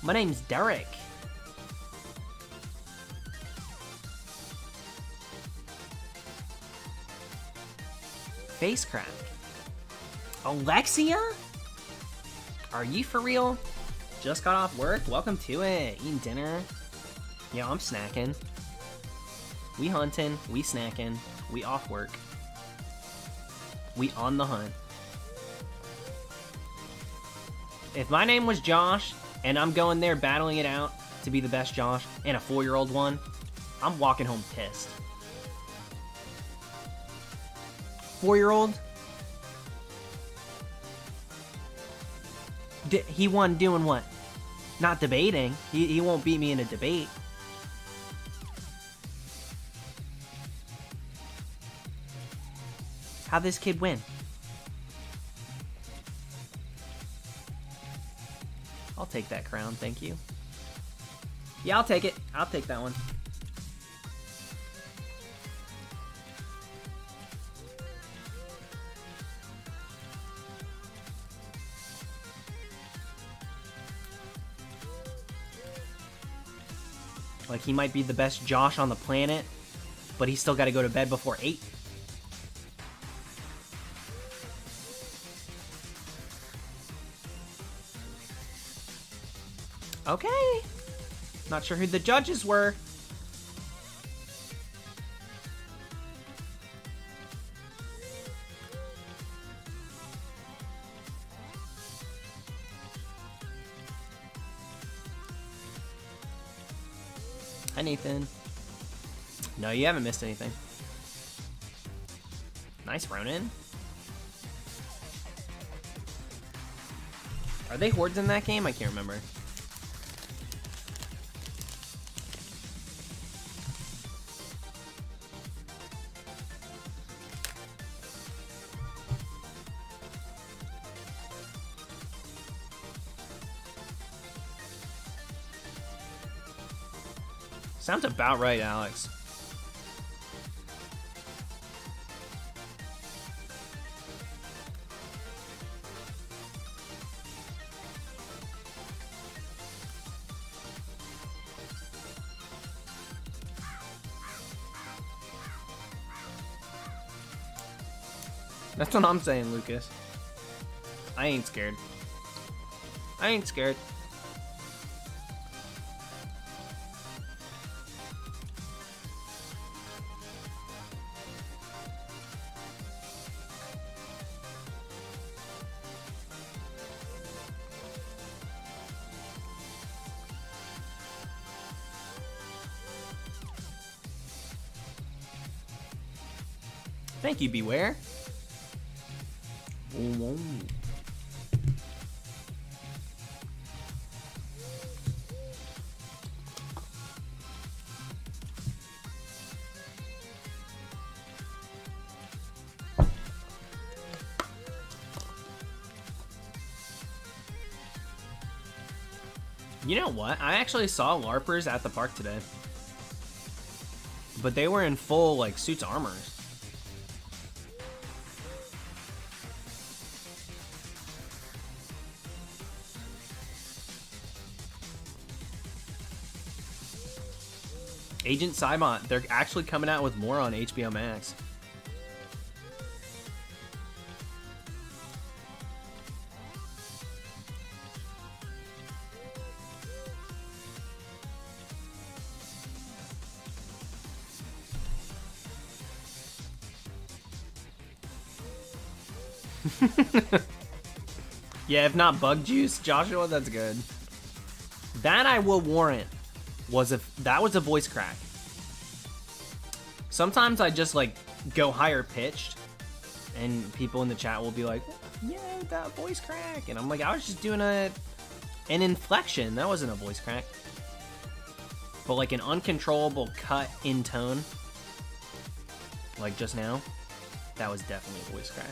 Speaker 1: My name's Derek. Face crack. Alexia? Are you for real? Just got off work? Welcome to it. Eating dinner? Yeah, I'm snacking. We hunting. We snacking. We off work. We on the hunt. If my name was Josh, and I'm going there battling it out to be the best Josh, and a 4-year-old one, I'm walking home pissed. 4-year-old? He won doing what? Not debating. He won't beat me in a debate. How'd this kid win? I'll take that crown, thank you. Yeah, I'll take it. I'll take that one. Like, he might be the best Josh on the planet, but he's still got to go to bed before 8. Okay. Not sure who the judges were. Hi, Nathan. No, you haven't missed anything. Nice, Ronin. Are they hordes in that game? I can't remember. Sounds about right, Alex. That's what I'm saying, Lucas. I ain't scared. I ain't scared. Thank you, Beware. Whoa. You know what? I actually saw LARPers at the park today. But they were in full, like, suits armors. Agent Cybot, they're actually coming out with more on HBO Max. Yeah, if not bug juice, Joshua, that's good. That I will warrant that was a voice crack. Sometimes I just like go higher pitched, and people in the chat will be like, "Yeah, that voice crack," and I'm like, I was just doing an inflection. That wasn't a voice crack. But like an uncontrollable cut in tone, like just now, that was definitely a voice crack.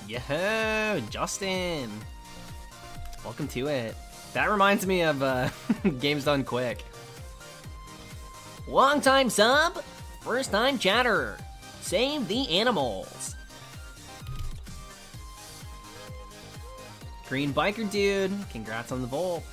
Speaker 1: Yo, Justin. Welcome to it. That reminds me of Games Done Quick. Long time sub, first time chatterer. Save the animals. Green biker dude, congrats on the Volt.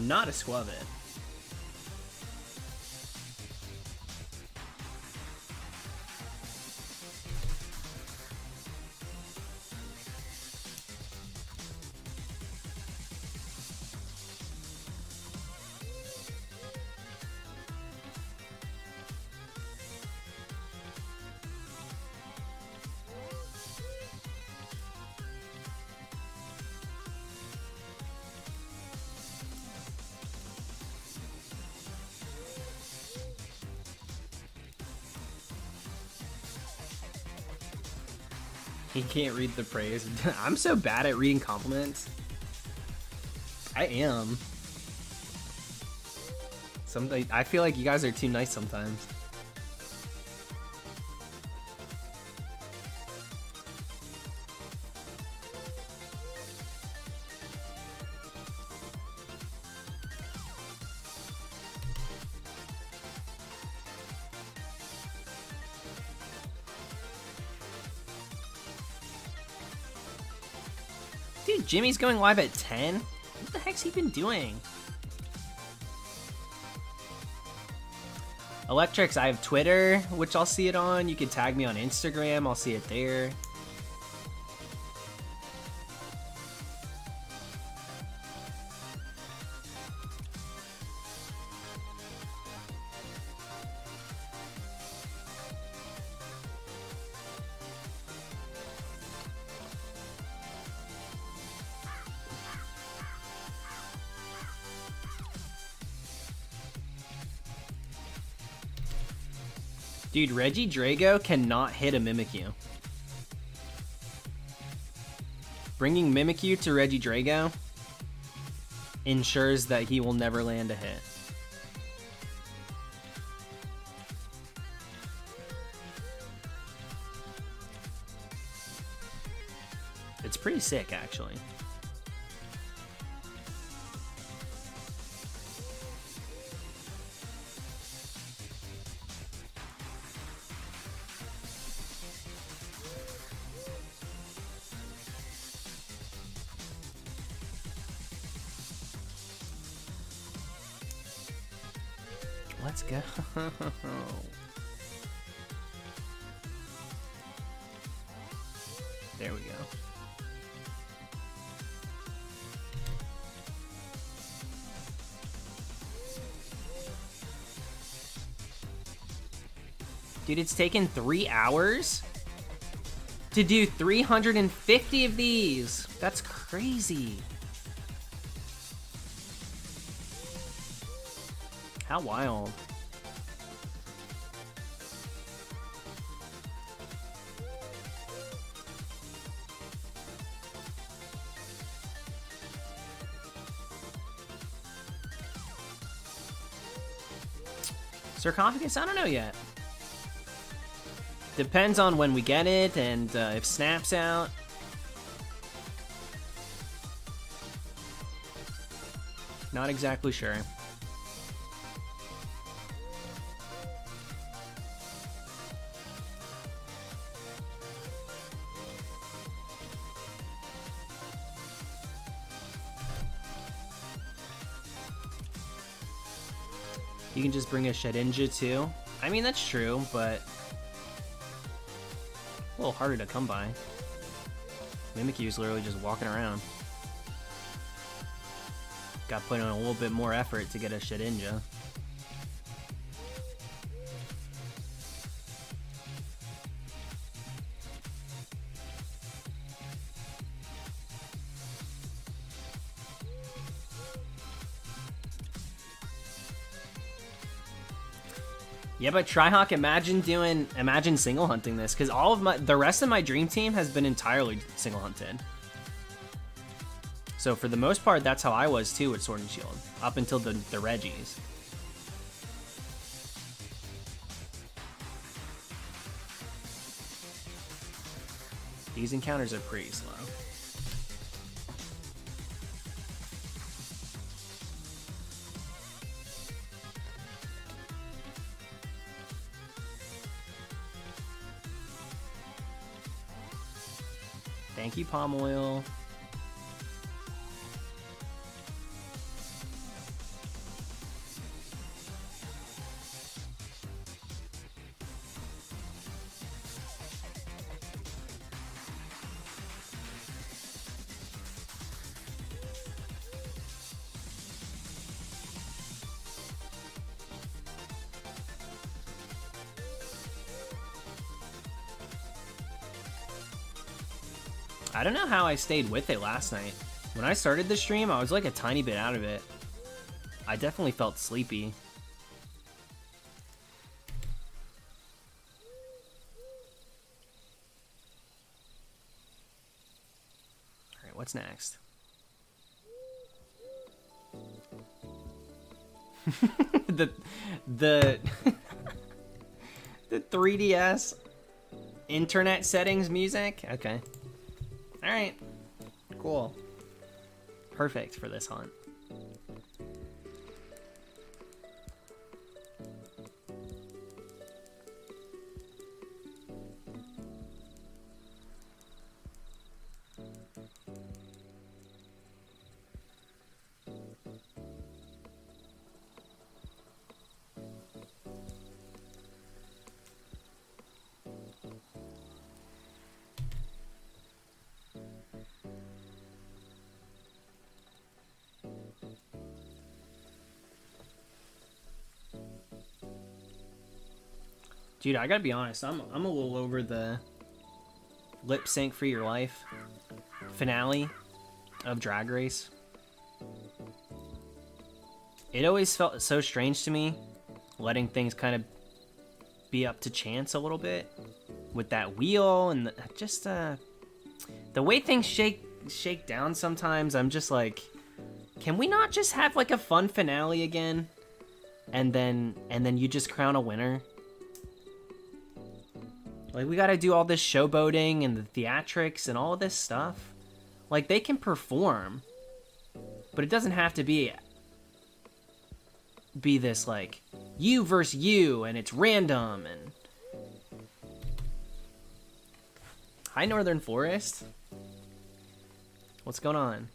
Speaker 1: Not a squab it. He can't read the praise. I'm so bad at reading compliments. I am. I feel like you guys are too nice sometimes. Dude, Jimmy's going live at 10? What the heck's he been doing? Electrics, I have Twitter, which I'll see it on. You can tag me on Instagram, I'll see it there. Dude, Reggie Drago cannot hit a Mimikyu. Bringing Mimikyu to Reggie Drago ensures that he will never land a hit. It's pretty sick, actually. Let's go. There we go. Dude, it's taken 3 hours to do 350 of these. That's crazy. How wild. Sarcophagus? I don't know yet. Depends on when we get it and if Snap's out. Not exactly sure. You can just bring a Shedinja too. I mean, that's true, but a little harder to come by. Mimikyu's literally just walking around. Got to put in a little bit more effort to get a Shedinja. Yeah, but Tryhawk, imagine single hunting this, because the rest of my dream team has been entirely single hunted. So for the most part, that's how I was too with Sword and Shield, up until the Reggies. These encounters are pretty slow. Thank you, Palm Oil. I don't know how I stayed with it last night. When I started the stream, I was like a tiny bit out of it. I definitely felt sleepy. Alright, what's next? the the 3DS internet settings music? Okay. Alright, cool. Perfect for this hunt. Dude, I gotta be honest, I'm a little over the lip sync for your life finale of Drag Race. It always felt so strange to me, letting things kind of be up to chance a little bit with that wheel and just the way things shake down sometimes. I'm just like, can we not just have like a fun finale again, and then you just crown a winner? Like, we gotta do all this showboating and the theatrics and all of this stuff. Like, they can perform, but it doesn't have to be this, like, you versus you, and it's random, and... Hi, Northern Forest. What's going on?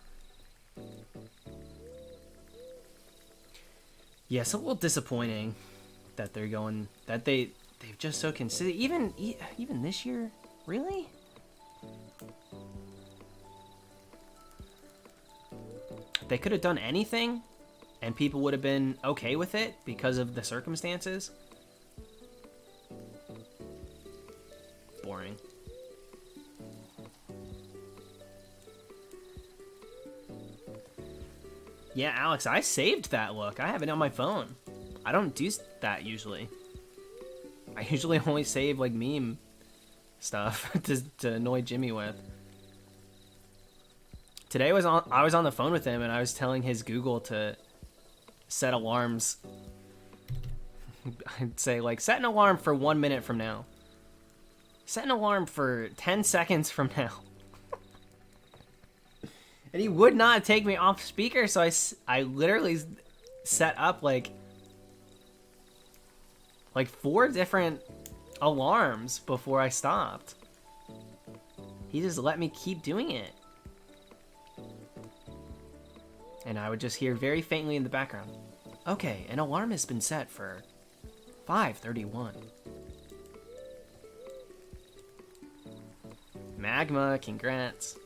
Speaker 1: Yeah, it's a little disappointing that they're going... that they've just so consistent. Even this year, really? They could have done anything, and people would have been okay with it because of the circumstances. Boring. Yeah, Alex, I saved that look. I have it on my phone. I don't do that usually. I usually only save, like, meme stuff to annoy Jimmy with. Today I was on the phone with him, and I was telling his Google to set alarms. I'd say, like, set an alarm for 1 minute from now. Set an alarm for 10 seconds from now. And he would not take me off speaker, so I literally set up like 4 different alarms before I stopped. He just let me keep doing it. And I would just hear very faintly in the background, okay, an alarm has been set for 5:31. Magma, congrats.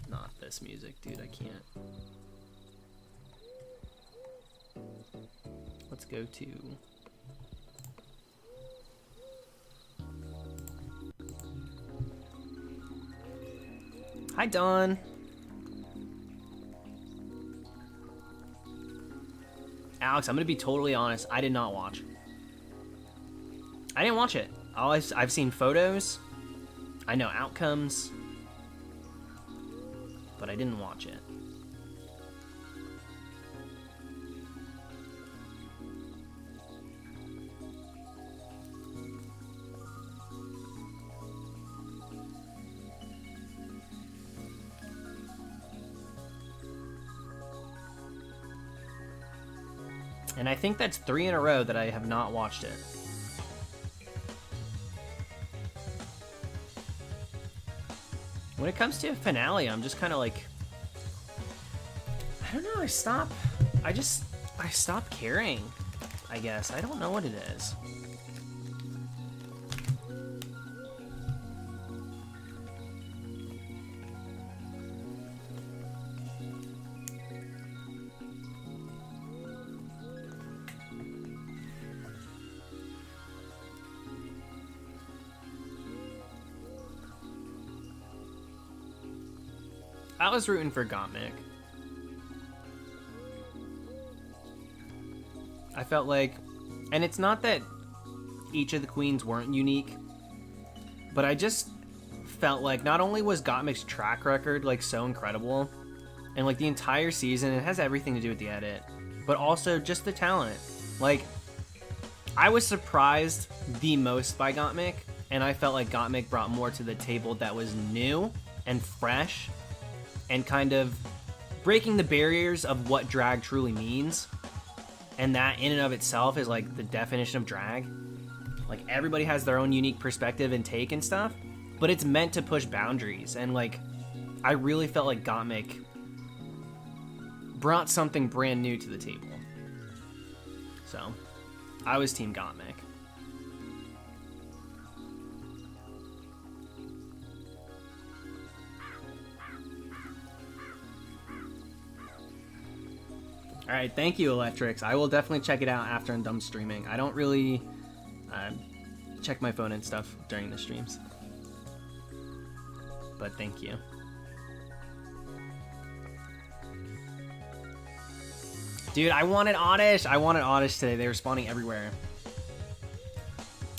Speaker 1: Not this music, dude, I can't. Let's go to... Hi, Dawn. Alex, I'm gonna be totally honest. I did not watch. I didn't watch it. I've seen photos. I know outcomes. But I didn't watch it. And I think that's 3 in a row that I have not watched it. When it comes to a finale, I'm just kind of like, I don't know, I stopped caring, I guess. I don't know what it is. I was rooting for Gottmik. I felt like, and it's not that each of the queens weren't unique, but I just felt like not only was Gottmik's track record like so incredible, and like the entire season, it has everything to do with the edit, but also just the talent. Like, I was surprised the most by Gottmik, and I felt like Gottmik brought more to the table that was new and fresh, and kind of breaking the barriers of what drag truly means. And that in and of itself is like the definition of drag. Like, everybody has their own unique perspective and take and stuff, but it's meant to push boundaries. And like, I really felt like Gottmik brought something brand new to the table. So, I was team Gottmik. All right, thank you, Electrix. I will definitely check it out after I'm done streaming. I don't really check my phone and stuff during the streams. But thank you. Dude, I wanted Oddish. I wanted Oddish today. They were spawning everywhere.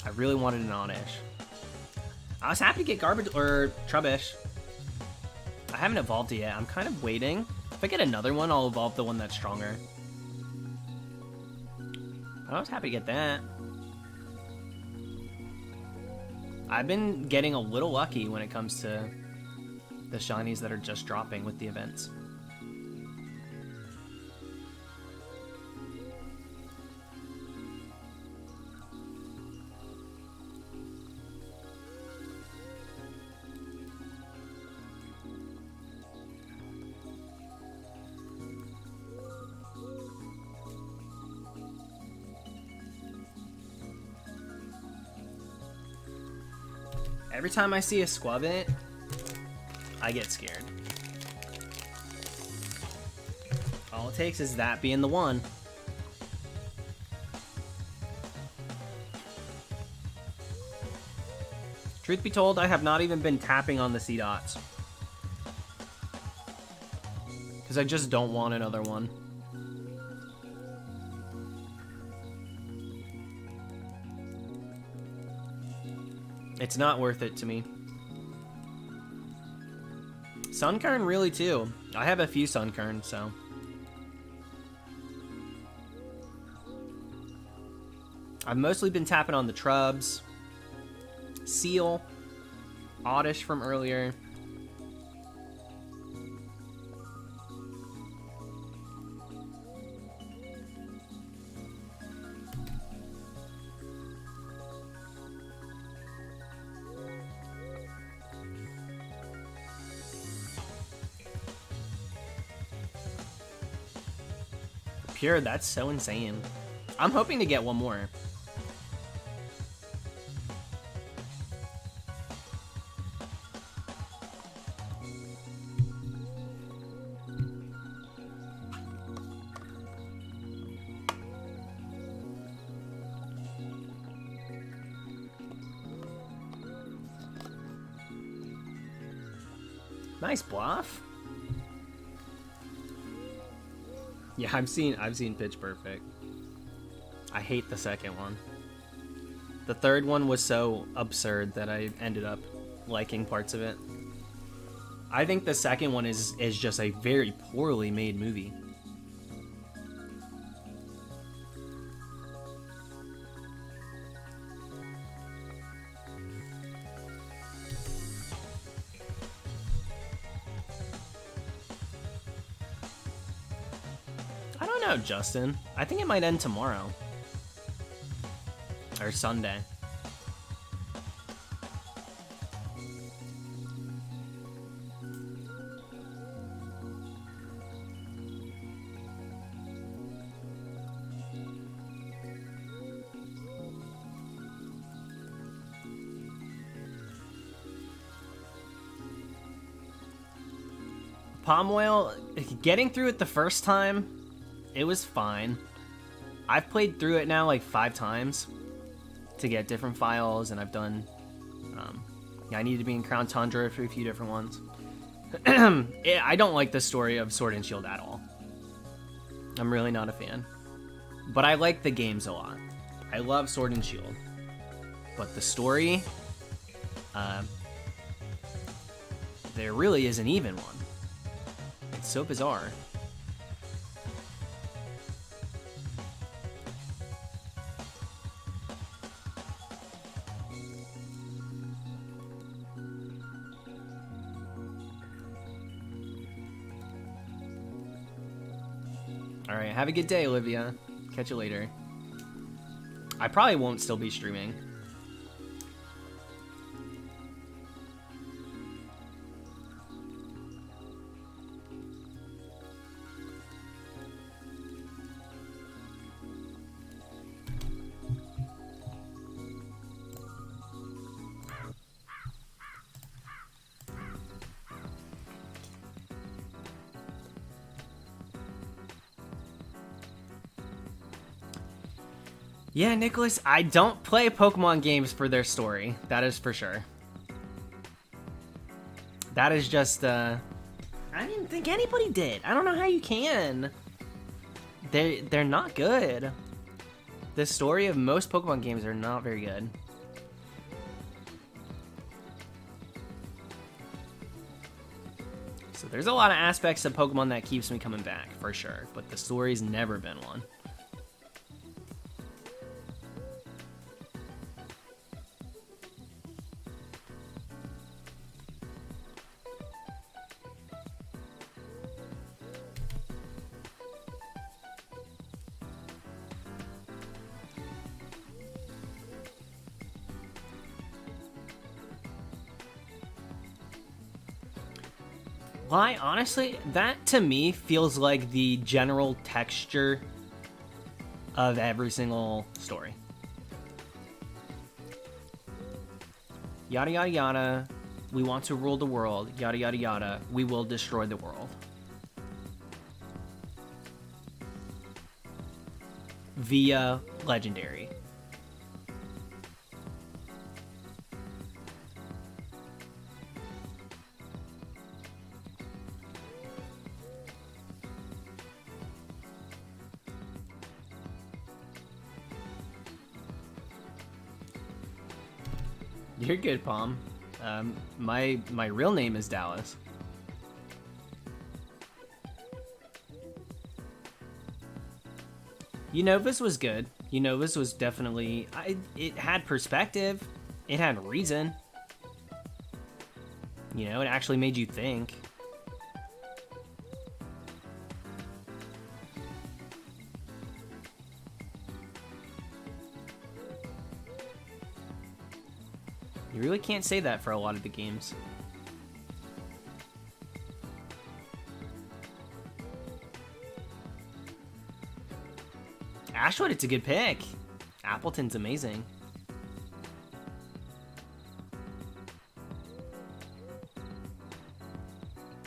Speaker 1: I really wanted an Oddish. I was happy to get Garbage or Trubbish. I haven't evolved it yet. I'm kind of waiting. If I get another one, I'll evolve the one that's stronger. I was happy to get that. I've been getting a little lucky when it comes to the shinies that are just dropping with the events. Every time I see a Squavit, I get scared. All it takes is that being the one. Truth be told, I have not even been tapping on the C dots. Because I just don't want another one. It's not worth it to me. Sunkern really too. I have a few Sunkerns, so. I've mostly been tapping on the Trubs, Seal, Oddish from earlier. Pure, that's so insane. I'm hoping to get one more. Nice bluff. Yeah, I've seen Pitch Perfect. I hate the second one. The third one was so absurd that I ended up liking parts of it. I think the second one is just a very poorly made movie. I don't know, Justin. I think it might end tomorrow. Or Sunday. Palm Whale, getting through it the first time, it was fine. I've played through it now like 5 times to get different files, and I've done, I needed to be in Crown Tundra for a few different ones. I don't like the story of Sword and Shield at all. I'm really not a fan. But I like the games a lot. I love Sword and Shield. But the story, there really isn't even one. It's so bizarre. Alright, have a good day, Olivia. Catch you later. I probably won't still be streaming. Yeah, Nicholas, I don't play Pokemon games for their story. That is for sure. That is just, I didn't think anybody did. I don't know how you can. They're not good. The story of most Pokemon games are not very good. So there's a lot of aspects of Pokemon that keeps me coming back, for sure. But the story's never been one. Why, honestly, that to me feels like the general texture of every single story. Yada yada yada, we want to rule the world. Yada yada yada, we will destroy the world. Via Legendary. You're good, Palm. My real name is Dallas. Unova's was good. Unova's was definitely... it had perspective. It had reason. You know, it actually made you think. You really can't say that for a lot of the games. Ashwood, it's a good pick. Appleton's amazing.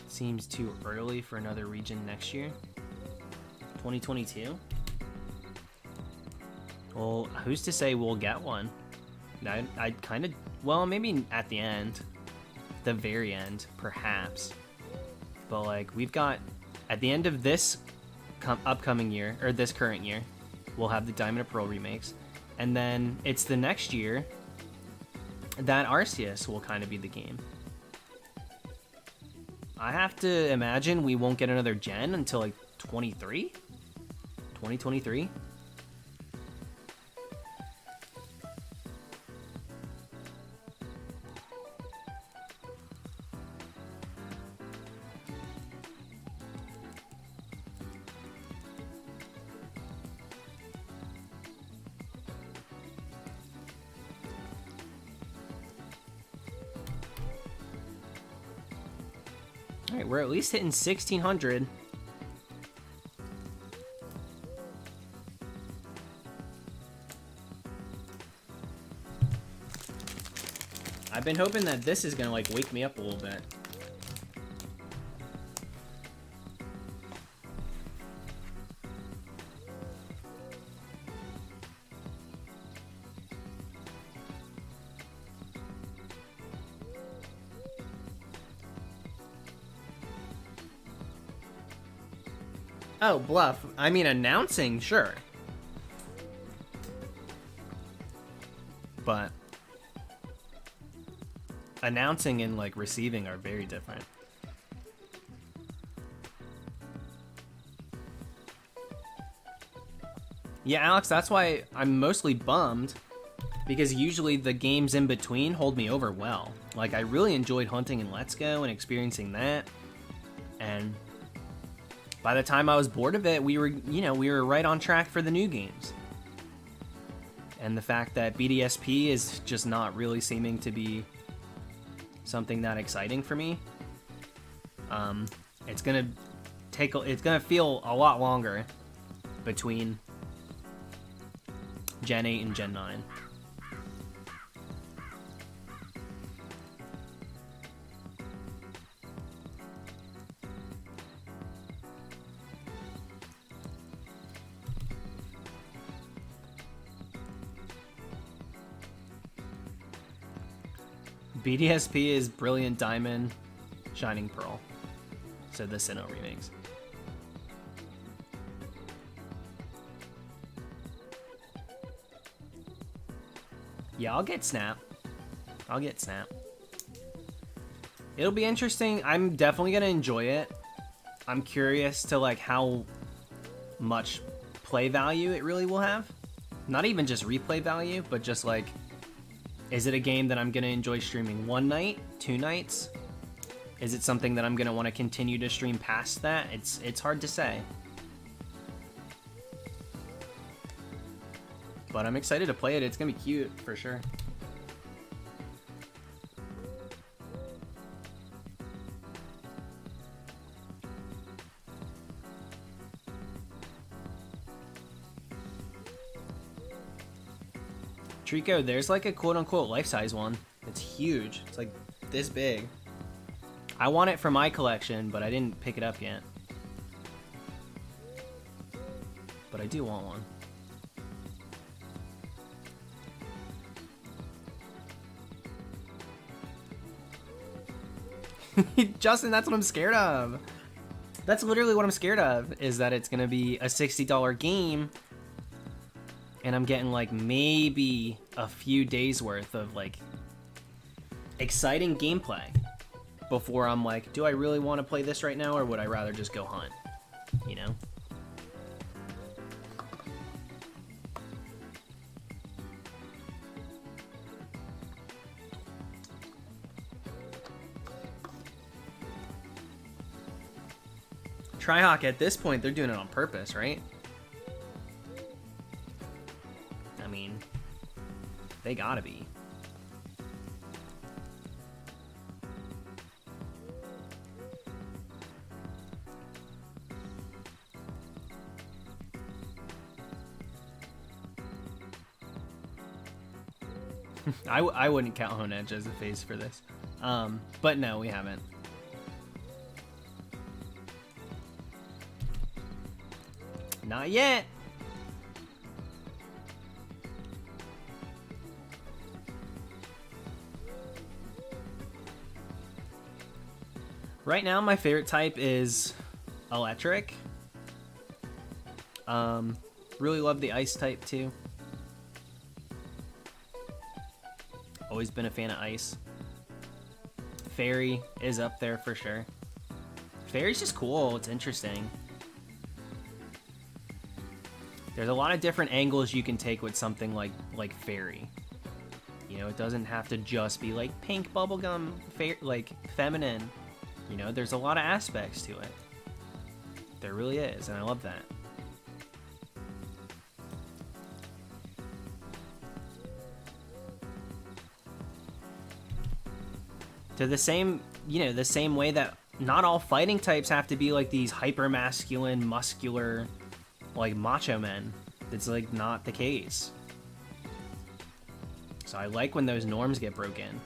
Speaker 1: Seems too early for another region next year. 2022? Well, who's to say we'll get one? I'd kind of... Well, maybe at the end. The very end, perhaps. But, like, we've got... At the end of this upcoming year, or this current year, we'll have the Diamond and Pearl remakes. And then it's the next year that Arceus will kind of be the game. I have to imagine we won't get another gen until, like, 23? 2023? Alright, we're at least hitting 1,600. I've been hoping that this is gonna, like, wake me up a little bit. Oh, bluff. I mean, announcing, sure. But announcing and, like, receiving are very different. Yeah, Alex, that's why I'm mostly bummed, because usually the games in between hold me over well. Like, I really enjoyed hunting in Let's Go and experiencing that, and by the time I was bored of it, we were right on track for the new games. And the fact that BDSP is just not really seeming to be something that exciting for me, it's gonna feel a lot longer between Gen 8 and Gen 9. BDSP is Brilliant Diamond, Shining Pearl. So the Sinnoh remakes. Yeah, I'll get Snap. It'll be interesting. I'm definitely gonna enjoy it. I'm curious to, like, how much play value it really will have. Not even just replay value, but just, like, is it a game that I'm going to enjoy streaming one night, 2 nights? Is it something that I'm going to want to continue to stream past that? It's hard to say. But I'm excited to play it. It's going to be cute, for sure. Trico, there's, like, a quote-unquote life-size one. It's huge. It's, like, this big. I want it for my collection, but I didn't pick it up yet. But I do want one. Justin, that's what I'm scared of. That's literally what I'm scared of, is that it's gonna be a $60 game, and I'm getting, like, maybe a few days worth of, like, exciting gameplay before I'm like, do I really want to play this right now, or would I rather just go hunt? You know? Tryhawk, at this point, they're doing it on purpose, right? I mean, they gotta be. I wouldn't count homage as a phase for this. But no, we haven't. Not yet. Right now, my favorite type is electric. Really love the ice type too. Always been a fan of ice. Fairy is up there for sure. Fairy's just cool. It's interesting. There's a lot of different angles you can take with something like Fairy. You know, it doesn't have to just be like pink bubblegum, like feminine. You know, there's a lot of aspects to it. There really is, and I love that. To the same, you know, the same way that not all fighting types have to be like these hyper masculine, muscular, like macho men. It's like not the case. So I like when those norms get broken.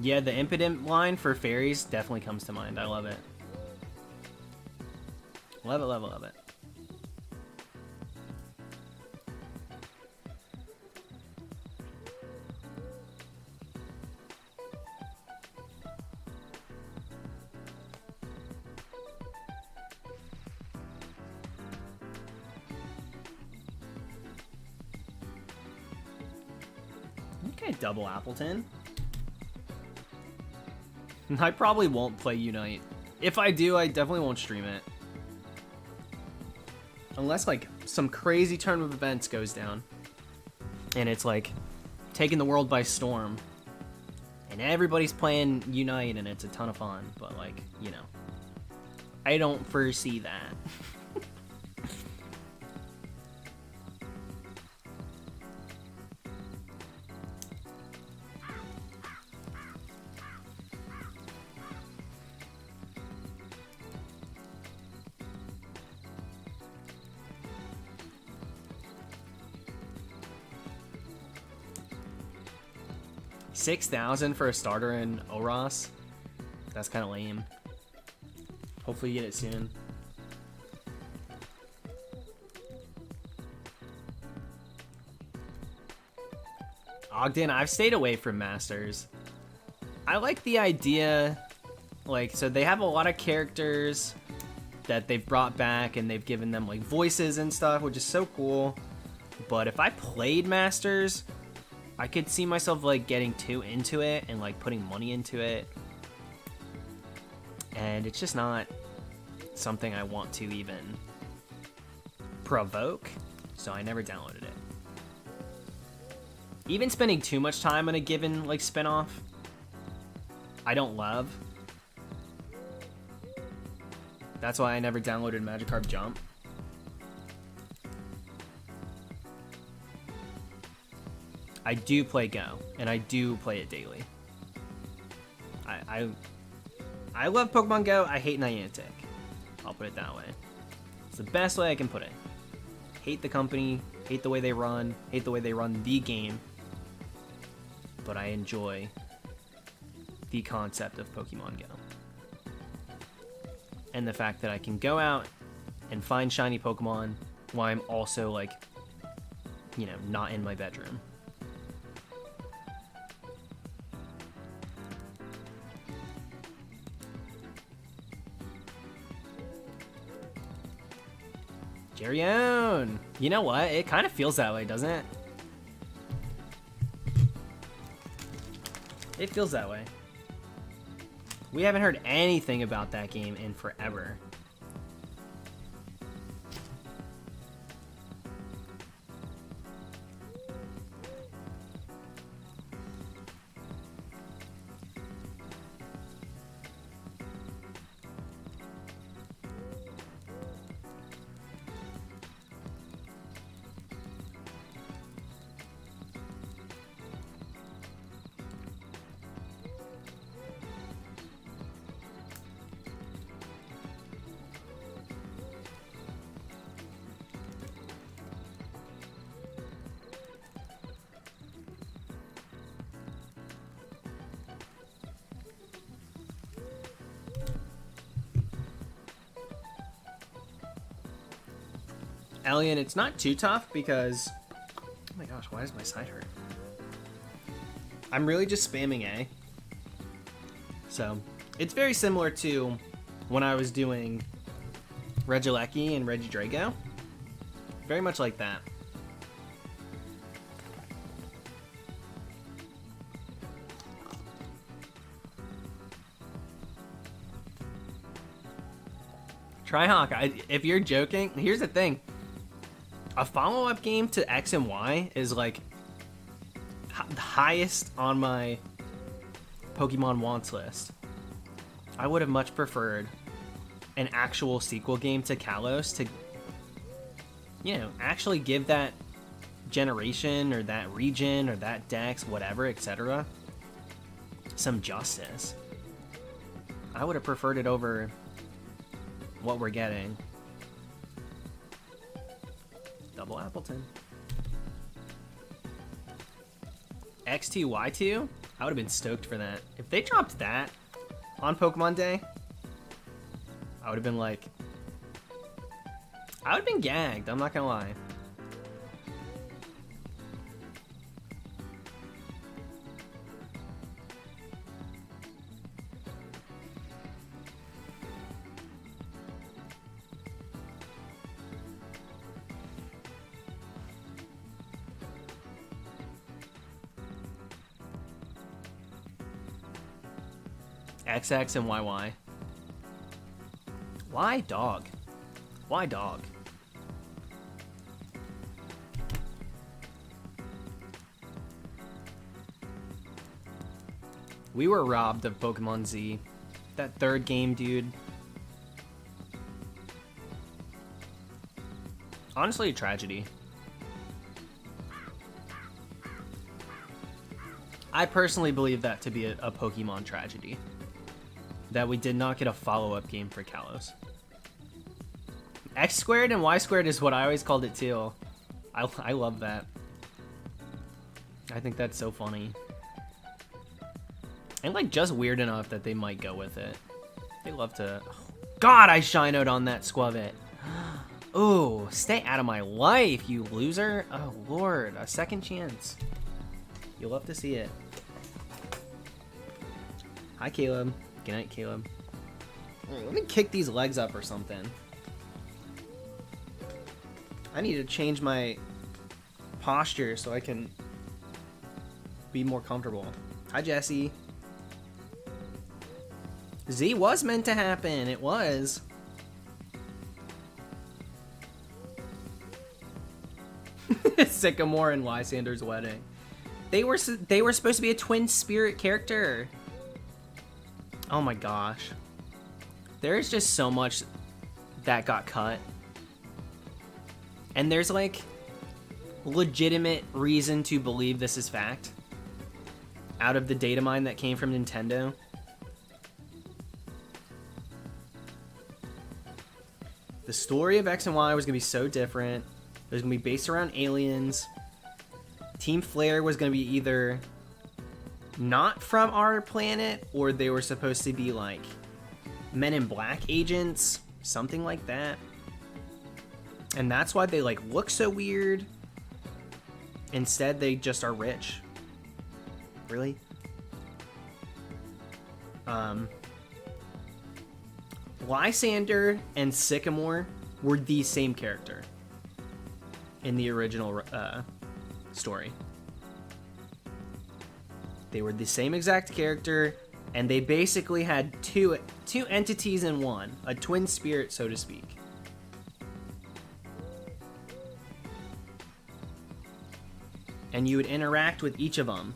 Speaker 1: Yeah, the impotent line for fairies definitely comes to mind. I love it. Love it, love it, love it. Okay, double Appletun. I probably won't play Unite. If I do, I definitely won't stream it. Unless, like, some crazy turn of events goes down. And it's, like, taking the world by storm. And everybody's playing Unite, and it's a ton of fun. But, like, you know. I don't foresee that. 6,000 for a starter in Oros? That's kind of lame. Hopefully you get it soon. Ogden, I've stayed away from Masters. I like the idea, like, so they have a lot of characters that they've brought back and they've given them like voices and stuff, which is so cool. But if I played Masters, I could see myself like getting too into it and like putting money into it. And it's just not something I want to even provoke, so I never downloaded it. Even spending too much time on a given like spinoff, I don't love. That's why I never downloaded Magikarp Jump. I do play Go, and I do play it daily. I love Pokemon Go. I hate Niantic. I'll put it that way. It's the best way I can put it. Hate the company, hate the way they run, hate the way they run the game. But I enjoy the concept of Pokemon Go. And the fact that I can go out and find shiny Pokemon while I'm also, like, you know, not in my bedroom. Jerryon! You know what? It kind of feels that way, doesn't it? It feels that way. We haven't heard anything about that game in forever. Alien, it's not too tough because... Oh my gosh, why does my side hurt? I'm really just spamming A. So, it's very similar to when I was doing Regieleki and Regidrago. Very much like that. Tryhawk, if you're joking, here's the thing. A follow-up game to X and Y is like the highest on my Pokemon wants list. I would have much preferred an actual sequel game to Kalos to, you know, actually give that generation or that region or that dex, whatever, etc., some justice. I would have preferred it over what we're getting. Double Appletun. X2, Y2? I would have been stoked for that. If they dropped that on Pokemon Day, I would have been like... I would have been gagged, I'm not gonna lie. XX and YY. Why dog? Why dog? We were robbed of Pokemon Z. That third game, dude. Honestly, a tragedy. I personally believe that to be a Pokemon tragedy. That we did not get a follow-up game for Kalos. X squared and Y squared is what I always called it too. I love that. I think that's so funny. And like just weird enough that they might go with it. They love to... God, I Shinoed on that Squavit. Ooh, stay out of my life, you loser. Oh, Lord, a second chance. You'll love to see it. Hi, Caleb. Good night, Caleb. Right, let me kick these legs up or something. I need to change my posture so I can be more comfortable. Hi, Jesse. Z was meant to happen. It was. Sycamore and Lysander's wedding. They were supposed to be a twin spirit character. Oh my gosh. There's just so much that got cut. And there's like legitimate reason to believe this is fact. Out of the data mine that came from Nintendo. The story of X and Y was going to be so different. It was going to be based around aliens. Team Flare was going to be either not from our planet, or they were supposed to be like Men in Black agents, something like that. And that's why they like look so weird. Instead, they just are rich. Really? Lysander and Sycamore were the same character in the original story. They were the same exact character, and they basically had two entities in one, a twin spirit, so to speak. And you would interact with each of them.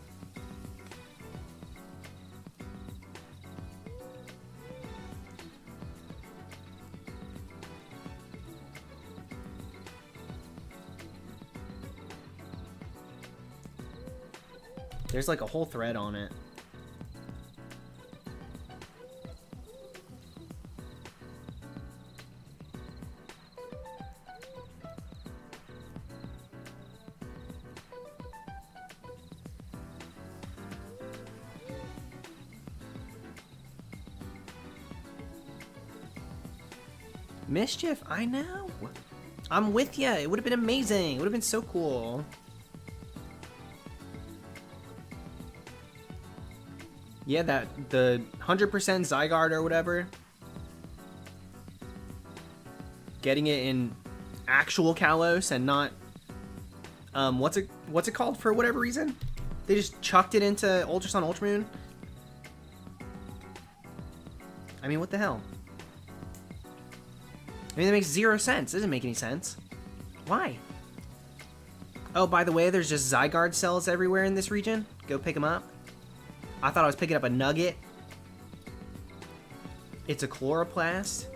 Speaker 1: There's like a whole thread on it. Mischief, I know. I'm with ya. It would have been amazing. It would have been so cool. Yeah, the 100% Zygarde or whatever. Getting it in actual Kalos and not what's it called for whatever reason? They just chucked it into Ultra Sun Ultra Moon. I mean, what the hell? I mean, that makes 0 sense. It doesn't make any sense. Why? Oh, by the way, there's just Zygarde cells everywhere in this region. Go pick them up. I thought I was picking up a nugget. It's a chloroplast.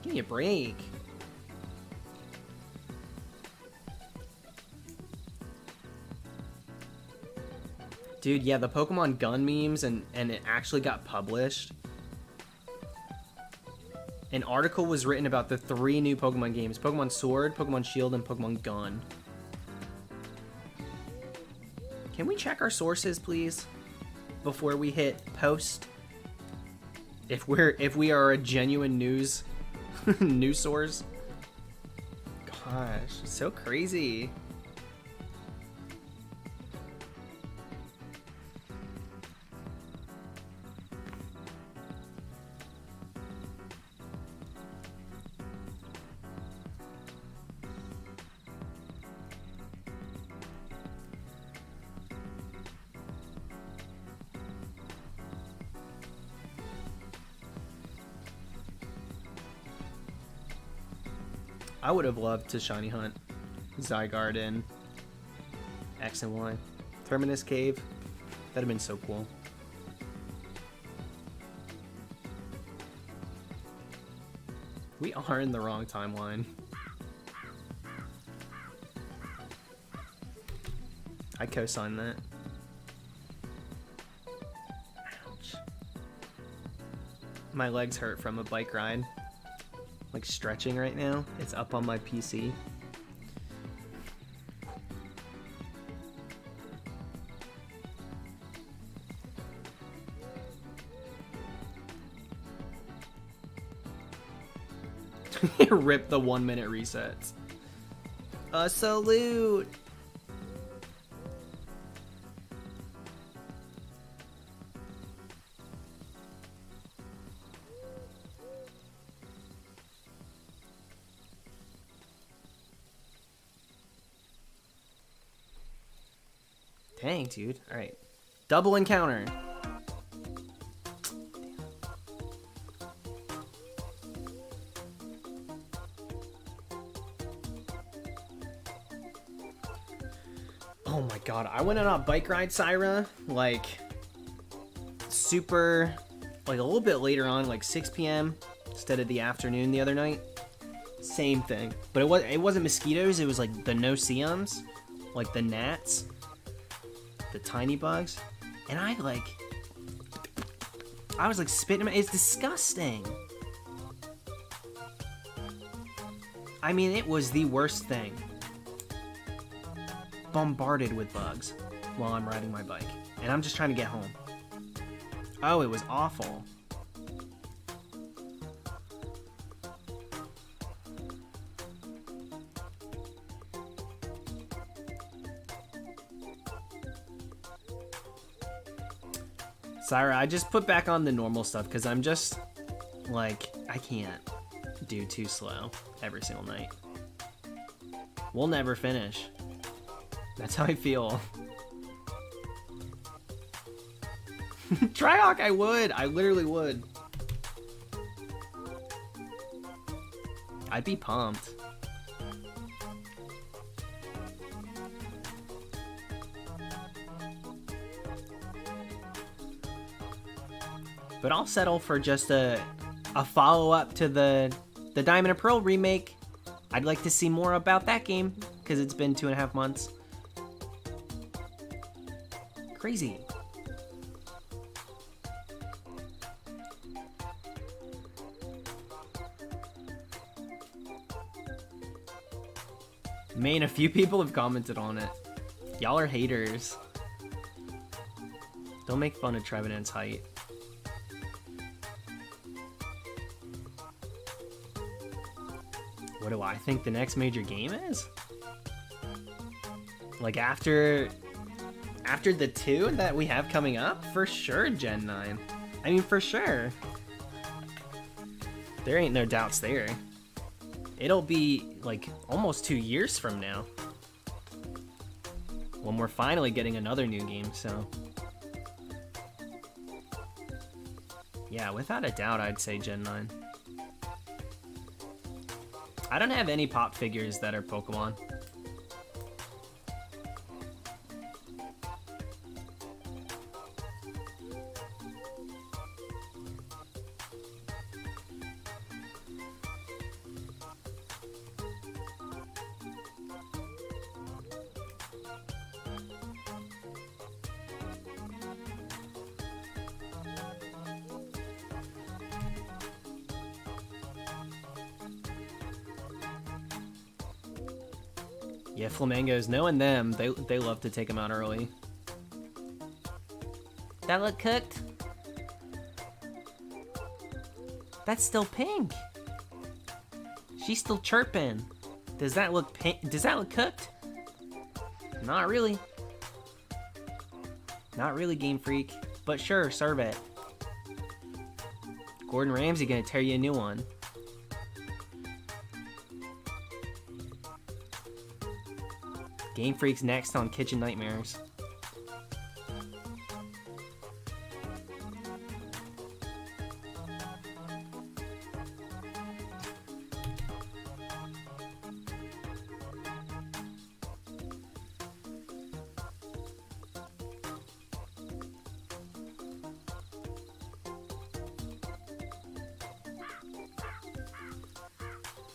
Speaker 1: Give me a break. Dude, yeah, the Pokemon Gun memes and it actually got published. An article was written about the 3 new Pokemon games. Pokemon Sword, Pokemon Shield, and Pokemon Gun. Can we check our sources, please? Before we hit post? If we are a genuine news news source. Gosh, so crazy. I would have loved to shiny hunt Zygarde in X and Y. Terminus Cave. That'd have been so cool. We are in the wrong timeline. I co-sign that. Ouch. My legs hurt from a bike ride. Like stretching right now. It's up on my PC. Rip the 1-minute resets. A salute. Dang, dude. Alright. Double encounter. Oh my god. I went on a bike ride, Syra. Like, super... Like, a little bit later on, like 6 p.m. instead of the afternoon the other night. Same thing. But it wasn't mosquitoes. It was, like, the no-see-ums. Like, the gnats. The tiny bugs, and I was like spitting. It's disgusting. I mean, it was the worst thing. Bombarded with bugs while I'm riding my bike, and I'm just trying to get home. Oh, it was awful. Syra, I just put back on the normal stuff because I'm just, like, I can't do too slow every single night. We'll never finish. That's how I feel. Trihawk, I would. I literally would. I'd be pumped. But I'll settle for just a follow-up to the Diamond and Pearl remake. I'd like to see more about that game, because it's been 2.5 months. Crazy. Man, a few people have commented on it. Y'all are haters. Don't make fun of Trevenant's height. What do I think the next major game is? Like after the 2 that we have coming up? For sure, Gen 9. I mean, for sure. There ain't no doubts there. It'll be like almost 2 years from now when we're finally getting another new game, so. Yeah, without a doubt, I'd say Gen 9. I don't have any pop figures that are Pokemon. Yeah, Flamingos, knowing them, they love to take them out early. That look cooked? That's still pink. She's still chirping. Does that look pink? Does that look cooked? Not really. Not really, Game Freak. But sure, serve it. Gordon Ramsay gonna tear you a new one. Game Freak's next on Kitchen Nightmares.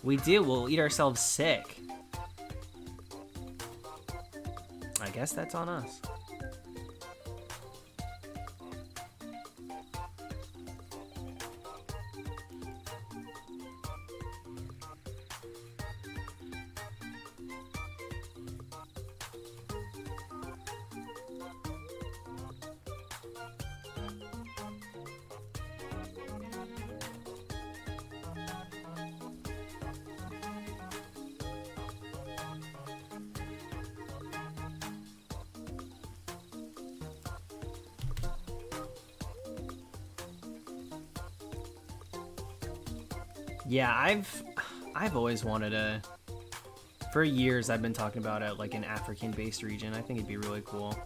Speaker 1: We do, we'll eat ourselves sick. I guess that's on us. Yeah, I've always wanted a. For years, I've been talking about it like an African-based region. I think it'd be really cool.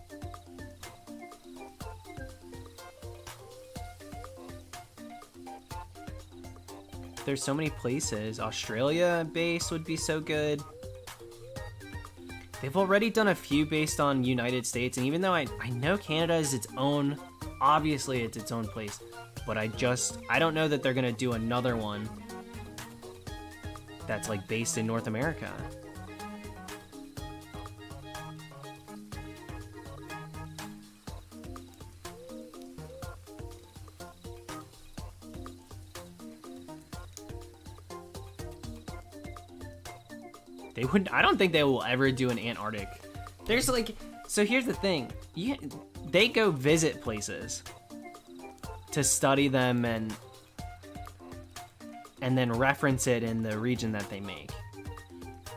Speaker 1: There's so many places. Australia-based would be so good. They've already done a few based on United States, and even though I know Canada is its own, obviously it's its own place, but I don't know that they're gonna do another one that's like based in North America. They wouldn't. I don't think they will ever do an Antarctic. There's like, so here's the thing. They go visit places to study them and then reference it in the region that they make.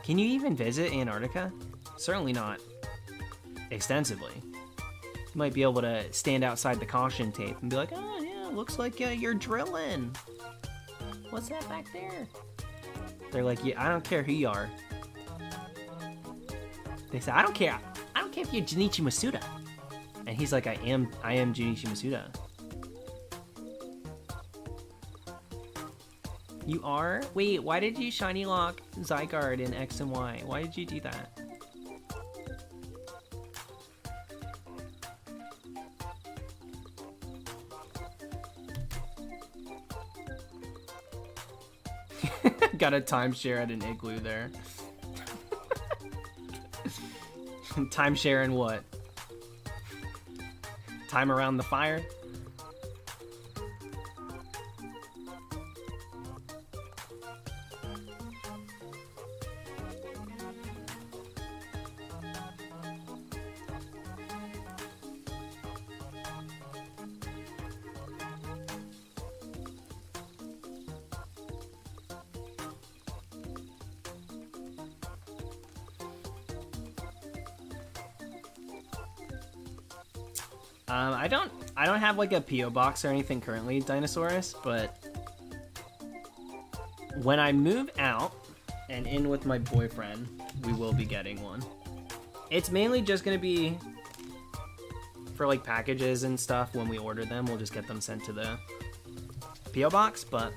Speaker 1: Can you even visit Antarctica? Certainly not extensively. You might be able to stand outside the caution tape and be like, oh yeah, looks like you're drilling. What's that back there? They're like, yeah, I don't care who you are. They say, I don't care if you're Junichi Masuda. And he's like, I am Junichi Masuda. You are? Wait, why did you shiny lock Zygarde in X and Y? Why did you do that? Got a timeshare at an igloo there. Timeshare in what? Time around the fire? I don't have like a PO box or anything currently, Dinosaurus, but when I move out and in with my boyfriend, we will be getting one. It's mainly just gonna be for like packages and stuff. When we order them, we'll just get them sent to the PO box, but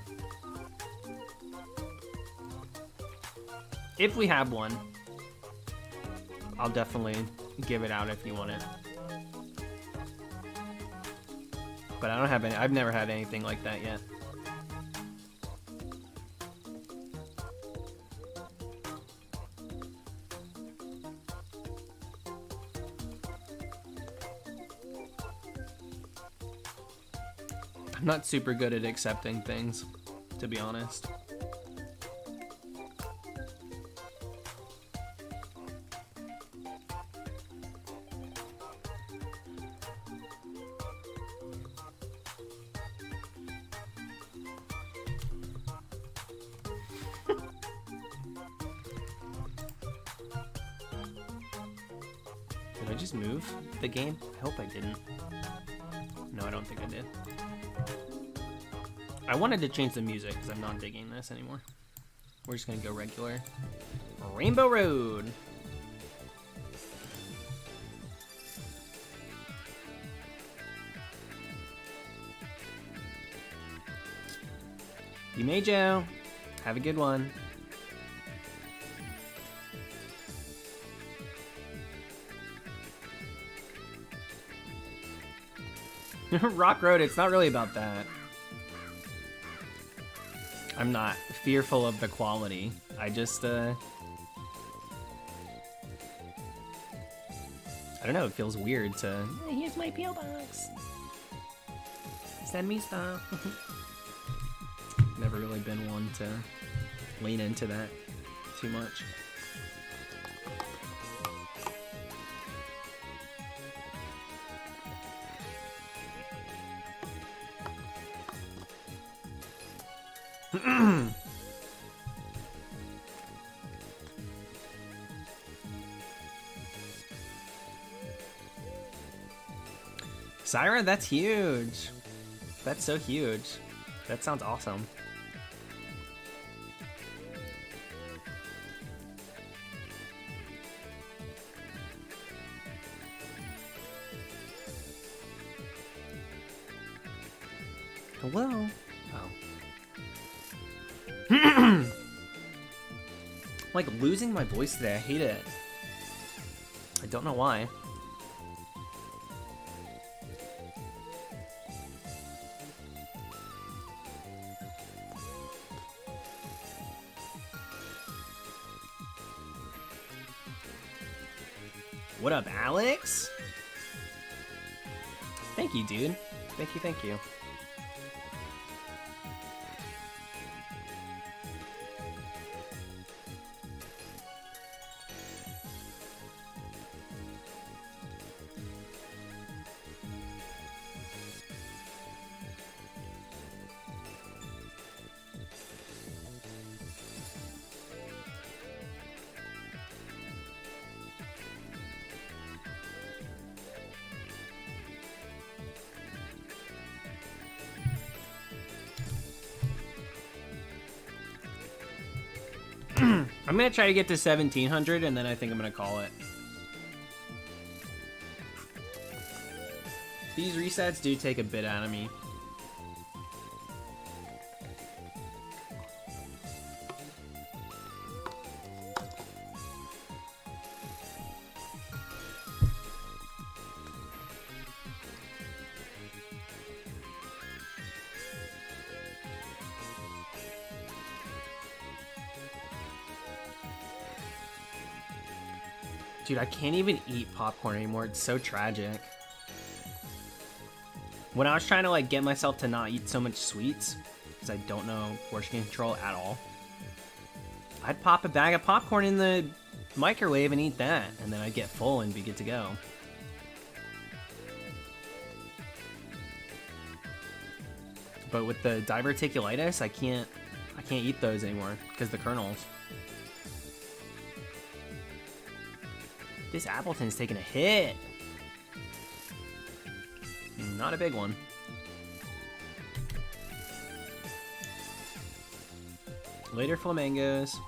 Speaker 1: if we have one, I'll definitely give it out if you want it. But I don't have any, I've never had anything like that yet. I'm not super good at accepting things, to be honest. Did I just move the game? I hope I didn't. No, I don't think I did. I wanted to change the music because I'm not digging this anymore. We're just gonna go regular. Rainbow Road. You may, Joe. Have a good one. Rock Road, it's not really about that. I'm not fearful of the quality. I just, I don't know, it feels weird to, hey, here's my PO box. Send me stuff. Never really been one to lean into that too much. Syra, that's huge. That's so huge. That sounds awesome. Hello? Oh. I'm like losing my voice today. I hate it. I don't know why. What up, Alex? Thank you, dude. Thank you, thank you. I'm gonna try to get to 1700 and then I think I'm gonna call it. These resets do take a bit out of me. Dude, I can't even eat popcorn anymore. It's so tragic. When I was trying to like get myself to not eat so much sweets, because I don't know portion control at all, I'd pop a bag of popcorn in the microwave and eat that, and then I'd get full and be good to go. But with the diverticulitis, I can't eat those anymore because the kernels. This Appleton's taking a hit. not a big one. Later flamingos.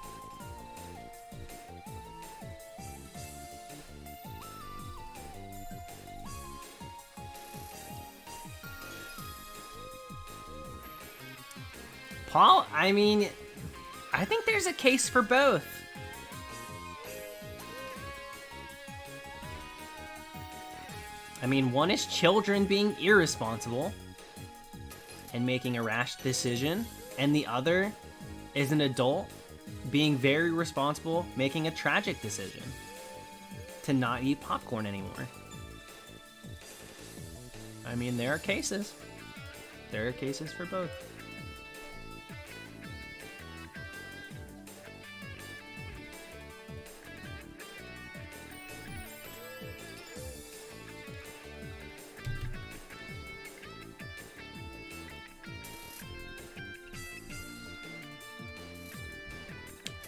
Speaker 1: Paul, I mean, I think there's a case for both. I mean, one is children being irresponsible and making a rash decision, and the other is an adult being very responsible, making a tragic decision to not eat popcorn anymore. I mean, there are cases. There are cases for both.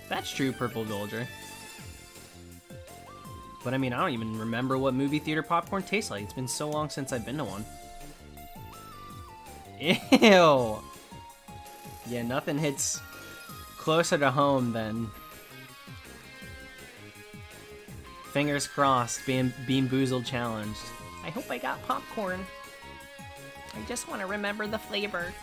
Speaker 1: That's true, Purple Villager. But I mean, I don't even remember what movie theater popcorn tastes like. It's been so long since I've been to one. Ew! Yeah, nothing hits closer to home than... Fingers crossed, being Bean Boozled challenged. I hope I got popcorn. I just want to remember the flavor.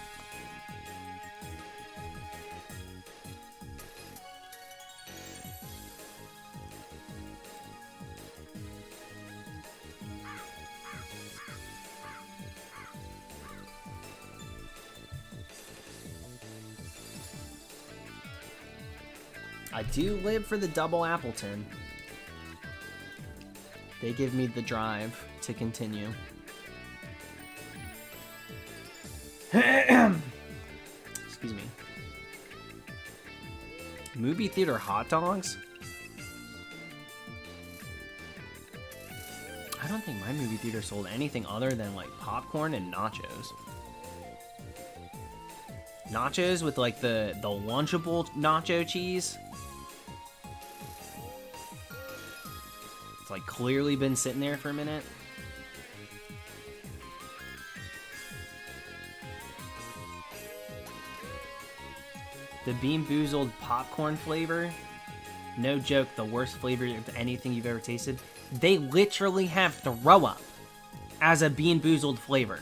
Speaker 1: I do live for the double Appletun. They give me the drive to continue. Excuse me. Movie theater hot dogs? I don't think my movie theater sold anything other than like popcorn and nachos. Nachos with like the Lunchable nacho cheese. It's like clearly been sitting there for a minute. The Bean Boozled popcorn flavor, no joke, the worst flavor of anything you've ever tasted. They literally have throw up as a Bean Boozled flavor.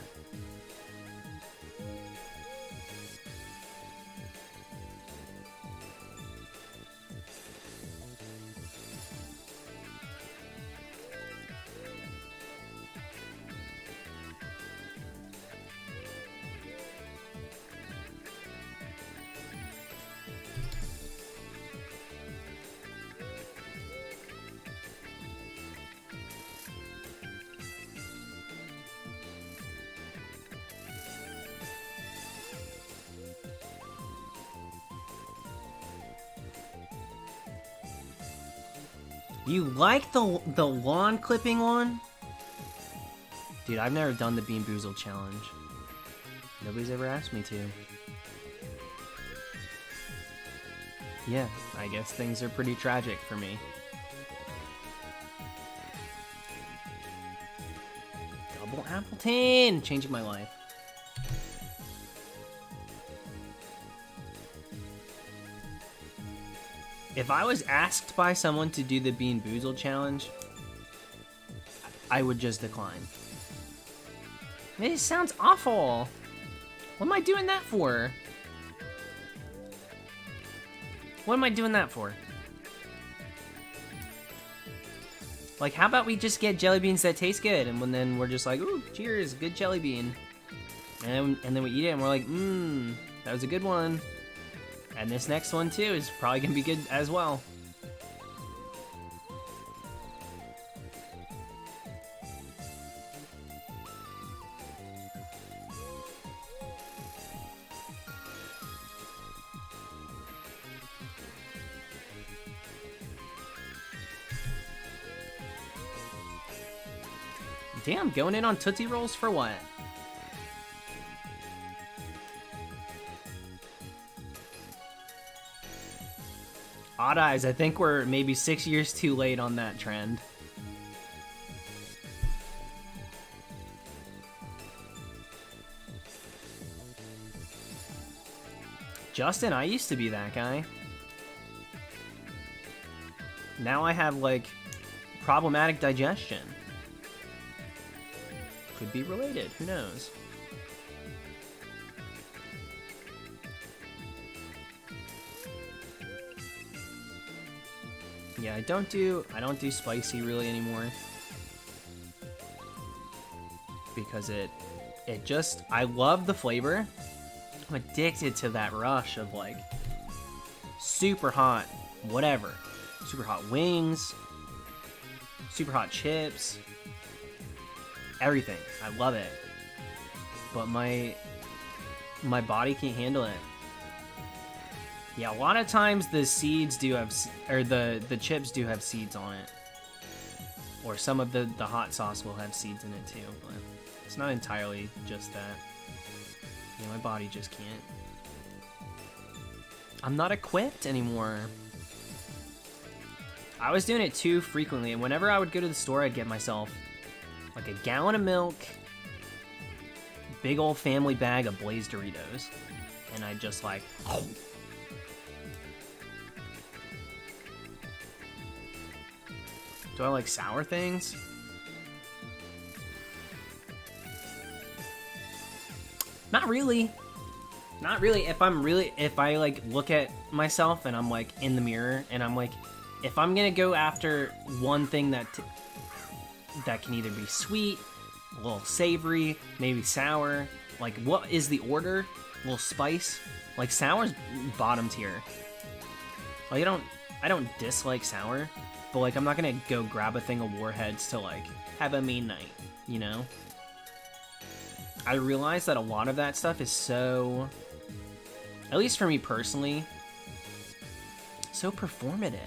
Speaker 1: You like the lawn clipping one? Dude, I've never done the Bean Boozled challenge. Nobody's ever asked me to. Yeah, I guess things are pretty tragic for me. Double Appletun! Changing my life. If I was asked by someone to do the Bean Boozled challenge, I would just decline. This sounds awful. What am I doing that for? What am I doing that for? Like, how about we just get jelly beans that taste good, and then we're just like, ooh, cheers, good jelly bean. And then we eat it, and we're like, that was a good one. And this next one, too, is probably going to be good as well. Damn, going in on Tootsie Rolls for what? Odd Eyes, I think we're maybe 6 years too late on that trend. Justin, I used to be that guy. Now I have, like, problematic digestion. Could be related, who knows? Yeah, I don't do spicy really anymore. Because it just, I love the flavor. I'm addicted to that rush of, like, super hot whatever. Super hot wings, super hot chips, everything. I love it. But my body can't handle it. Yeah, a lot of times the seeds do have, or the chips do have seeds on it. Or some of the hot sauce will have seeds in it too, but it's not entirely just that. Yeah, my body just can't. I'm not equipped anymore. I was doing it too frequently, and whenever I would go to the store, I'd get myself like a gallon of milk, big old family bag of Blaze Doritos, and I'd just like... Do I like sour things? Not really. Not really. If I like look at myself and I'm like in the mirror and I'm like, if I'm gonna go after one thing that can either be sweet, a little savory, maybe sour, like what is the order? A little spice? Like sour's bottom tier. Like I don't dislike sour, but like I'm not gonna go grab a thing of Warheads to like have a mean night, you know? I realize that a lot of that stuff is so, at least for me personally, so performative.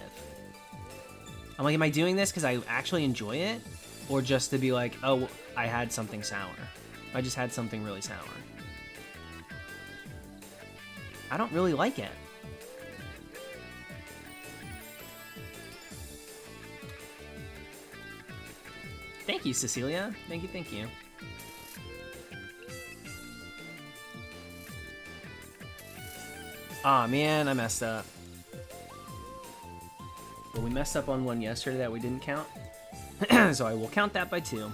Speaker 1: I'm like, am I doing this because I actually enjoy it? Or just to be like, oh, I had something sour. I just had something really sour. I don't really like it. Thank you, Cecilia. Thank you, thank you. Aw, man, I messed up. Well, we messed up on one yesterday that we didn't count. So I will count that by 2.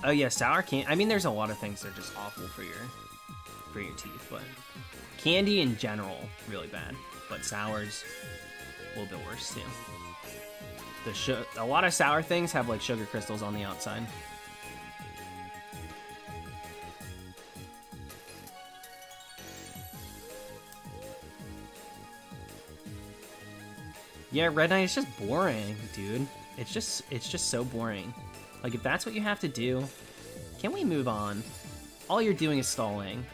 Speaker 1: Oh yeah, sour candy. I mean, there's a lot of things that are just awful for your teeth, but candy in general, really bad. But sours, a little bit worse too. A lot of sour things have like sugar crystals on the outside. Yeah, Red Knight is just boring, dude. It's just so boring. Like, if that's what you have to do, can we move on? All you're doing is stalling.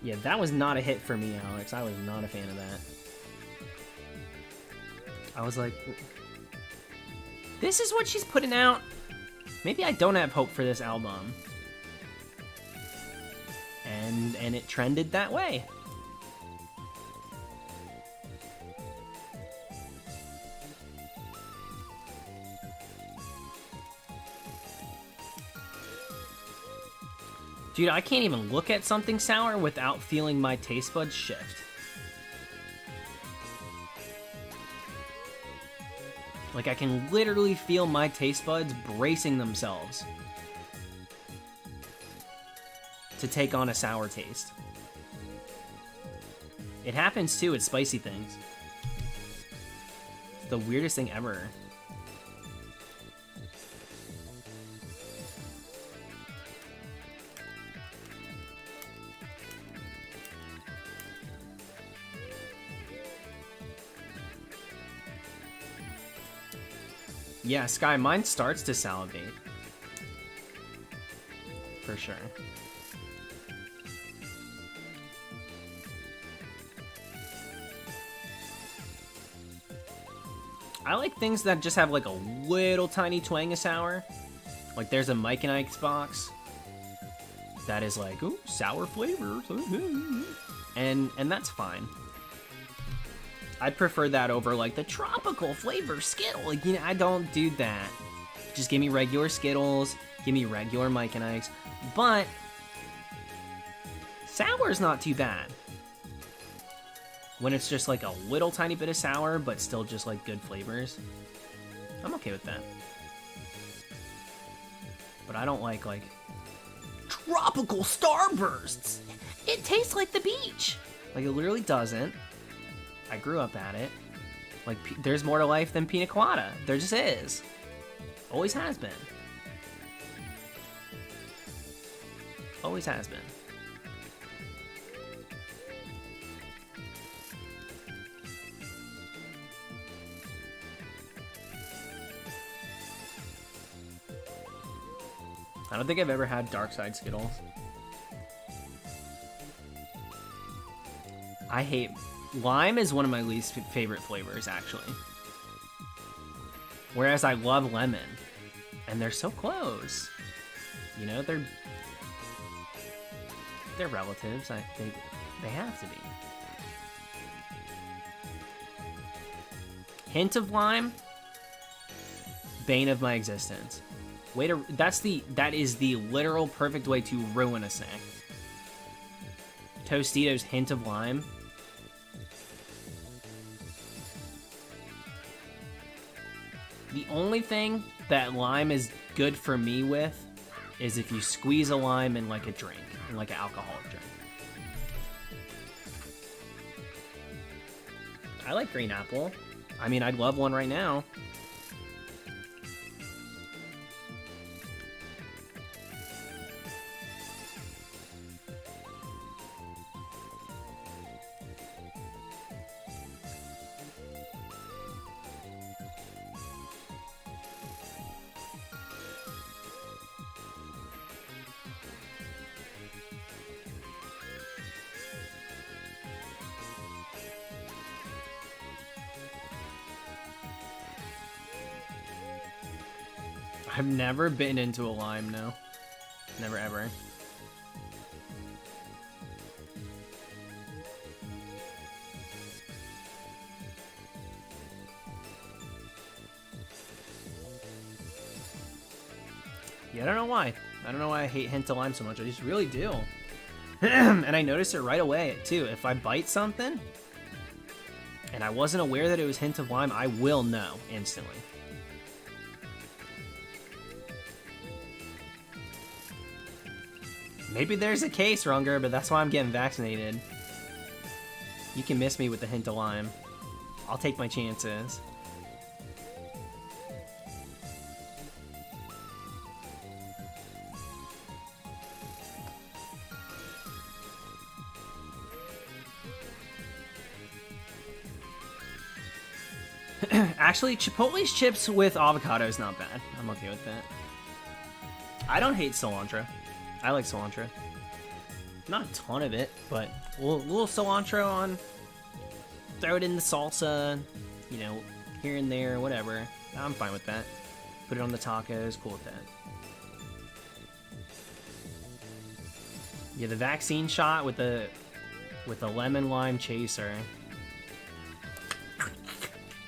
Speaker 1: Yeah, that was not a hit for me, Alex. I was not a fan of that. I was like, this is what she's putting out? Maybe I don't have hope for this album. And it trended that way. Dude, I can't even look at something sour without feeling my taste buds shift. Like, I can literally feel my taste buds bracing themselves to take on a sour taste. It happens too with spicy things. It's the weirdest thing ever. Yeah, Sky, mine starts to salivate. For sure. I like things that just have like a little tiny twang of sour. Like there's a Mike and Ike's box that is like, ooh, sour flavors. And that's fine. I'd prefer that over like the tropical flavor Skittle. Like, you know, I don't do that. Just give me regular Skittles, give me regular Mike and Ike's, but sour's not too bad. When it's just like a little tiny bit of sour, but still just like good flavors, I'm okay with that. But I don't like tropical starbursts. It tastes like the beach. Like, it literally doesn't. I grew up at it. Like, there's more to life than pina colada. There just is. Always has been. Always has been. I don't think I've ever had dark side Skittles. I hate... Lime is one of my least favorite flavors, actually. Whereas I love lemon. And they're so close. You know, they're relatives. They have to be. Hint of lime, bane of my existence. That is the literal perfect way to ruin a snack. Tostitos hint of lime. The only thing that lime is good for me with is if you squeeze a lime in like a drink, in like an alcoholic drink. I like green apple. I mean, I'd love one right now. I've never been into a lime, no. Never ever. Yeah, I don't know why. I don't know why I hate hint of lime so much. I just really do. And I notice it right away, too. If I bite something, and I wasn't aware that it was hint of lime, I will know instantly. Maybe there's a case, Runger, but that's why I'm getting vaccinated. You can miss me with the hint of lime. I'll take my chances. Actually, Chipotle's chips with avocado is not bad. I'm okay with that. I don't hate cilantro. I like cilantro. Not a ton of it, but a little cilantro on. Throw it in the salsa, you know, here and there, whatever. I'm fine with that. Put it on the tacos, cool with that. Yeah, the vaccine shot with the lemon lime chaser.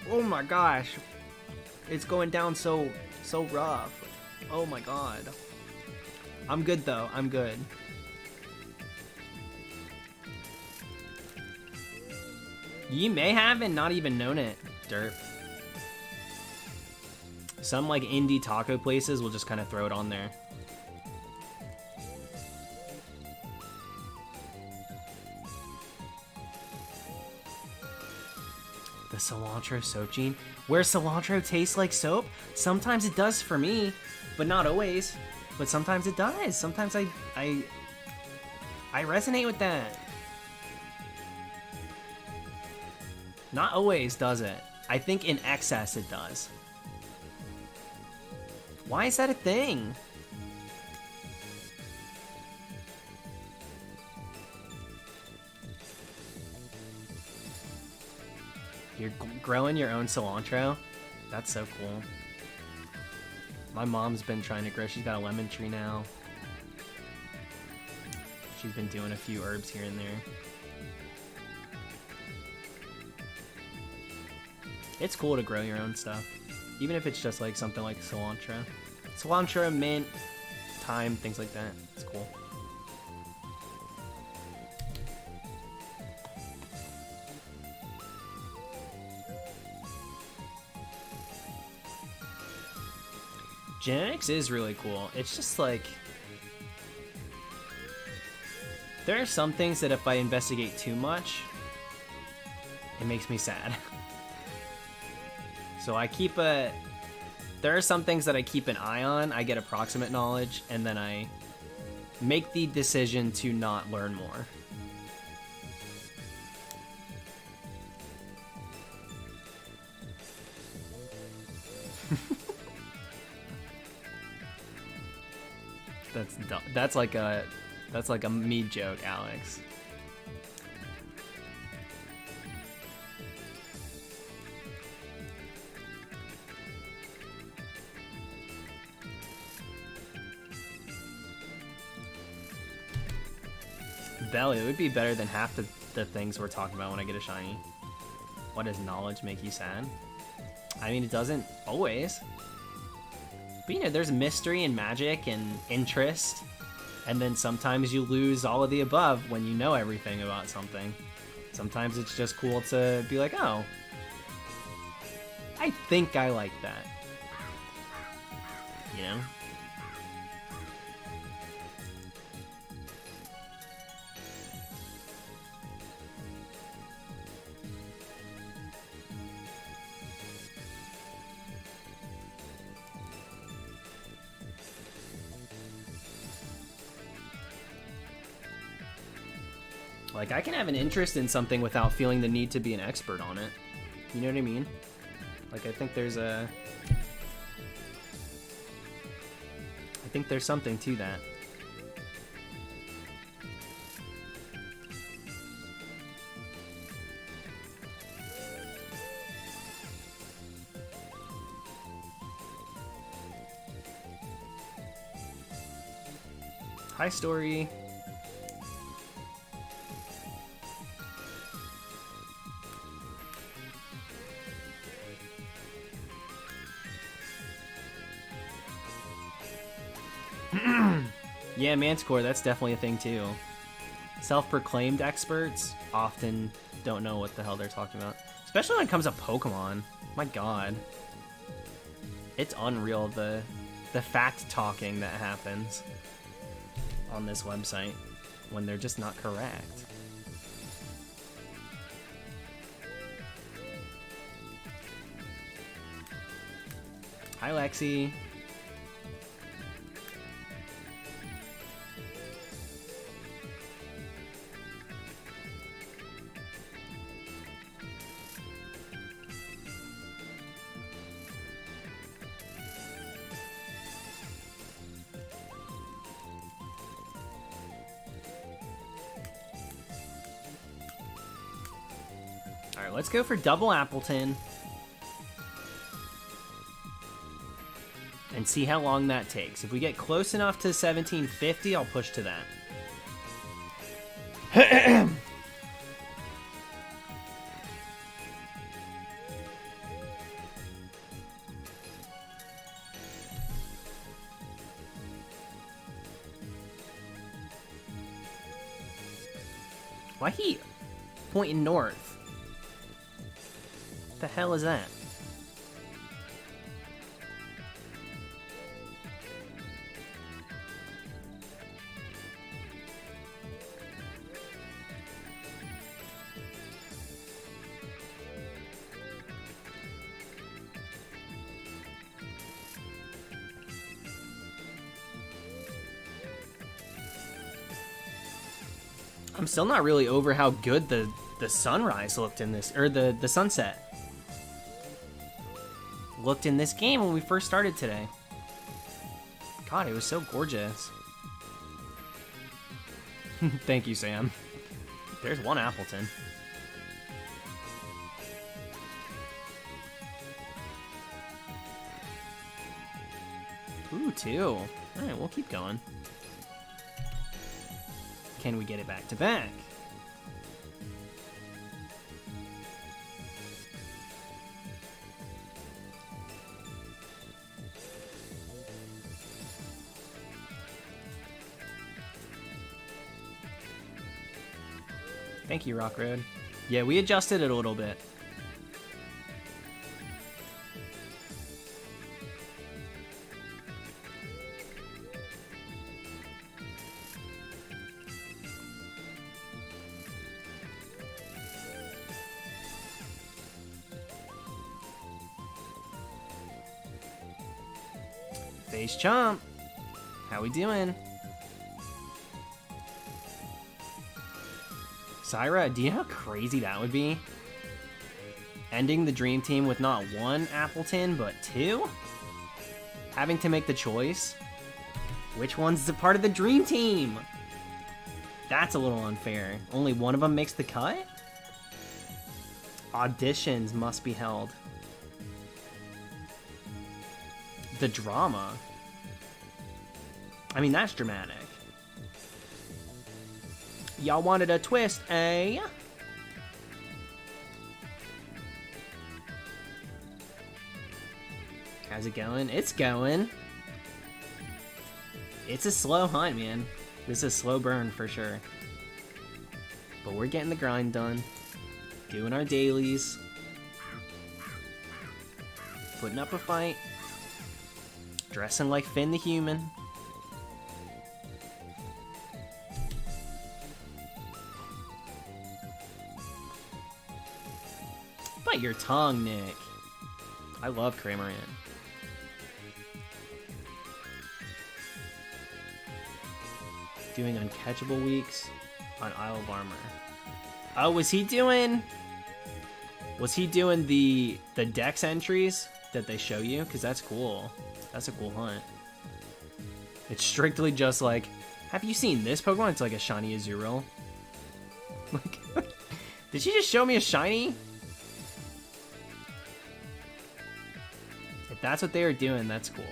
Speaker 1: Oh my gosh. It's going down so rough. Oh my god. I'm good though, I'm good. You may have and not even known it, derp. Some like indie taco places will just kind of throw it on there. The cilantro soap gene. Where cilantro tastes like soap? Sometimes it does for me, but not always. But sometimes it does. Sometimes I resonate with that. Not always does it. I think in excess it does. Why is that a thing? You're growing your own cilantro? That's so cool. My mom's been trying to grow. She's got a lemon tree now. She's been doing a few herbs here and there. It's cool to grow your own stuff. Even if it's just like something like cilantro. Cilantro, mint, thyme, things like that. It's cool. Genetics is really cool. It's just like... there are some things that if I investigate too much, it makes me sad. So I keep a... there are some things that I keep an eye on, I get approximate knowledge, and then I make the decision to not learn more. That's like a me joke, Alex. Belly, it would be better than half the things we're talking about when I get a shiny. What does knowledge make you sad? I mean, it doesn't always. But you know, there's mystery and magic and interest. And then sometimes you lose all of the above when you know everything about something. Sometimes it's just cool to be like, oh, I think I like that. You know? Like, I can have an interest in something without feeling the need to be an expert on it. You know what I mean? Like, I think there's something to that. Hi, Story. Yeah, Manticore, that's definitely a thing too. Self-proclaimed experts often don't know what the hell they're talking about. Especially when it comes to Pokemon. My god. It's unreal, the fact-talking that happens on this website when they're just not correct. Hi, Lexi. Alright, let's go for double Appletun. And see how long that takes. If we get close enough to 1750, I'll push to that. Why he pointing north? What the hell is that? I'm still not really over how good the sunrise looked in this, or the sunset looked in this game when we first started today. God, it was so gorgeous. Thank you, Sam. There's one Appletun. Ooh, two. Alright, we'll keep going. Can we get it back to back? Thank you, Rock Road. Yeah, we adjusted it a little bit. Face Chomp. How we doing? Syra, do you know how crazy that would be? Ending the Dream Team with not one Appletun, but two? Having to make the choice? Which one's a part of the Dream Team? That's a little unfair. Only one of them makes the cut? Auditions must be held. The drama. I mean, that's dramatic. Y'all wanted a twist, eh? How's it going? It's going. It's a slow hunt, man. This is a slow burn for sure. But we're getting the grind done. Doing our dailies. Putting up a fight. Dressing like Finn the Human. Bite your tongue, Nick. I love Cramorant. Doing uncatchable weeks on Isle of Armor. Oh, was he doing the dex entries that they show you? Because that's cool. That's a cool hunt. It's strictly just like, have you seen this Pokemon? It's like a shiny Azurill. Like, did she just show me a shiny? If that's what they were doing, that's cool.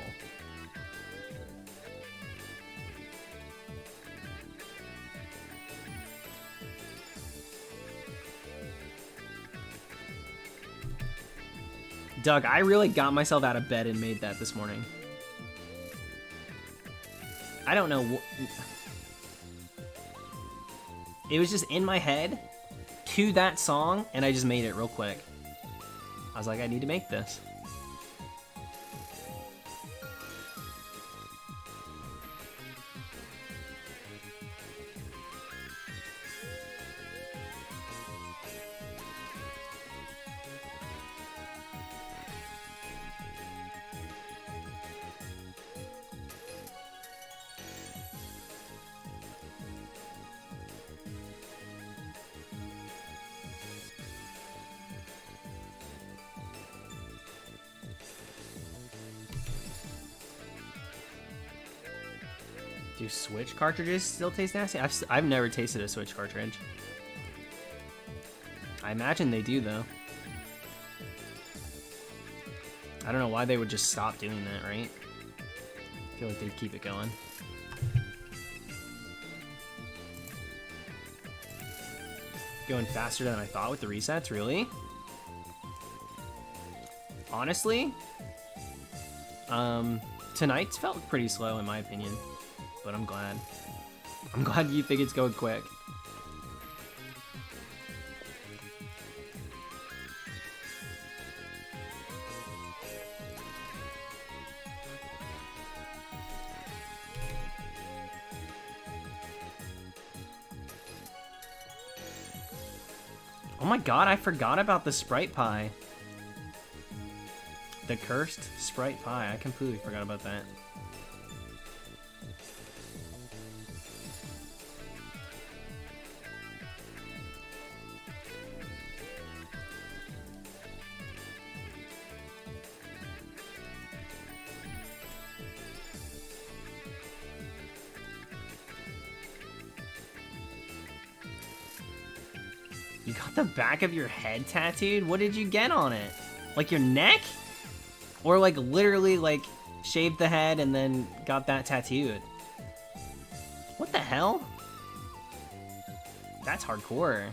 Speaker 1: Doug, I really got myself out of bed and made that this morning. I don't know. It was just in my head to that song, and I just made it real quick. I was like, I need to make this. Do Switch cartridges still taste nasty? I've never tasted a Switch cartridge. I imagine they do, though. I don't know why they would just stop doing that, right? I feel like they'd keep it going. Going faster than I thought with the resets, really? Honestly, tonight's felt pretty slow in my opinion. But I'm glad. I'm glad you think it's going quick. Oh my god, I forgot about the Sprite Pie. The cursed Sprite Pie. I completely forgot about that. You got the back of your head tattooed? What did you get on it? Like your neck? Or like literally like shaved the head and then got that tattooed? What the hell? That's hardcore.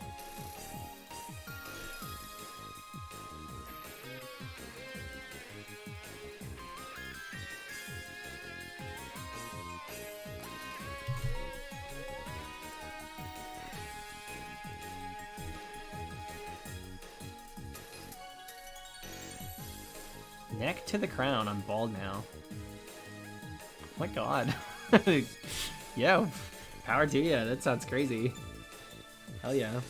Speaker 1: Neck to the crown. I'm bald now. Oh my god. Yo, power to ya. That sounds crazy. Hell yeah.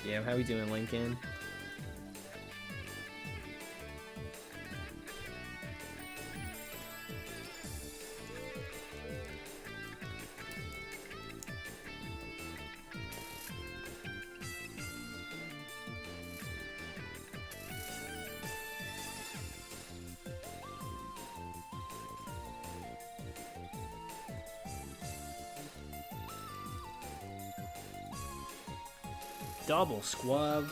Speaker 1: Yeah, how we doing, Lincoln? Double squab.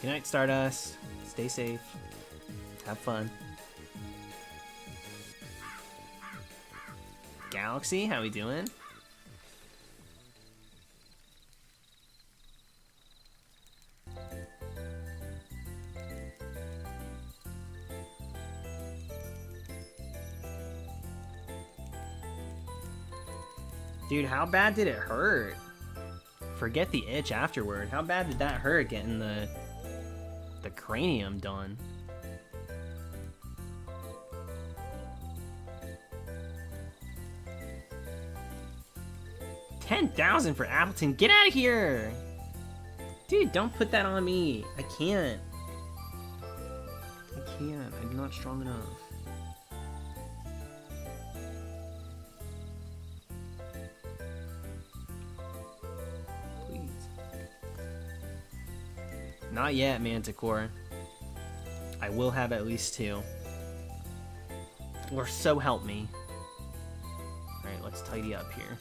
Speaker 1: Good night, Stardust. Stay safe. Have fun. Galaxy, how we doing? Dude, how bad did it hurt? Forget the itch afterward. How bad did that hurt getting the cranium done? $10,000 for Appletun. Get out of here! Dude, don't put that on me. I can't. I can't. I'm not strong enough. Not yet, Manticore. I will have at least 2. Or so help me. Alright, let's tidy up here.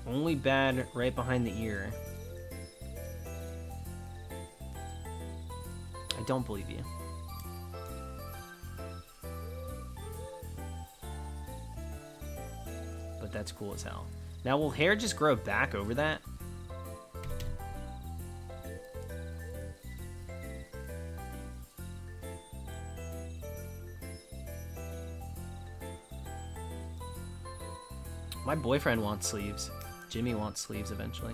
Speaker 1: Only bad right behind the ear. I don't believe you. But that's cool as hell. Now, will hair just grow back over that? My boyfriend wants sleeves. Jimmy wants sleeves eventually.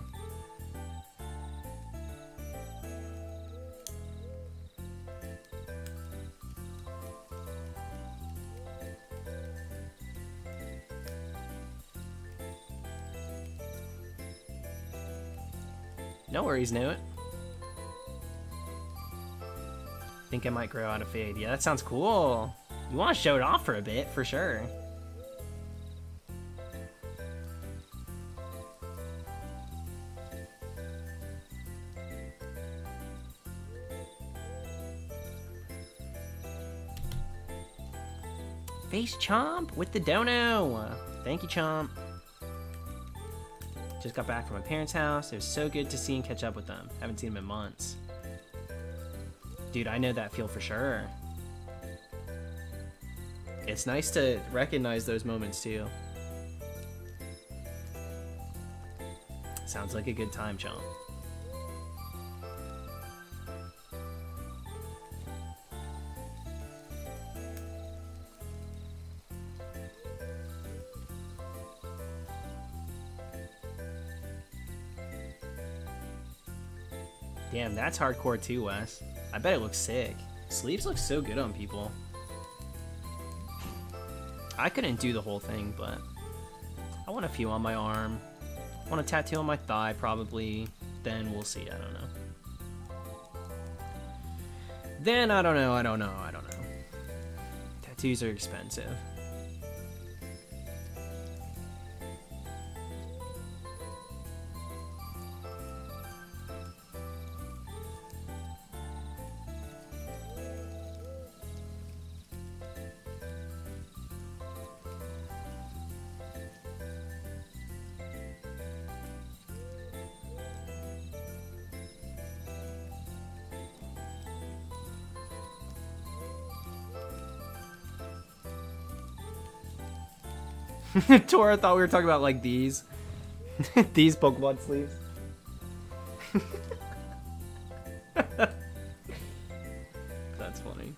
Speaker 1: No worries, Newt. Think I might grow out a fade. Yeah, that sounds cool. You want to show it off for a bit, for sure. Face Chomp with the dono. Thank you, Chomp. Just got back from my parents' house. It was so good to see and catch up with them. Haven't seen them in months. Dude, I know that feel for sure. It's nice to recognize those moments too. Sounds like a good time, Chomp. Damn, that's hardcore too, Wes. I bet it looks sick. Sleeves look so good on people. I couldn't do the whole thing, but I want a few on my arm. I want a tattoo on my thigh, probably. Then we'll see. I don't know. Then I don't know. Tattoos are expensive. Tora thought we were talking about like these. These Pokemon sleeves. That's funny.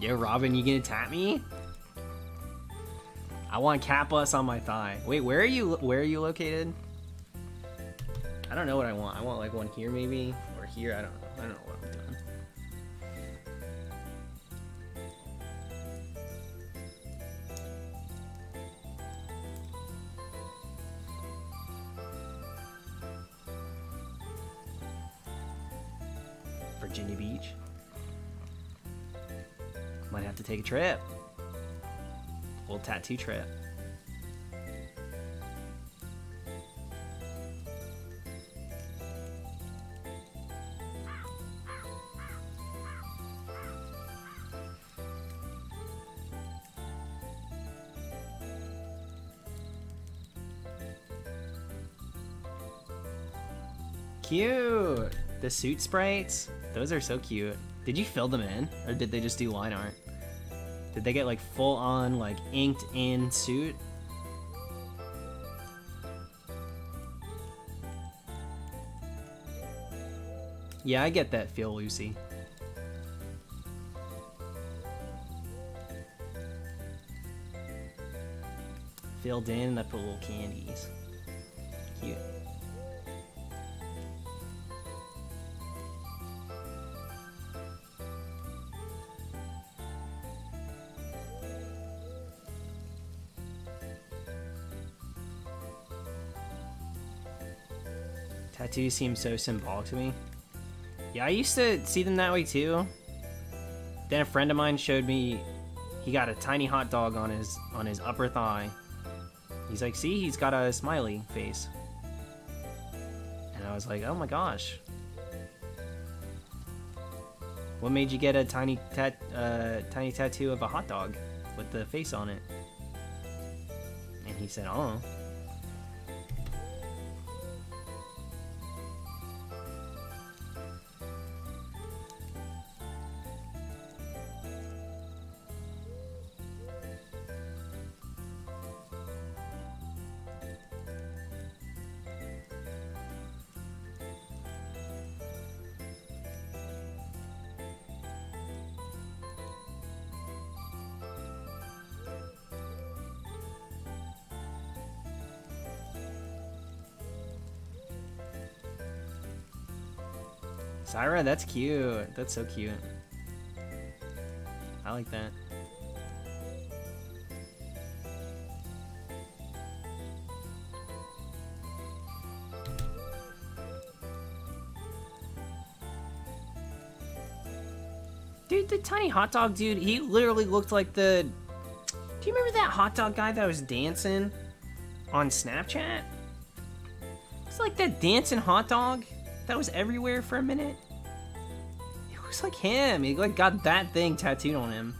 Speaker 1: Yo, Robin, you gonna tap me? I want Kappas on my thigh. Wait, where are you located? I don't know what I want. I want like one here maybe, or here. I don't know. I don't know what I'm doing. Virginia Beach. Might have to take a trip. A little tattoo trip. Cute! The suit sprites, those are so cute. Did you fill them in, or did they just do line art? Did they get like full on like inked in suit? Yeah, I get that feel, Lucy. Filled in and I put little candies. Cute. Tattoos seem so symbolic to me. Yeah, I used to see them that way too. Then a friend of mine showed me he got a tiny hot dog on his upper thigh. He's like, see, he's got a smiley face. And I was like, oh my gosh. What made you get a tiny tattoo of a hot dog with the face on it? And he said, oh. Syra, that's cute. That's so cute. I like that. Dude, the tiny hot dog dude, he literally looked like the... Do you remember that hot dog guy that was dancing on Snapchat? It's like that dancing hot dog that was everywhere for a minute. It looks like him. He like got that thing tattooed on him.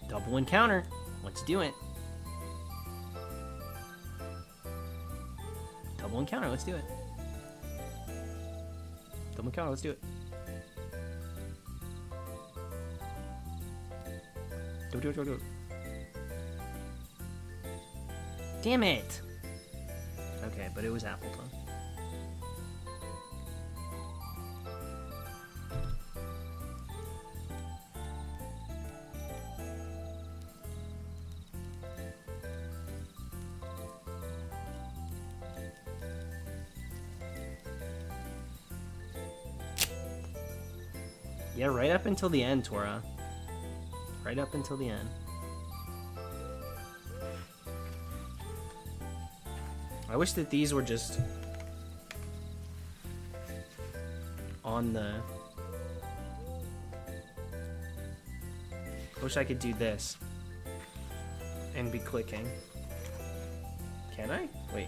Speaker 1: Double encounter. Let's do it. Double encounter. Let's do it. Double encounter. Let's do it. Do it. Damn it. Okay, but it was Appletun. Yeah, right up until the end, Tora. Right up until the end. I wish that these were just on the... I wish I could do this and be clicking. Can I? Wait.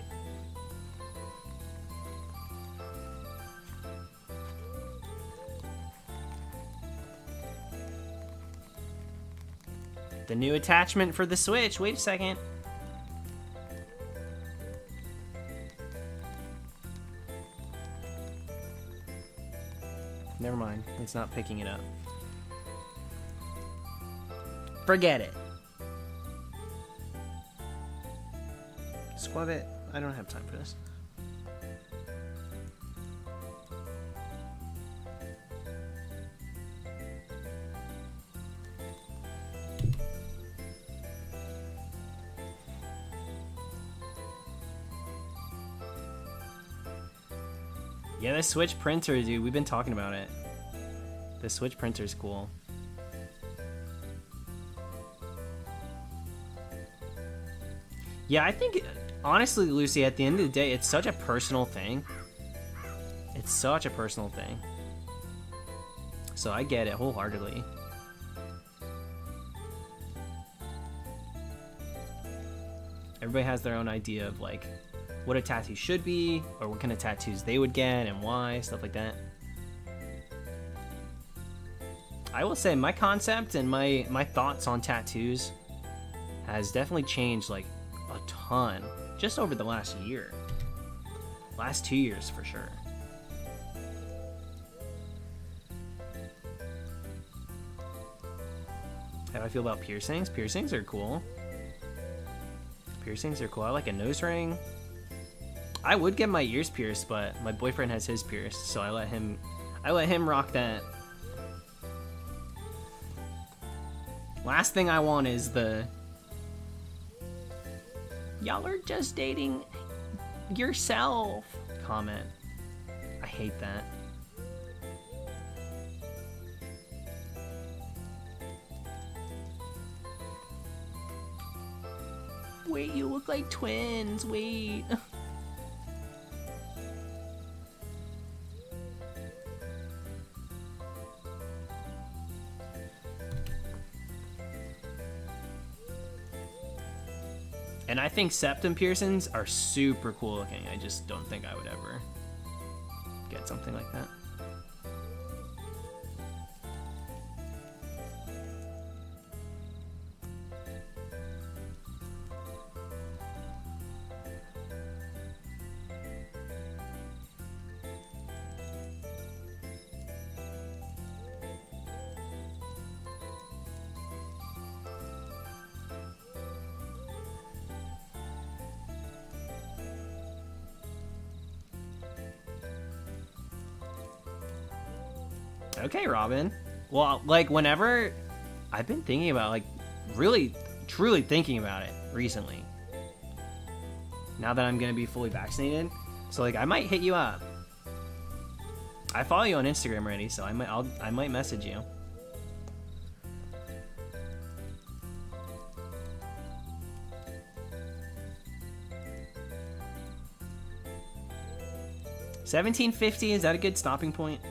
Speaker 1: The new attachment for the Switch. Wait a second. Never mind. It's not picking it up. Forget it. Squab it. I don't have time for this. Yeah, the Switch printer, dude. We've been talking about it. The Switch printer's cool. Yeah, I think, honestly, Lucy, at the end of the day, it's such a personal thing. It's such a personal thing. So I get it wholeheartedly. Everybody has their own idea of, like, what a tattoo should be, or what kind of tattoos they would get, and why, stuff like that. I will say, my concept and my thoughts on tattoos has definitely changed, like, a ton just over the last year. Last 2 years for sure. How do I feel about piercings? Piercings are cool. Piercings are cool. I like a nose ring. I would get my ears pierced, but my boyfriend has his pierced, so I let him rock that. Last thing I want is the "y'all are just dating yourself" comment. I hate that. Wait, you look like twins. Wait. And I think septum piercings are super cool looking. I just don't think I would ever get something like that. Okay, Robin. Well, like, whenever I've been thinking about, like, really, truly thinking about it recently. Now that I'm gonna be fully vaccinated, so like, I might hit you up. I follow you on Instagram already, so I might message you. $17.50, is that a good stopping point?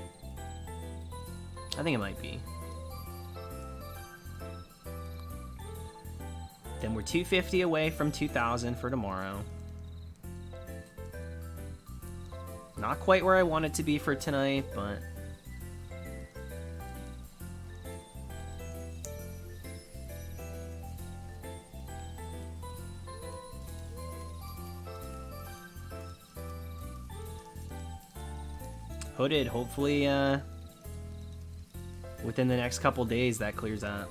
Speaker 1: I think it might be. Then we're $250 away from $2,000 for tomorrow. Not quite where I want it to be for tonight, but hooded, hopefully within the next couple days that clears up.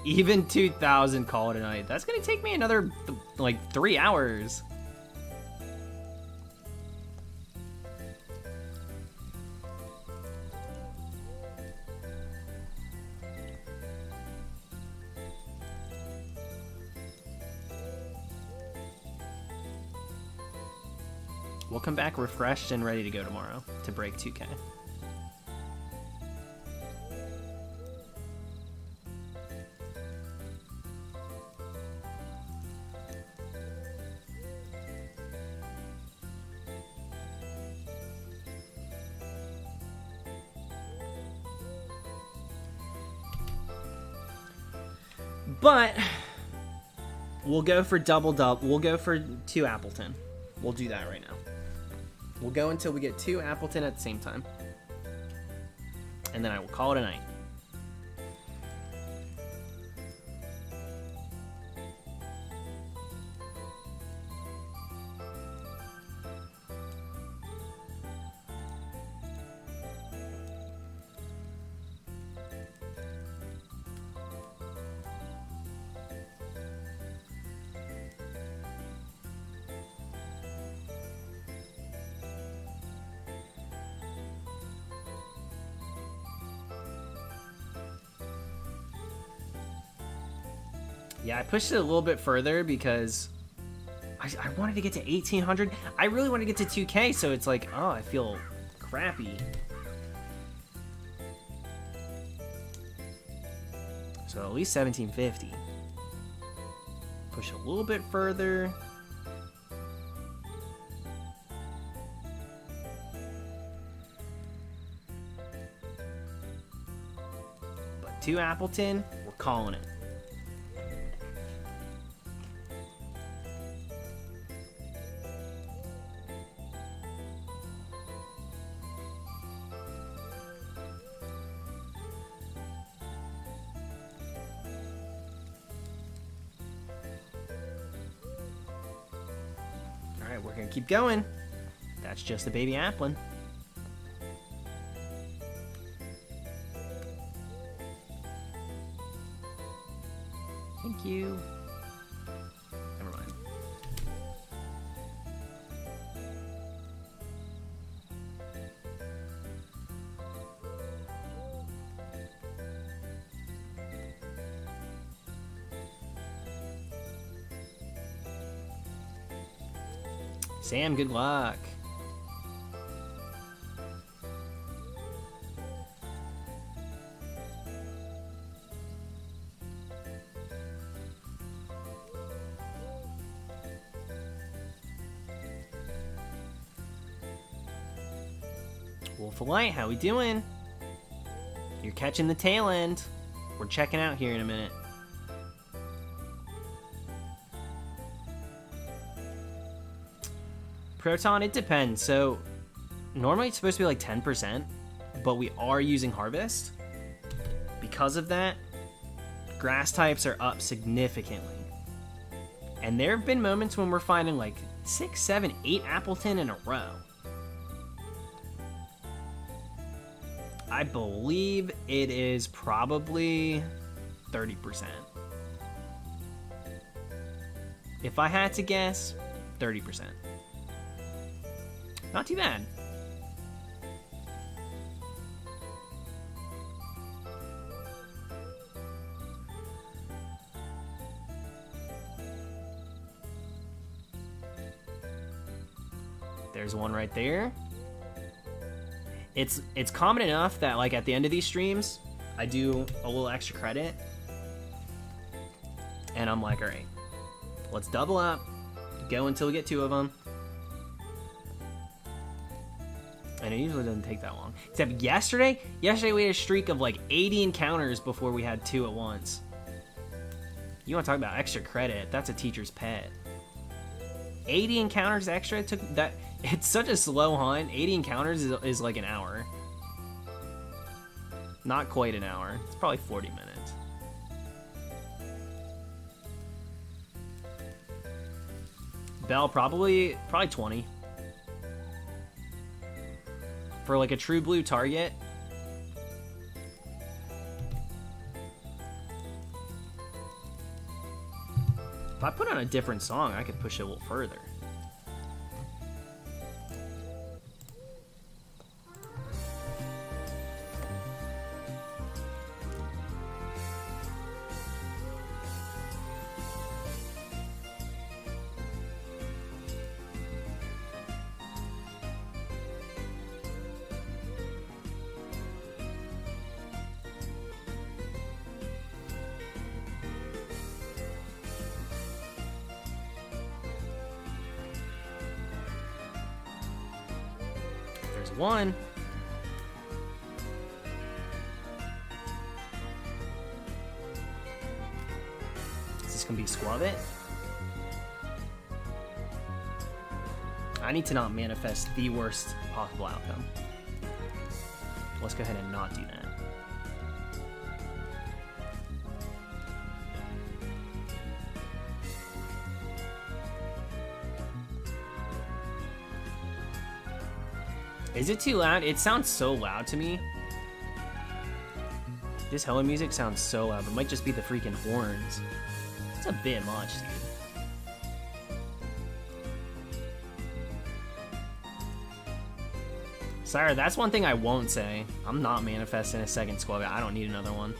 Speaker 1: Even 2,000, call it a night. That's gonna take me another like 3 hours. We'll come back refreshed and ready to go tomorrow to break 2K. But We'll go for double. We'll go for 2 Appletun. We'll do that right now. We'll go until we get 2 Appletun at the same time. And then I will call it a night. Yeah, I pushed it a little bit further because I wanted to get to 1,800. I really want to get to 2K, so it's like, oh, I feel crappy. So at least 1,750. Push a little bit further. But 2 Appletun, we're calling it. We're gonna keep going. That's just a baby Applin. Thank you. Never mind. Sam, good luck. Wolf of Light, how we doing? You're catching the tail end. We're checking out here in a minute. Proton, it depends. So normally it's supposed to be like 10%, but we are using Harvest. Because of that, grass types are up significantly. And there have been moments when we're finding like 6, 7, 8 Appletun in a row. I believe it is probably 30%. If I had to guess, 30%. Not too bad. There's one right there. It's common enough that like at the end of these streams, I do a little extra credit. And I'm like, all right, let's double up, go until we get 2 of them. And it usually doesn't take that long. Except yesterday we had a streak of like 80 encounters before we had 2 at once. You want to talk about extra credit? That's a teacher's pet. 80 encounters extra took that. It's such a slow hunt. 80 encounters is like an hour. Not quite an hour. It's probably 40 minutes. Bell probably 20. For like a true blue target. If I put on a different song, I could push it a little further. One. Is this gonna be Squab It? I need to not manifest the worst possible outcome. Let's go ahead and not do that. Is it too loud? It sounds so loud to me. This Hella music sounds so loud. It might just be the freaking horns. It's a bit much, dude. Sire, that's one thing I won't say. I'm not manifesting a second Squabit. I don't need another one.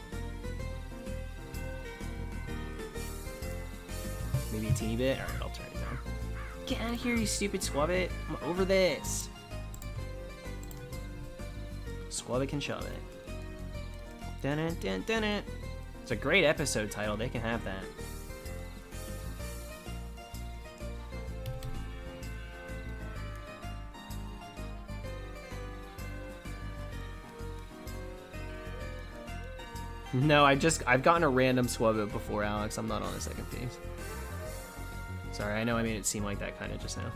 Speaker 1: Maybe a teeny bit? Alright, I'll turn it down. Get out of here, you stupid Squabit. I'm over this. Squabit can shove it. Dun -dun -dun -dun -dun. It's a great episode title. They can have that. No, I've gotten a random Squabit before, Alex. I'm not on the second phase. Sorry, I know I made it seem like that kind of just now.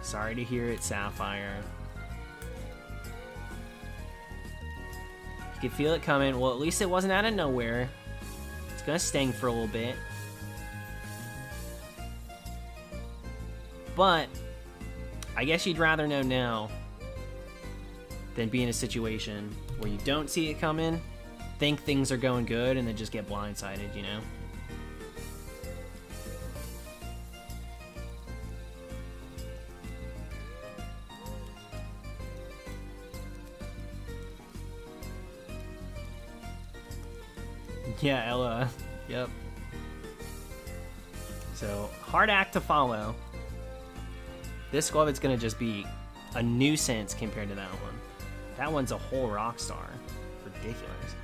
Speaker 1: Sorry to hear it, Sapphire. You could feel it coming. Well, at least it wasn't out of nowhere. It's gonna sting for a little bit. But I guess you'd rather know now than be in a situation where you don't see it coming, think things are going good, and then just get blindsided, you know? Yeah, Ella. Yep. So, hard act to follow. This Squabit's gonna just be a nuisance compared to that one. That one's a whole rock star. Ridiculous.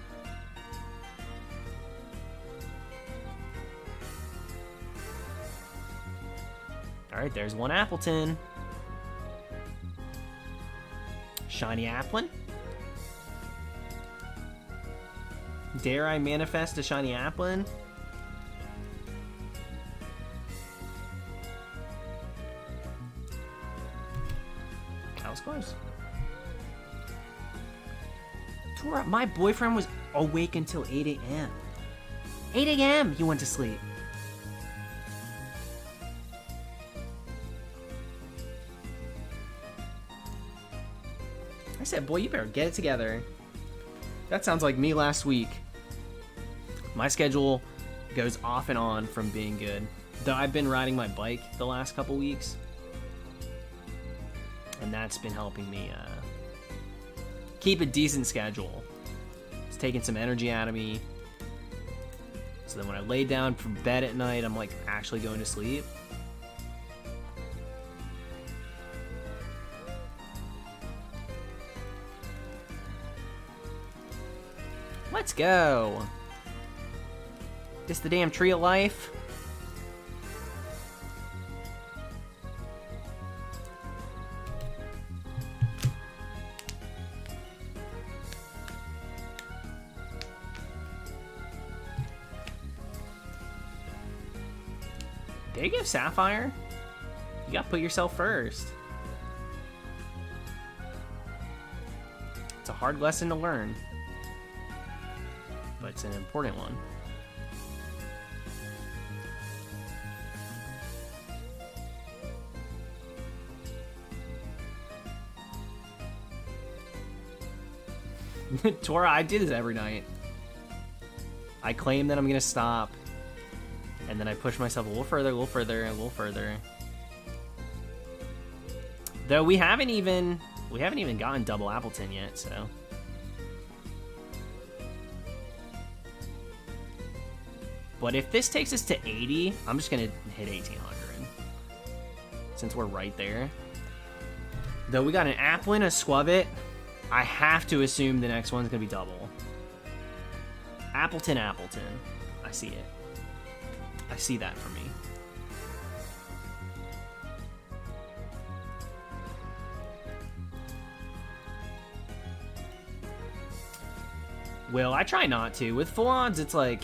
Speaker 1: Alright, there's one Appletun. Shiny Applin. Dare I manifest a shiny Applin? That was close. Tora, my boyfriend was awake until 8 a.m. 8 a.m. he went to sleep. I said, boy, you better get it together. That sounds like me last week. My schedule goes off and on from being good. Though I've been riding my bike the last couple weeks. And that's been helping me keep a decent schedule. It's taking some energy out of me. So then when I lay down from bed at night, I'm like actually going to sleep. Let's go. This the damn tree of life. There you go, Sapphire. You gotta put yourself first. It's a hard lesson to learn, but it's an important one. Tora, I do this every night. I claim that I'm gonna stop, and then I push myself a little further, a little further, a little further. Though we haven't even gotten double Appletun yet, so. But if this takes us to 80, I'm just gonna hit 1800, since we're right there. Though we got an Applin, a Squabit, I have to assume the next one's gonna be double. Appletun, Appletun. I see it. I see that for me. Well, I try not to. With full odds, it's like...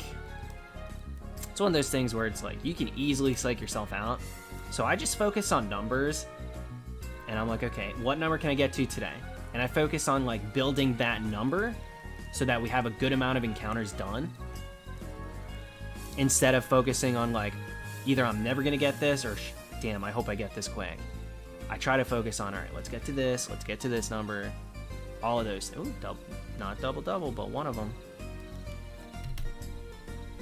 Speaker 1: It's one of those things where it's like, you can easily psych yourself out. So I just focus on numbers. And I'm like, okay, what number can I get to today? And I focus on, like, building that number so that we have a good amount of encounters done. Instead of focusing on, like, either I'm never going to get this or, damn, I hope I get this quick. I try to focus on, all right, let's get to this number. All of those. Ooh, not double-double, but one of them.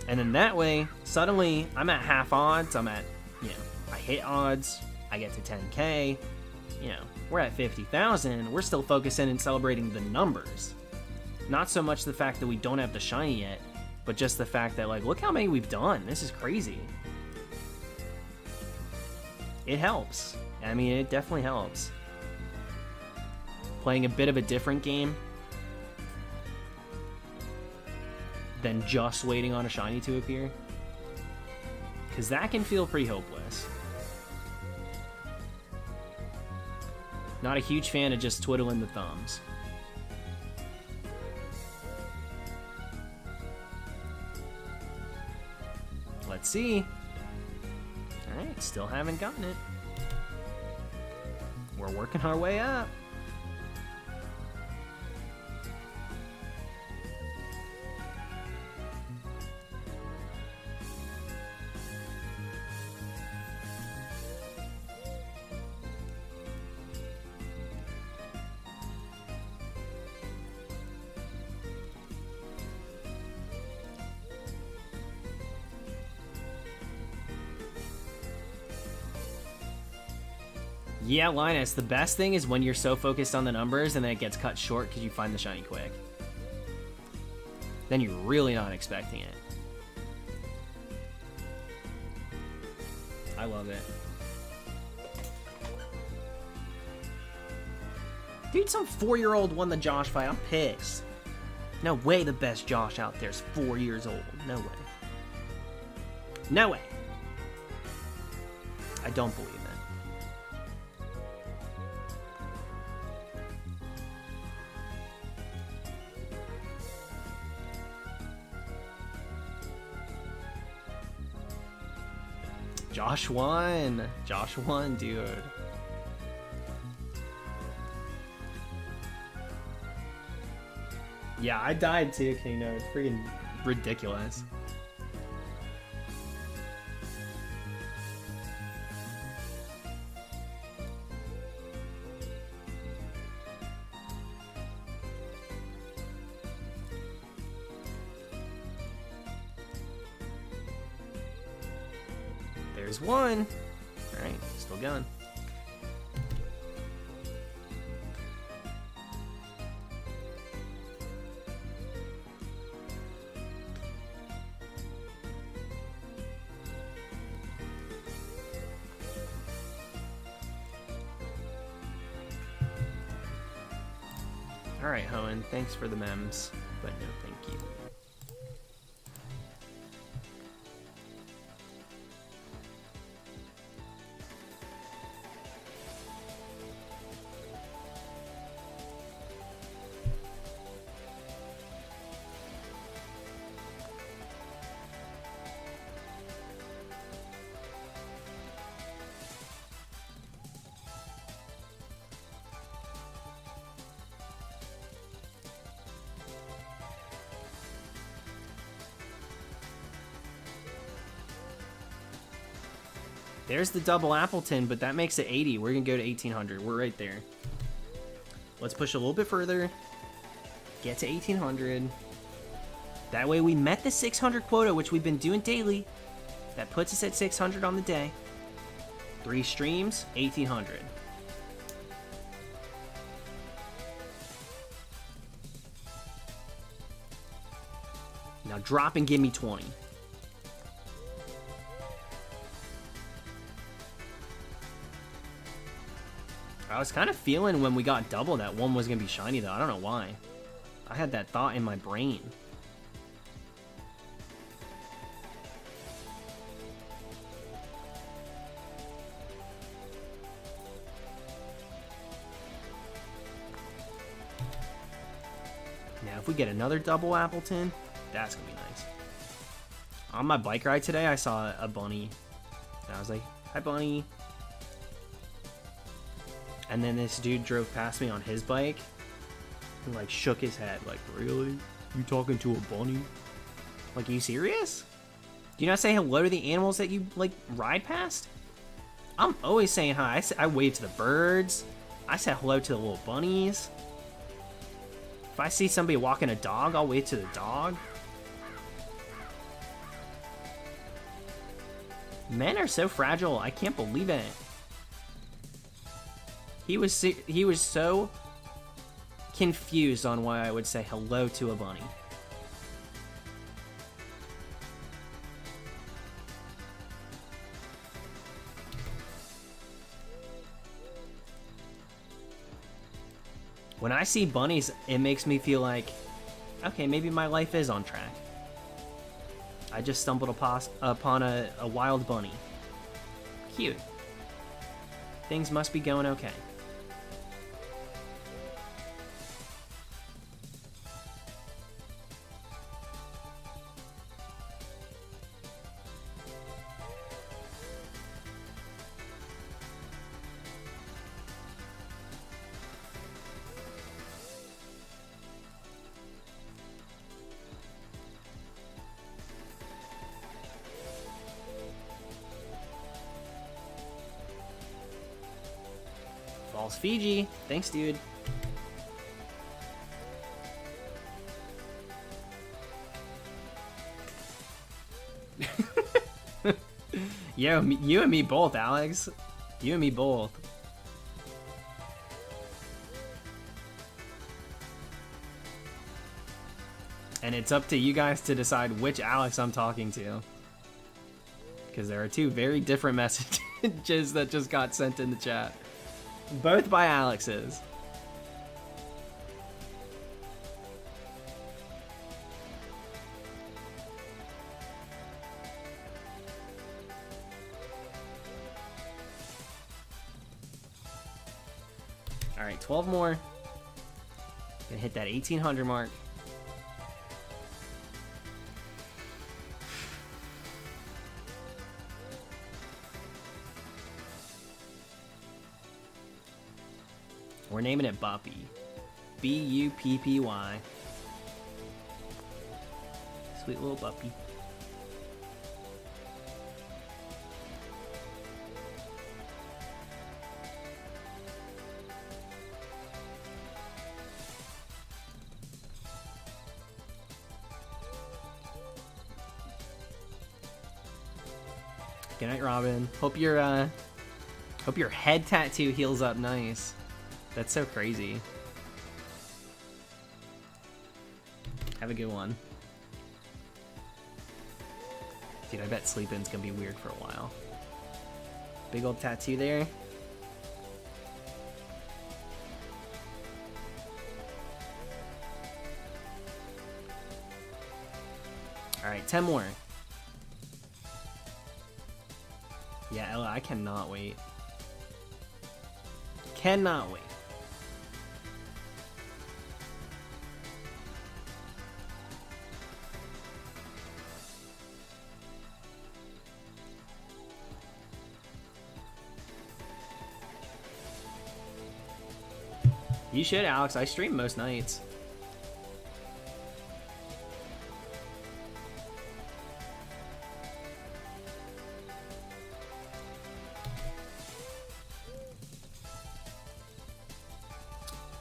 Speaker 1: And then that way, suddenly, I'm at half odds. I'm at, you know, I hit odds. I get to 10K. You know, we're at 50,000. We're still focusing and celebrating the numbers. Not so much the fact that we don't have the shiny yet, but just the fact that, like, look how many we've done. This is crazy. It helps. I mean, it definitely helps. Playing a bit of a different game than just waiting on a shiny to appear. Because that can feel pretty hopeless. Not a huge fan of just twiddling the thumbs. Let's see. Alright, still haven't gotten it. We're working our way up. Yeah, Linus, the best thing is when you're so focused on the numbers and then it gets cut short because you find the shiny quick. Then you're really not expecting it. I love it. Dude, some 4-year-old won the Josh fight. I'm pissed. No way the best Josh out there is 4 years old. No way. No way. I don't believe it. Josh won. Josh won, dude. Yeah, I died too, Kingdom. It's freaking ridiculous. There's one. Alright, still going. Alright, Hoenn, thanks for the memes, but no thank you. There's the double Appletun, but that makes it 80. We're going to go to 1800. We're right there. Let's push a little bit further. Get to 1800. That way we met the 600 quota, which we've been doing daily. That puts us at 600 on the day. 3 streams, 1800. Now drop and give me 20. I was kind of feeling when we got double that one was going to be shiny, though. I don't know why. I had that thought in my brain. Now if we get another double Appletun, that's gonna be nice. On my bike ride today, I saw a bunny. And I was like, hi, bunny. And then this dude drove past me on his bike and, like, shook his head. Like, really? You talking to a bunny? Like, are you serious? Do you not say hello to the animals that you, like, ride past? I'm always saying hi. I wave to the birds. I say hello to the little bunnies. If I see somebody walking a dog, I'll wave to the dog. Men are so fragile. I can't believe it. He was so confused on why I would say hello to a bunny. When I see bunnies, it makes me feel like, okay, maybe my life is on track. I just stumbled upon a wild bunny. Cute. Things must be going okay. Falls Fiji. Thanks, dude. Yo, you and me both, Alex. You and me both. And it's up to you guys to decide which Alex I'm talking to. Because there are two very different messages that just got sent in the chat. Both by Alex's. Alright, 12 more. Gonna hit that 1800 mark. We're naming it Buppy. B-U-P-P-Y. Sweet little Buppy. Good night, Robin. Hope your head tattoo heals up nice. That's so crazy. Have a good one. Dude, I bet sleeping's gonna be weird for a while. Big old tattoo there. Alright, 10 more. Yeah, Ella, I cannot wait. Cannot wait. You should, Alex. I stream most nights.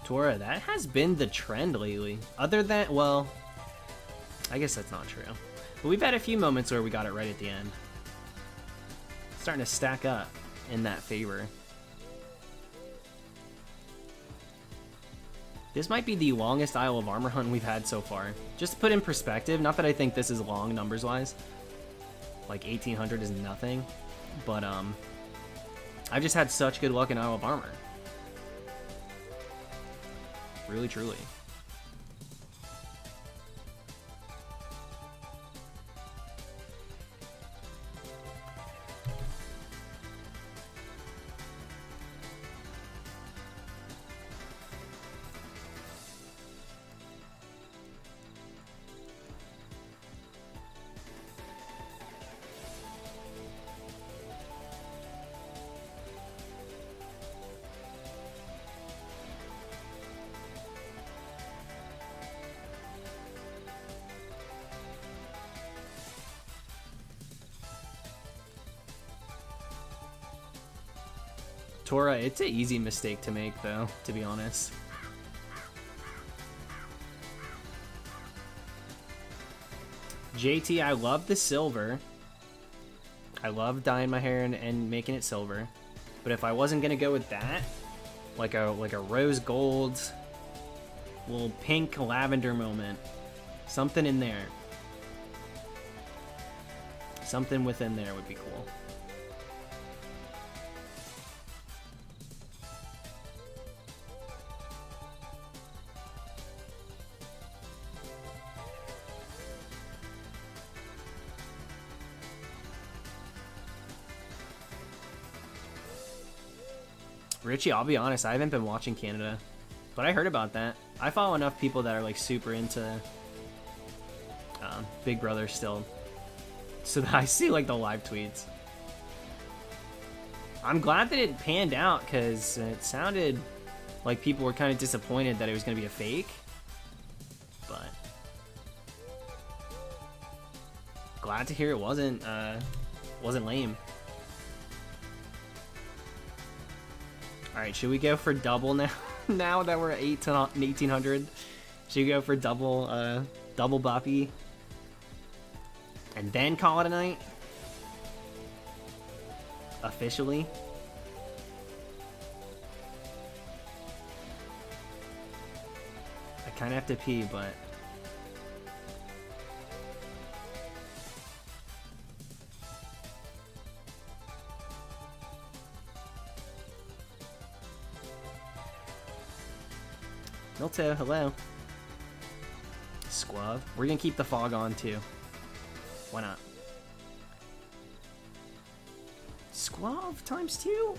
Speaker 1: Tora, that has been the trend lately. Other than, well, I guess that's not true. But we've had a few moments where we got it right at the end. Starting to stack up in that favor. This might be the longest Isle of Armor hunt we've had so far. Just to put in perspective, not that I think this is long numbers-wise. Like 1800 is nothing. But I've just had such good luck in Isle of Armor. Really, truly. Tora, it's an easy mistake to make, though, to be honest. JT, I love the silver. I love dyeing my hair and making it silver. But if I wasn't gonna go with that, like a rose gold, little pink lavender moment, something in there. Something within there would be cool. Richie, I'll be honest, I haven't been watching Canada, but I heard about that. I follow enough people that are like super into Big Brother still, so that I see like the live tweets. I'm glad that it panned out because it sounded like people were kind of disappointed that it was going to be a fake, but glad to hear it wasn't lame. All right, should we go for double now? Now that we're at 1800, should we go for double boppy and then call it a night? Officially. I kind of have to pee, but Milto, hello. Squab. We're gonna keep the fog on too. Why not? Squab ×2?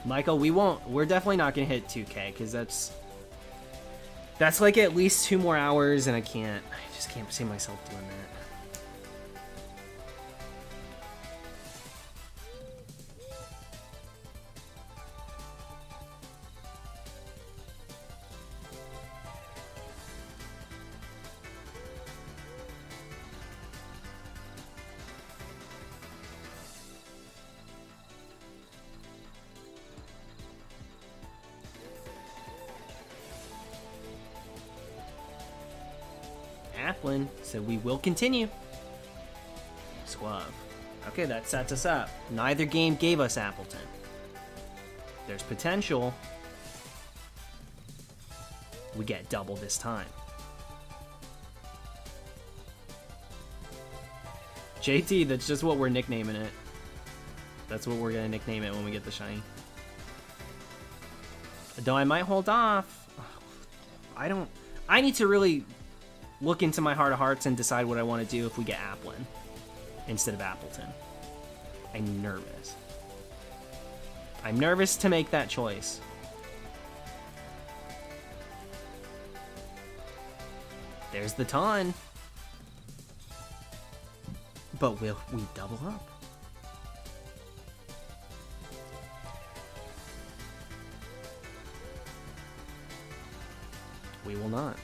Speaker 1: Michael, we're definitely not gonna hit 2K because that's like at least 2 more hours and I just can't see myself doing that. Appletun, so we will continue. Squab. Okay, that sets us up. Neither game gave us Appletun. There's potential we get double this time. JT, that's just what we're nicknaming it. That's what we're gonna nickname it when we get the shiny. Though I might hold off. I need to really look into my heart of hearts and decide what I want to do if we get Appletun instead of Appletun. I'm nervous. I'm nervous to make that choice. There's the ton. But will we double up? We will not.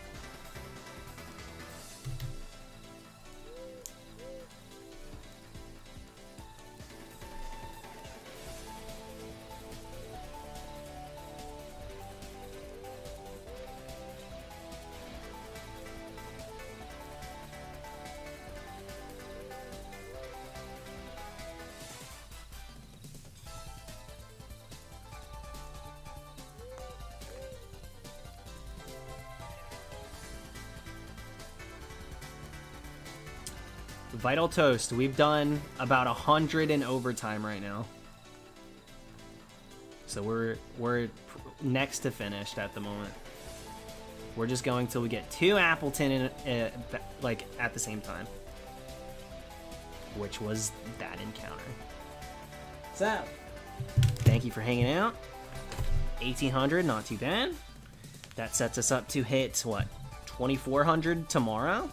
Speaker 1: Vital Toast, we've done about 100 in overtime right now. So we're next to finished at the moment. We're just going till we get 2 Appletun in, like at the same time. Which was that encounter. So, thank you for hanging out. 1800, not too bad. That sets us up to hit, what, 2400 tomorrow?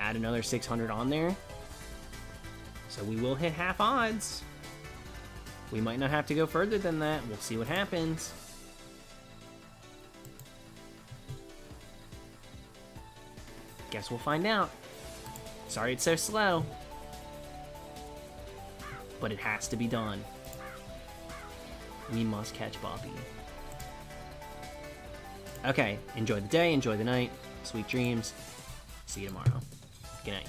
Speaker 1: Add another 600 on there. So we will hit half odds. We might not have to go further than that. We'll see what happens. Guess we'll find out. Sorry it's so slow. but it has to be done. We must catch Bobby. Okay, enjoy the day, enjoy the night. Sweet dreams. See you tomorrow. Good night.